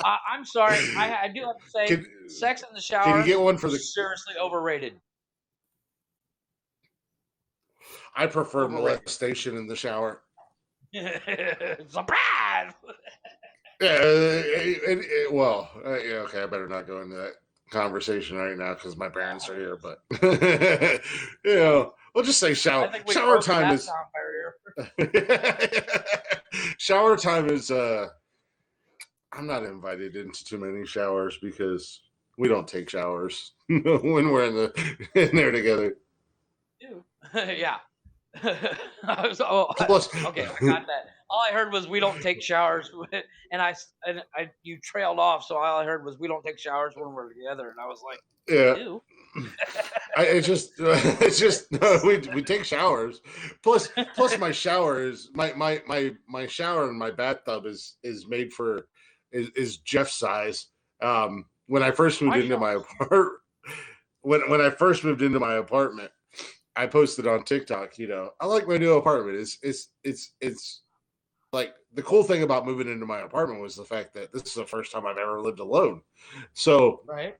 I'm sorry. I do have to say, sex in the shower. Can you get one for seriously overrated? I prefer molestation in the shower. Surprise! Well, okay, I better not go into that conversation right now because my parents are here. But we'll just say shower time is shower time is. I'm not invited into too many showers because we don't take showers when we're in there together. Yeah. Okay, I got that. All I heard was we don't take showers, and you trailed off. So all I heard was we don't take showers when we're together, and I was like, yeah. Ew. It's just we take showers. Plus my shower is my shower in my bathtub is made for is Jeff's size. When I first moved into my apartment, when I first moved into my apartment, I posted on TikTok, I like my new apartment. It's like the cool thing about moving into my apartment was the fact that this is the first time I've ever lived alone. So, right.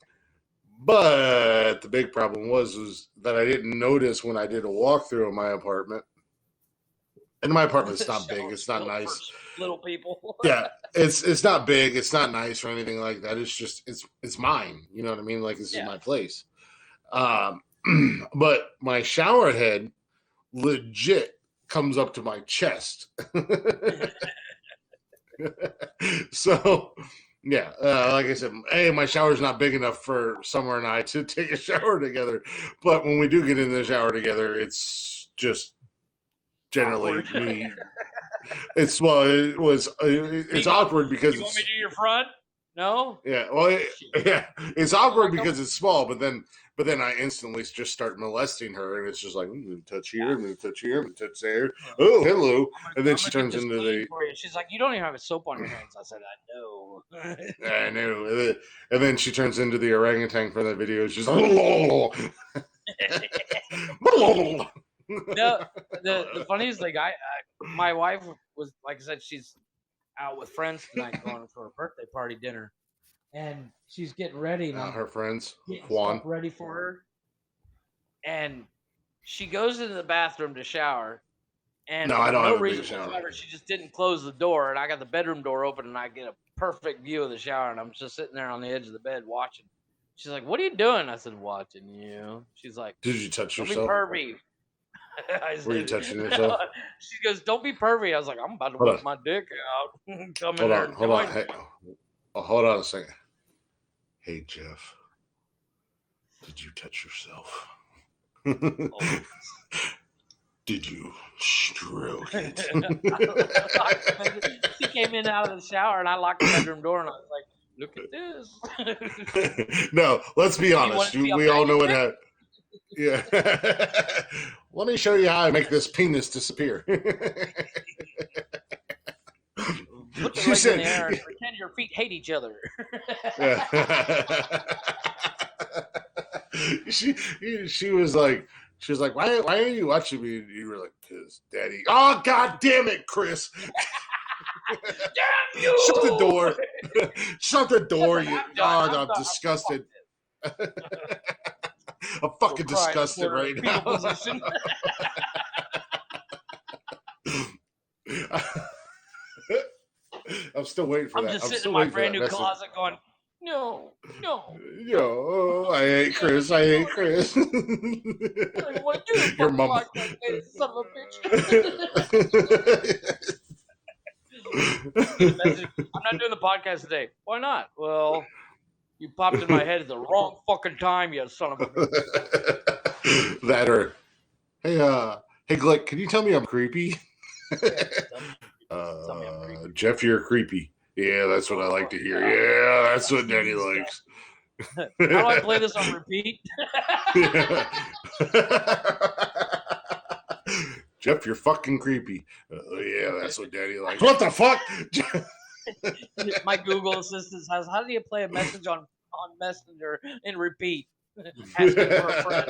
But the big problem was that I didn't notice when I did a walkthrough of my apartment. And my apartment's not big. It's not nice. Little people. Yeah, it's not big. It's not nice or anything like that. It's just it's mine. You know what I mean? Like this is my place. But my shower head legit comes up to my chest. So, yeah, like I said, my shower's not big enough for Summer and I to take a shower together. But when we do get in the shower together, it's just generally awkward. Me. It's awkward because you want me to do your front? No. Yeah. Well, it's awkward because it's small, but then I instantly just start molesting her, and it's just like, I'm going to touch here, I'm going to touch here, I'm going to touch there. Oh, hello. And then she turns into the. She's like, you don't even have a soap on your hands. I said, I know. I know. And then she turns into the orangutan for that video. She's like, no, the funniest thing, my wife was, like I said, she's out with friends tonight going for a birthday party dinner, and she's getting ready. Her friends, Juan, ready for her, and she goes into the bathroom to shower. And no, I don't have a big shower. She just didn't close the door, and I got the bedroom door open, and I get a perfect view of the shower, and I'm just sitting there on the edge of the bed watching. She's like, "What are you doing?" I said, "Watching you." She's like, "Did you touch yourself?" Don't be pervy. Were you touching yourself? She goes, "Don't be pervy." I was like, "I'm about to whip my dick out." Hold on. Hey, hold on a second. Hey, Jeff, did you touch yourself? Did you stroke it? She came in out of the shower, and I locked the bedroom door, and I was like, "Look at this." No, let's be honest. We all know what happened. Yeah. Let me show you how I make this penis disappear. Put your legs in the air and pretend your feet hate each other. She was like, why are you watching me? And you were like, because Daddy. Oh, God damn it, Chris. Damn you! Shut the door. Shut the door, you dog. I'm disgusted. I'm fucking disgusted right now. I'm still waiting for that. I'm just sitting in my brand new closet going, no. Yo, I hate Chris. I hate Chris. I don't want to do your mom. Like son of a bitch. I'm not doing the podcast today. Why not? Well, you popped in my head at the wrong fucking time, you son of a bitch. That or, hey, Glick, can you tell me I'm creepy? Jeff, you're creepy. Yeah, that's what I like to hear. Yeah, that's what Daddy likes. How do I play this on repeat? Jeff, you're fucking creepy. Yeah, that's what Daddy likes. What the fuck? My Google Assistant says, how do you play a message on Messenger in repeat? Asking for a friend.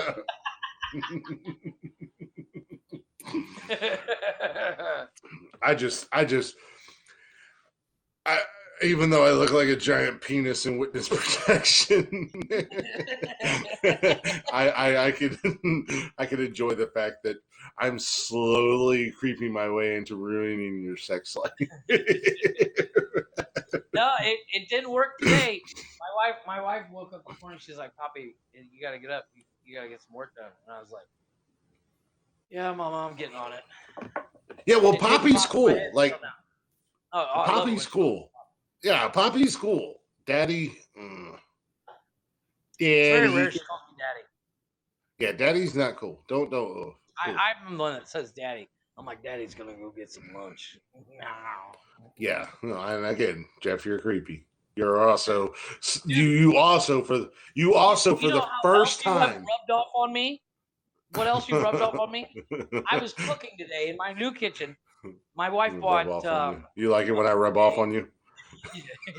Even though I look like a giant penis in witness protection, I could enjoy the fact that I'm slowly creeping my way into ruining your sex life. No, it didn't work today. My wife woke up this morning. She's like, "Poppy, you got to get up. You got to get some work done." And I was like, "Yeah, Mama, I'm getting on it." Yeah, well, Poppy's cool. Like, Poppy's cool. Yeah, Poppy's cool. Daddy, Daddy. It's very rare she calls me Daddy. Yeah, Daddy's not cool. Don't. Cool. I'm the one that says Daddy. I'm like, Daddy's gonna go get some lunch. No. Yeah, no, and again, Jeff, you're creepy. You're also you also for the first time rubbed off on me. What else you rubbed off on me? I was cooking today in my new kitchen. My wife bought. You like it when I rub off on you?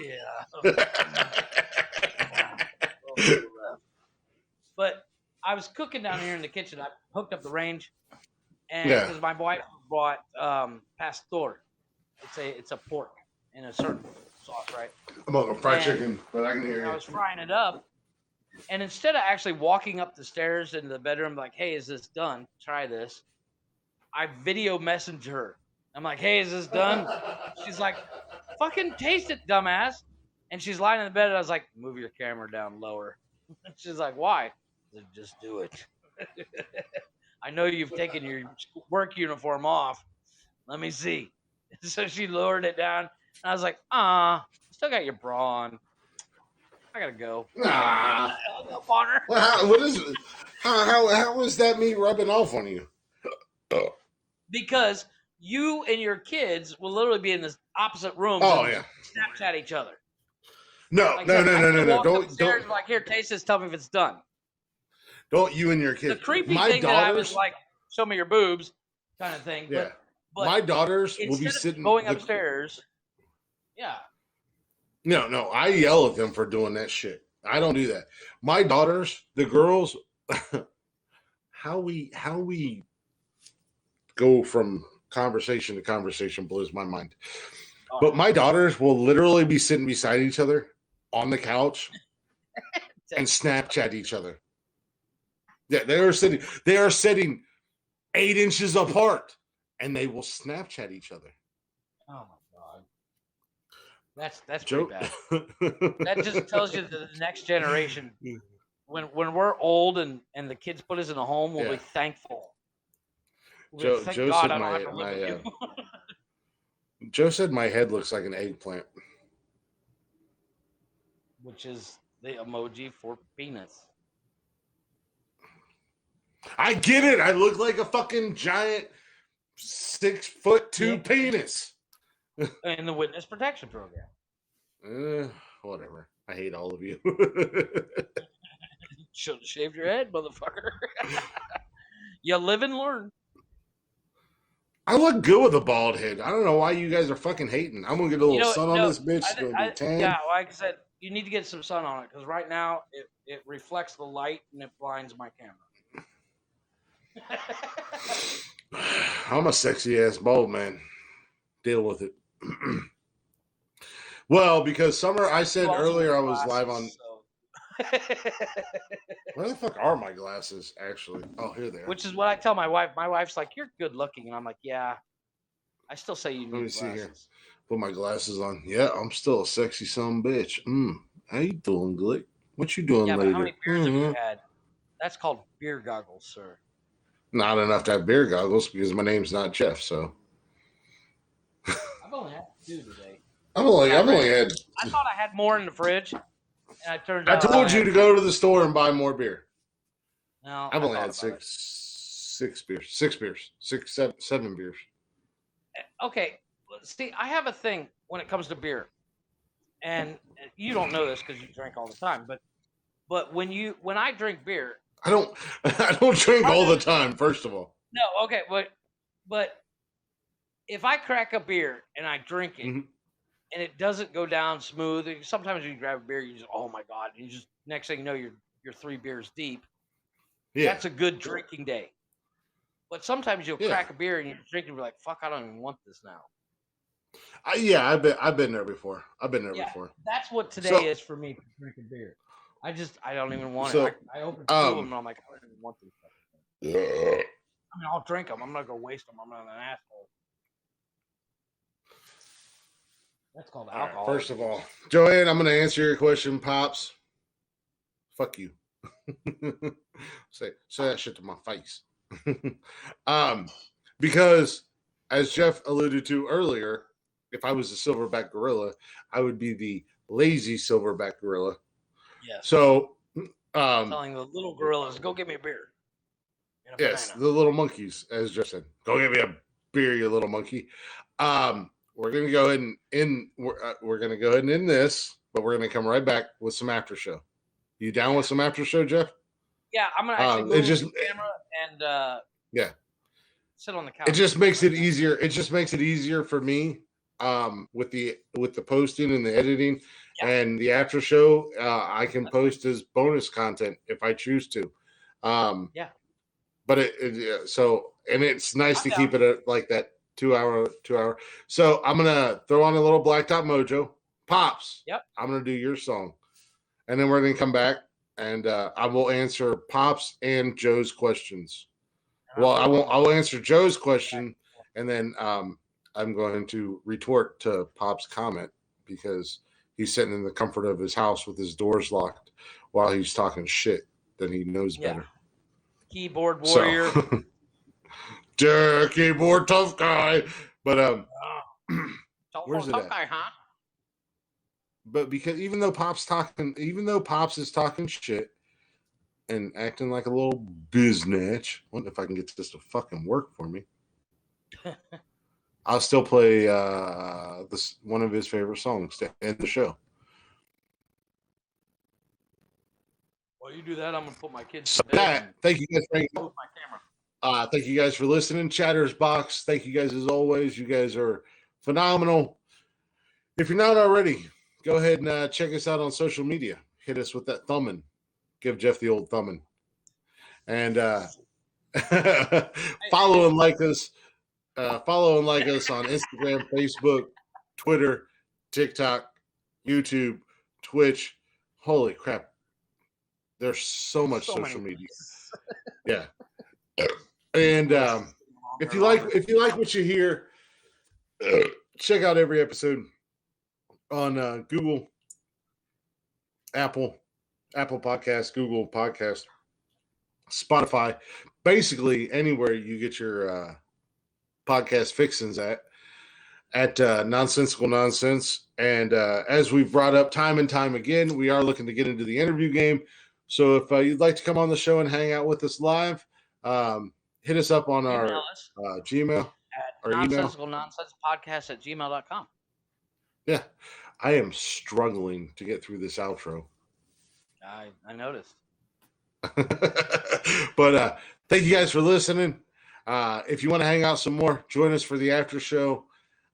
Yeah. But I was cooking down here in the kitchen. I hooked up the range, and because my wife bought pastor, it's a pork in a certain sauce, right? I'm on fried chicken, but I can hear you. I was frying it up, and instead of actually walking up the stairs into the bedroom, like, "Hey, is this done? Try this." I video messaged her. I'm like, "Hey, is this done?" She's like, "Fucking taste it, dumbass." And she's lying in the bed, and I was like, "Move your camera down lower." She's like, "Why?" I said, "Just do it." I know you've taken your work uniform off. Let me see. So she lowered it down, and I was like, still got your bra on. I gotta go. Nah. Hung up on her. Well, how is that me rubbing off on you? Because you and your kids will literally be in the opposite rooms and Snapchat each other. No. Don't. Like, here, taste this. Tell me if it's done. Don't you and your kids. The creepy thing that I was like, show me your boobs, kind of thing. Yeah. But my daughters will be sitting going upstairs. Yeah. No. I yell at them for doing that shit. I don't do that. My daughters, the girls, how we go from conversation to conversation blows my mind. But my daughters will literally be sitting beside each other on the couch and Snapchat each other. Yeah, they are sitting 8 inches apart, and they will Snapchat each other. Oh my god, that's pretty bad. That just tells you that the next generation, when we're old and the kids put us in a home, we'll be thankful. Joe said my head looks like an eggplant, which is the emoji for penis. I get it. I look like a fucking giant 6'2" penis. In the witness protection program. Whatever. I hate all of you. Should have shaved your head, motherfucker. You live and learn. I look good with a bald head. I don't know why you guys are fucking hating. I'm gonna get a little sun on this bitch. It's gonna be tan. Yeah, like I said, you need to get some sun on it because right now it reflects the light and it blinds my camera. I'm a sexy ass bald man. Deal with it. Well, because Summer, I said earlier I was live on. Where the fuck are my glasses, actually? Oh, here they are. Which is what I tell my wife. My wife's like, "You're good looking," and I'm like, "Yeah." I still say you need glasses. Let me see here. Put my glasses on. Yeah, I'm still a sexy son bitch. How you doing, Glick? What you doing later? But how many beers have you had? That's called beer goggles, sir. Not enough to have beer goggles because my name's not Jeff. So I've only had 2 today. I've only had. I thought I had more in the fridge, and I turned. I told you to go to the store and buy more beer. No, I've only had 6 beers, 7 beers. Okay, see, I have a thing when it comes to beer, and you don't know this because you drink all the time, but when I drink beer, I don't drink all the time. First of all, no, okay, but if I crack a beer and I drink it, and it doesn't go down smooth, sometimes you grab a beer, you just, oh my god, you just next thing you know you're 3 beers deep. Yeah, that's a good drinking day. But sometimes you'll crack a beer and you're drinking, you're like, fuck, I don't even want this now. I've been there before. Before. That's what today is for me, drinking beer. I don't even want it. I opened two of them and I'm like, I don't even want these. Yeah. I mean, I'll drink them. I'm not gonna waste them. I'm not an asshole. That's called alcohol. First of all, Joanne, I'm gonna answer your question, Pops. Fuck you. say that shit to my face. Because as Jeff alluded to earlier, if I was a silverback gorilla, I would be the lazy silverback gorilla. Yes. So telling the little gorillas, go get me a beer. Yes, banana. The little monkeys, as Jeff said, go get me a beer, you little monkey. We're gonna go ahead and we're gonna go ahead and end this, but we're gonna come right back with some after show. You down with some after show, Jeff? Yeah, I'm gonna actually move the camera and sit on the couch. It just makes it easier. It just makes it easier for me with the posting and the editing and the after show. I can post as bonus content if I choose to. But and it's nice to keep it at like that 2 hour. So I'm gonna throw on a little Blacktop Mojo. Pops. Yep. I'm gonna do your song, and then we're gonna come back and I will answer Pops and Joe's questions. Well, I'll answer Joe's question, and then I'm going to retort to Pop's comment because he's sitting in the comfort of his house with his doors locked while he's talking shit that he knows better. Keyboard warrior. Keyboard tough guy. But where's it at? Guy, huh? But because even though Pops is talking shit and acting like a little biznatch, I wonder if I can get this to fucking work for me. I'll still play this one of his favorite songs to end the show. While you do that, I'm gonna put my kids to bed. Thank you guys for my camera. Thank you guys for listening. Chatter's Box. Thank you guys as always. You guys are phenomenal. If you're not already, go ahead and check us out on social media. Hit us with that thumbing. Give Jeff the old thumbing. And follow and like us. Follow and like us on Instagram, Facebook, Twitter, TikTok, YouTube, Twitch. Holy crap. There's so much social media. Yeah. And if you like what you hear, check out every episode on Google, Apple Podcasts, Google Podcasts, Spotify, basically anywhere you get your podcast fixins at Nonsensical Nonsense. And as we've brought up time and time again, we are looking to get into the interview game. So if you'd like to come on the show and hang out with us live, hit us up on our Gmail or nonsensicalnonsenspodcast@gmail.com. Yeah, I am struggling to get through this outro. I noticed. But thank you guys for listening. If you want to hang out some more, join us for the after show.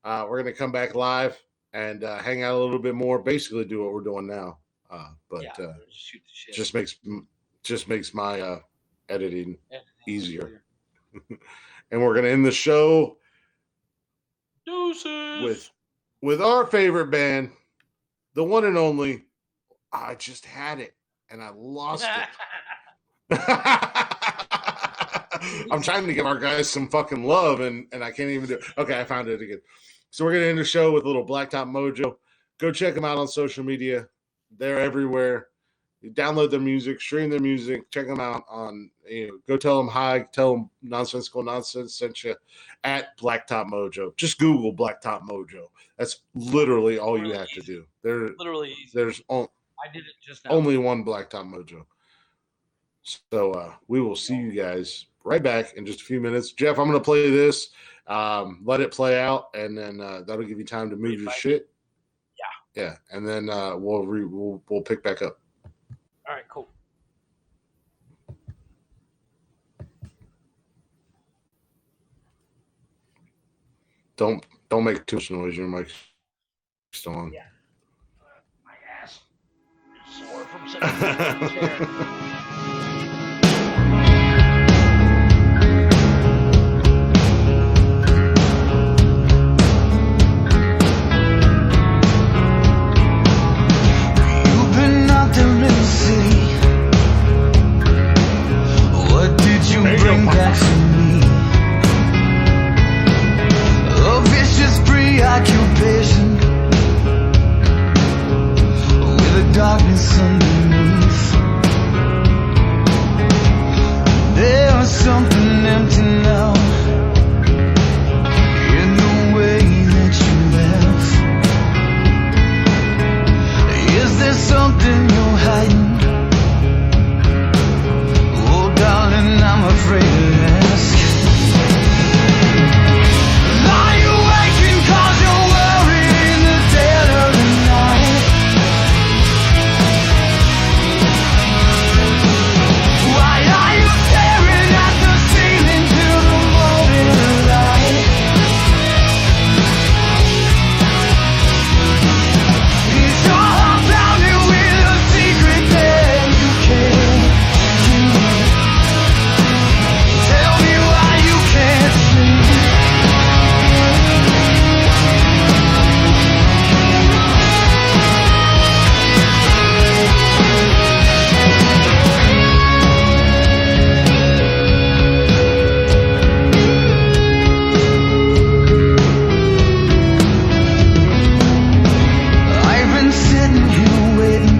We're going to come back live and hang out a little bit more, basically do what we're doing now. Shoot the shit. Just makes my editing easier. And we're going to end the show Deuces. with our favorite band, the one and only. I just had it and I lost it. I'm trying to give our guys some fucking love and I can't even do it. Okay, I found it again. So we're going to end the show with a little Blacktop Mojo. Go check them out on social media. They're everywhere. You download their music, stream their music, check them out on, go tell them hi, tell them Nonsensical Nonsense sent you at Blacktop Mojo. Just Google Blacktop Mojo. That's literally all you have to do. Literally easy. There's I did it just now. Only one Blacktop Mojo. So we will see you guys right back in just a few minutes. Jeff, I'm going to play this. Let it play out, and then that'll give you time to move your shit. Yeah, and then we'll pick back up. All right, cool. Don't make too much noise. Your mic's still on. Yeah. My ass is sore from sitting in the chair. bring back to me a vicious preoccupation with the darkness underneath. There's something empty now in the way that you left. Is there something you're hiding? Oh, darling, I'm afraid to ask. Are you waking 'cause you're worried in the dead of the night? Why are you staring at the ceiling till the morning light? Is your heart pounding with a secret that you can't keep? Tell me why you can't sleep. I've been sitting here waiting,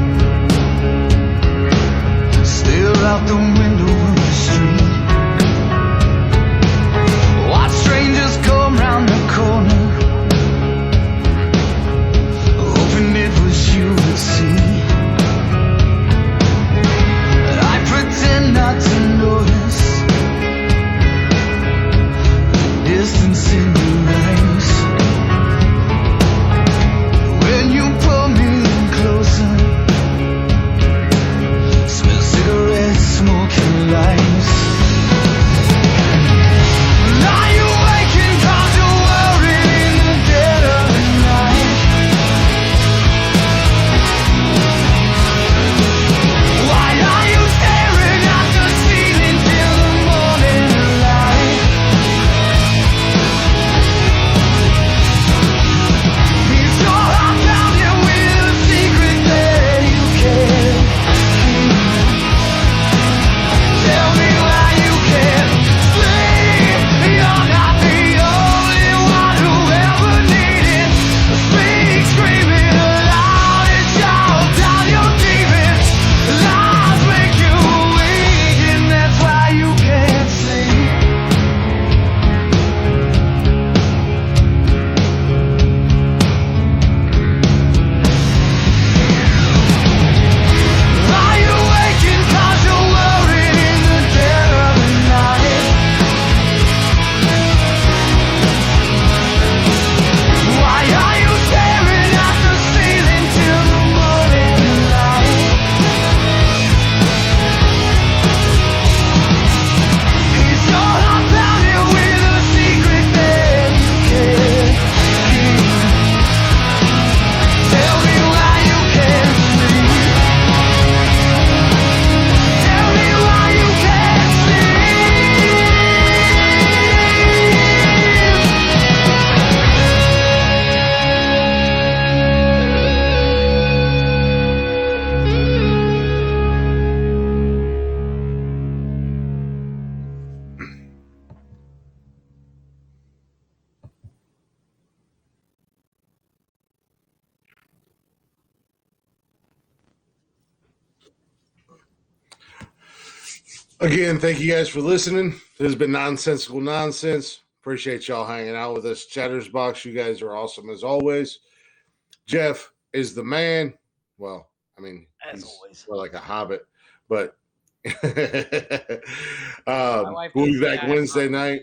stare out the window of the street. Watch strangers come round the corner, hoping it was you to see. I pretend not to notice the distance in your eyes. When you pull me in closer, smell cigarette smoke and lights. Are you waking 'cause you're worried in the dead of the night? Why are you staring at the ceiling till the morning light? Is your heart pounding with a secret that you can't keep? Tell me why you can't sleep. You're not the only one who ever needed to speak, screaming aloud and shout down your demons. Lies make you weak, and that's why you can't sleep. Are you waking 'cause you're worried in the dead of the night? Why are you staring at the ceiling till the morning light? Is your heart pounding with a secret that you can't keep? Tell me why you can't sleep. Tell me why you can't sleep. Again, thank you guys for listening. This has been Nonsensical Nonsense. Appreciate y'all hanging out with us. Chattersbox, you guys are awesome as always. Jeff is the man. Well, I mean, As he's always. more like a hobbit, but wife we'll be is back the Wednesday icon. night.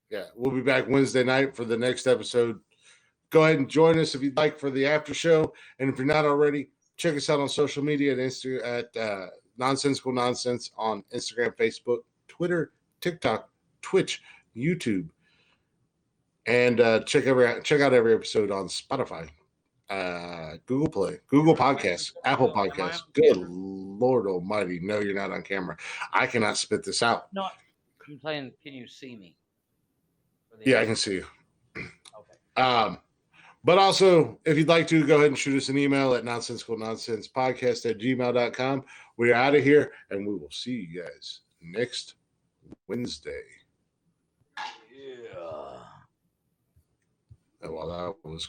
Yeah, we'll be back Wednesday night for the next episode. Go ahead and join us if you'd like for the after show. And if you're not already, check us out on social media at Nonsensical Nonsense on Instagram, Facebook, Twitter, TikTok, Twitch, YouTube, and check out every episode on Spotify, Google Play, Google Podcasts, Apple Podcasts. Good Lord Almighty! No, you're not on camera. I cannot spit this out. No, I'm playing. Can you see me? Yeah, I can see you. Okay. But also, if you'd like to, go ahead and shoot us an email at nonsensicalnonsenspodcast@gmail.com. We're out of here, and we will see you guys next Wednesday. Yeah. Oh, well, that was